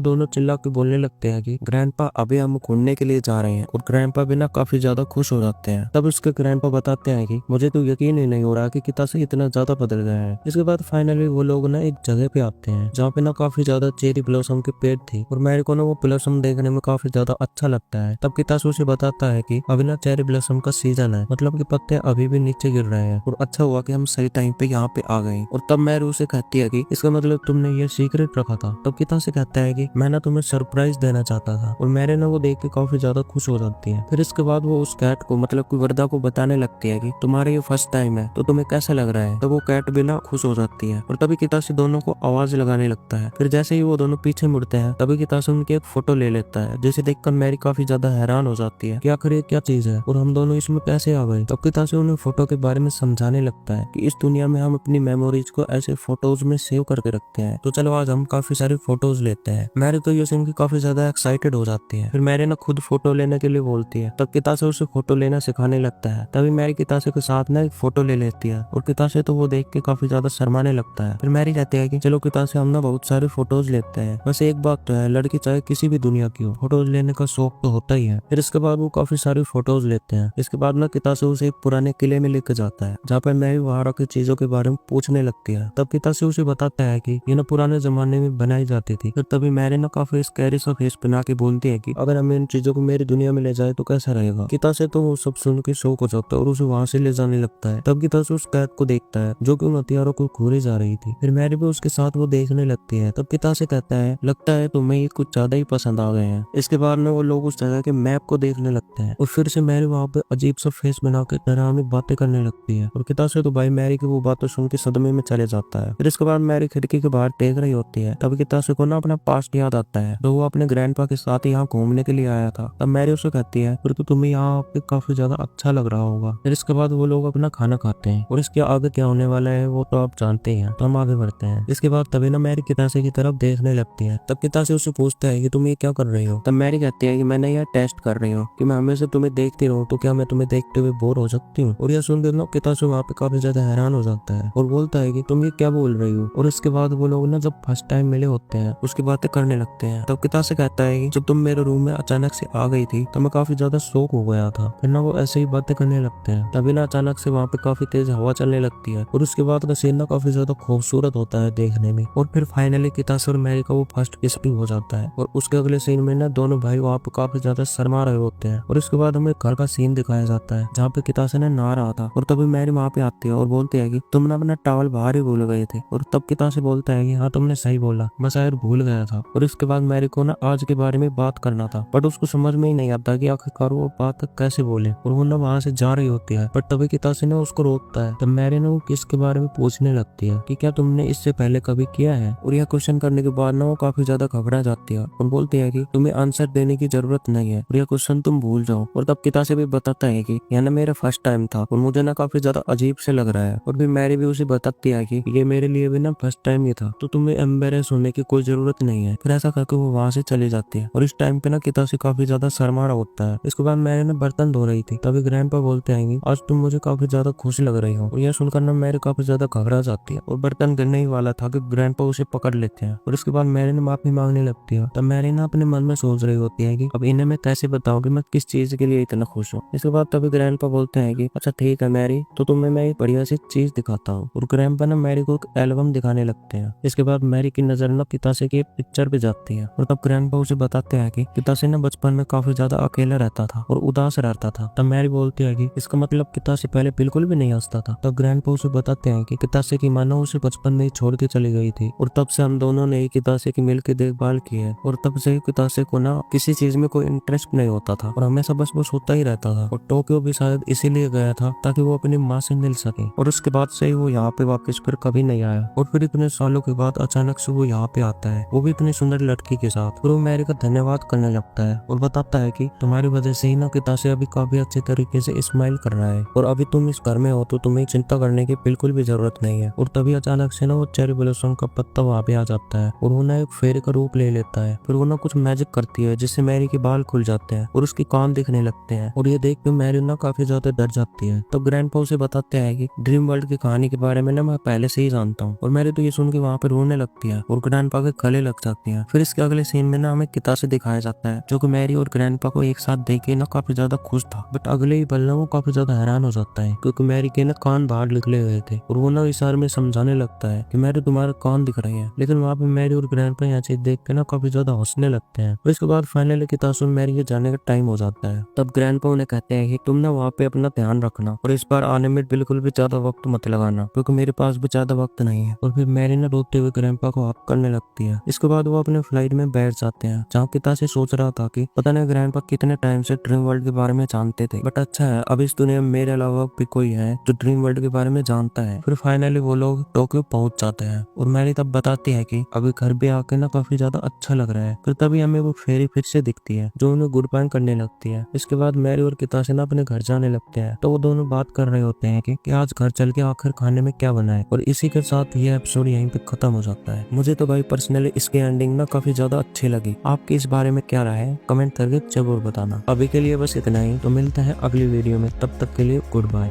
दोनों चिल्ला के बोलने लगते हैं कि ग्रैंडपा अभी हम घूमने के लिए जा रहे हैं। और ग्रैंडपा भी ना काफी ज्यादा खुश हो जाते हैं। तब उसके ग्रैंडपा बताते हैं कि मुझे तो यकीन ही नहीं हो रहा कि कितासे इतना ज्यादा बदल गया है। इसके बाद फाइनली वो लोग ना एक जगह पे आते हैं जहाँ पे ना काफी ज्यादा चेरी ब्लॉसम के पेड़ थे और मैरी को ना वो ब्लॉसम देखने में काफी ज्यादा अच्छा लगता है। तब कितासे उसे बताता है कि अभी ना चेरी ब्लॉसम का सीजन है, मतलब कि पत्ते अभी भी नीचे गिर रहे हैं और अच्छा हुआ कि हम सही टाइम पे यहाँ पे आ गए। और तब मैरी उसे कहती है कि इसका मतलब तुमने ये सीक्रेट रखा था। तब कितासे कहता है कि मैं ना तुम्हें सरप्राइज देना चाहता था और मैरी ना वो देख के काफी ज्यादा खुश हो जाती है। फिर इसके बाद वो उस कैट को मतलब कि वरदा को बताने लगती है कि तुम्हारा ये फर्स्ट टाइम है तो तुम्हें कैसा लग रहा है। तो वो कैट भी ना खुश हो जाती है और तभी कितासे दोनों को आवाज लगाने लगता है। फिर जैसे ही वो दोनों पीछे मुड़ते हैं तभी कितासे उनकी एक फोटो ले लेता है, जिसे देखकर मैरी काफी ज्यादा हैरान हो जाती है कि आखिर ये क्या चीज है और हम दोनों इसमें कैसे आ गए। तब कितासे उन्हें फोटो के बारे में समझाने लगता है कि इस दुनिया में हम अपनी मेमोरीज को ऐसे फोटोज में सेव करके रखते हैं। तो चलो आज हम काफी सारी फोटोज लेते हैं। मैरी तो ये सुन के काफी ज्यादा एक्साइटेड हो जाती है। फिर मैरी ना खुद फोटो लेने के लिए बोलती है। तब कितासे उसे फोटो लेना सिखाने लगता है। तभी मैरी कितासे के साथ ना एक फोटो ले लेती है और कितासे तो वो देख के काफी ज्यादा शर्माने लगता है। फिर मैरी कहती है कि चलो कितासे हम ना बहुत सारे फोटोज लेते हैं, बस एक बात तो है, लड़की चाहे किसी भी दुनिया की हो, फोटोज लेने का शौक तो होता ही है। फिर इसके बाद वो काफी सारी फोटोज लेते हैं। इसके बाद ना कितासे उसे एक पुराने किले में लेकर जाता है जहाँ पर मैरी वहाँ की चीजों के बारे में पूछने लगती है। तब कितासे उसे बताता है कि ये ना पुराने जमाने में बनाई जाती थी। फिर तभी मैरी ना काफी स्कैरी सा फेस बना के बोलती है कि अगर हम इन चीजों को मेरी दुनिया में ले जाए तो कैसा रहेगा। कितासे तो वो सब सुन के शौक हो जाता है और उसे वहाँ से ले जाने लगता है। तब कितासे उस कैट को देखता है जो कि उन हथियारों को घूरे जा रही थी। फिर मैरी भी उसके साथ वो देखने लगती है। तब कितासे कहता है लगता है तुम्हें ये कुछ ज्यादा ही पसंद आ गए हैं। इसके बाद में वो लोग उस जगह के मैप को देखने लगते हैं और फिर से मैरी वहाँ पे अजीब सा फेस बना के डरावनी बातें करने लगती है और कितासे तो भाई मैरी की वो बातें सुन के सदमे में चले जाता है। फिर इसके बाद मैरी खिड़की के बाहर देख रही होती है। तब कितासे को ना अपना पास्ट याद आता है तो वो अपने ग्रैंडपा के साथ यहाँ घूमने के लिए आया था। तब मैरी उसे कहती है फिर तो तुम्हें यहाँ पे काफी ज्यादा अच्छा लग रहा होगा। फिर इसके बाद वो लोग अपना खाना खाते हैं और इसके आगे क्या होने वाला है वो तो आप जानते हैं। तो हम आगे बढ़ते हैं। इसके बाद तभी ना मैरी कितासे की तरफ देखने लगती है। तब कितासे उसे पूछता है कि तुम ये क्या कर रही हो। तब मैरी कहती है कि मैंने यह टेस्ट कर रही हूँ कि मैं हमेशा तुम्हें देखती रहूँ तो क्या मैं तुम्हें देखते हुए बोर हो सकती हूँ। और यह सुनकर ना कितासे वहाँ पे काफी ज्यादा हैरान हो जाता है और बोलता है कि तुम ये क्या बोल रही हो। और इसके बाद वो लोग ना जब फर्स्ट टाइम मिले होते हैं उसकी बातें करने लगते हैं। तब कितासे कहता है कि जब तुम मेरे रूम में अचानक से आ गई थी तो मैं काफी ज्यादा शौक हो गया था। फिर ना वो ऐसे ही बातें करने लगते हैं। तभी ना अचानक से वहाँ पे काफी तेज हवा चलने लगती है और उसके बाद का सीन ना काफी ज्यादा खूबसूरत होता है देखने में। और फिर फाइनली कितासे और मैरी का वो फर्स्ट किस भी हो जाता है और उसके अगले सीन में ना दोनों भाई वहाँ पे काफी ज्यादा शर्मा रहे होते हैं। और इसके बाद हमें घर का सीन दिखाया जाता है जहाँ पे कितासे ने नहा रहा था और तभी मैरी वहाँ पे आती है और बोलती है कि तुम ना अपना टॉवल बाहर ही भूल गई रहे थे। और तब कितासे बोलता है कि हाँ तुमने सही बोला, मैं शायद भूल गया था। और इसके बाद मैरी को ना आज के बारे में बात करना था, बट उसको समझ में ही नहीं आता कि आखिरकार वो बात कैसे बोले। और वो ना वहाँ से जा रही होती है, बट तभी कितासे ने उसको रोकता है। तब मैरी ने वो किसके बारे में पूछने लगती है कि क्या तुमने इससे पहले कभी किया है। और यह क्वेश्चन करने के बाद ना वो काफी ज्यादा घबरा जाती है और बोलती है कि तुम्हें आंसर देने की जरूरत नहीं है और यह क्वेश्चन तुम भूल जाओ। और तब कितासे भी बताता है कि यह ना मेरा फर्स्ट टाइम था और मुझे ना काफी ज्यादा अजीब से लग रहा है। और फिर मैरी भी उसे बताती है कि ये मेरे लिए भी ना फर्स्ट टाइम ही था, तो तुम्हें एम्बेरेस होने की कोई जरूरत नहीं है। फिर ऐसा करके वो वहाँ से चली जाती है। और इस टाइम पे ना कितासे काफी ज्यादा शर्मा रहा होता है। इसके बाद मैरी ने बर्तन धो रही थी, तभी ग्रैंडपा बोलते हैं कि आज तुम मुझे काफी ज्यादा खुश लग रही हो। और यह सुनकर ना मैरी काफी ज्यादा घबरा जाती है और बर्तन गिरने ही वाला था कि ग्रैंडपा उसे पकड़ लेते हैं। और इसके बाद मैरी ने माफी मांगने लगती है। तब मैरी ना अपने मन में सोच रही होती है कि अब इन्हें मैं कैसे बताऊं कि मैं किस चीज के लिए इतना खुश हूँ। इसके बाद तभी ग्रैंडपा बोलते हैं कि अच्छा ठीक है मैरी, तो तुम्हें मैं एक बढ़िया सी चीज दिखाता हूँ। और ग्रैंडपा ना मैरी को एक एल्बम दिखाने लगते हैं। इसके बाद मैरी की नजर ना कितासे की पिक्चर पे जाती है और तब ग्रैंडपा उसे बताते हैं कि कितासे ना बचपन में काफी ज्यादा अकेला रहता था और उदास रहता था। तब मैरी बोलती है कि इसका मतलब कितासे पहले बिल्कुल भी नहीं हंसता था। तब ग्रैंडपा उसे बताते हैं कि कितासे की मानो उसे बचपन में ही छोड़ के चली गई थी और तब से हम दोनों ने कितासे की मिल के देखभाल की है। और तब से कितासे को ना किसी चीज में कोई इंटरेस्ट नहीं होता था और हमेशा बस वो सोता ही रहता था। और टोक्यो भी शायद इसीलिए गया था ताकि वो अपनी माँ से मिल सके। और उसके बाद से ही वो यहाँ पे वापस फिर कभी नहीं आया। और फिर इतने सालों के बाद अचानक से वो यहाँ पे आता है, वो भी इतनी सुंदर लड़की के साथ। और वो मैरी का धन्यवाद करने लगता है और बताता है कि तुम्हारी वजह से ही ना कितासे अभी काफी अच्छे तरीके से स्माइल कर रहा है और अभी तुम इस घर में हो तो तुम्हें चिंता करने की बिल्कुल भी जरूरत नहीं है। और तभी अचानक से ना वो चेरी ब्लॉसम का पत्ता वहाँ पे आ जाता है और वो ना एक फेरी का रूप ले लेता है। फिर वो ना कुछ मैजिक करती है जिससे मैरी के बाल खुल जाते हैं और उसके कान दिखने लगते हैं। और ये देख के मैरी ना काफी ज्यादा डर जाती है। तो ग्रैंडपा उसे बताते हैं कि ड्रीम वर्ल्ड की कहानी के बारे में ना मैं पहले से ही जानता हूँ। और मैरी तो ये सुन के वहाँ पे रोने लगती है और ग्रैंडपा के गले लग जाती है। फिर इसके अगले सीन में ना हमें कितासे दिखाया जाता है जो कि मैरी और ग्रैंडपा को एक साथ देख के ना काफी ज्यादा खुश था। बट अगले ही पल ना वो काफी ज्यादा हैरान हो जाता है क्योंकि मैरी के ना कान बाहर निकले हुए थे और वो ना इशारे में समझाने लगता है कि मैरी तुम्हारे कान दिख रहे हैं। लेकिन वहाँ पे मैरी और ग्रैंडपा यहाँ चीज देख के ना काफी ज्यादा हंसने लगते हैं। इसके बाद फाइनली कितासे और मैरी के जाने का टाइम हो जाता है। तब ग्रैंडपा उन्हें कहते हैं कि तुम ना वहाँ पे अपना ध्यान रखना और इस बार आने में बिल्कुल भी ज्यादा वक्त मत लगाना क्योंकि मेरे पास भी ज्यादा वक्त नहीं है। और फिर मैरी ना रोते हुए ग्रैंडपा को हक करने लगती है। इसके बाद वो अपने फ्लाइट में बैठ जाते हैं जहाँ कितासे सोच रहा था कि पता नहीं ग्रैंडपा कितने टाइम से ड्रीम वर्ल्ड के बारे में जानते थे, बट अच्छा है अब इस दुनिया में मेरे अलावा भी कोई है जो ड्रीम वर्ल्ड के बारे में जानता है। फिर फाइनली वो लोग टोक्यो पहुंच जाते हैं और मैरी तब बताती है कि अभी घर पे आके ना काफी ज्यादा अच्छा लग रहा है। फिर तभी हमें वो फेरी फिर से दिखती है जो उन्हें गुड बाय करने लगती है। इसके बाद मैरी और कितासे ना अपने घर जाने लगते हैं तो वो दोनों बात कर रहे होते हैं कि आज घर चल के आखिर खाने में क्या बना है। और इसी के साथ ये एपिसोड यहीं पे खत्म हो जाता है। मुझे तो भाई पर्सनली इसकी एंडिंग ना काफी ज्यादा अच्छी लगी। आपकी इस बारे में क्या राय है कमेंट करके जरूर बताना। अभी के लिए बस इतना ही, तो मिलते हैं अगली वीडियो में, तब तक के लिए गुड बाय।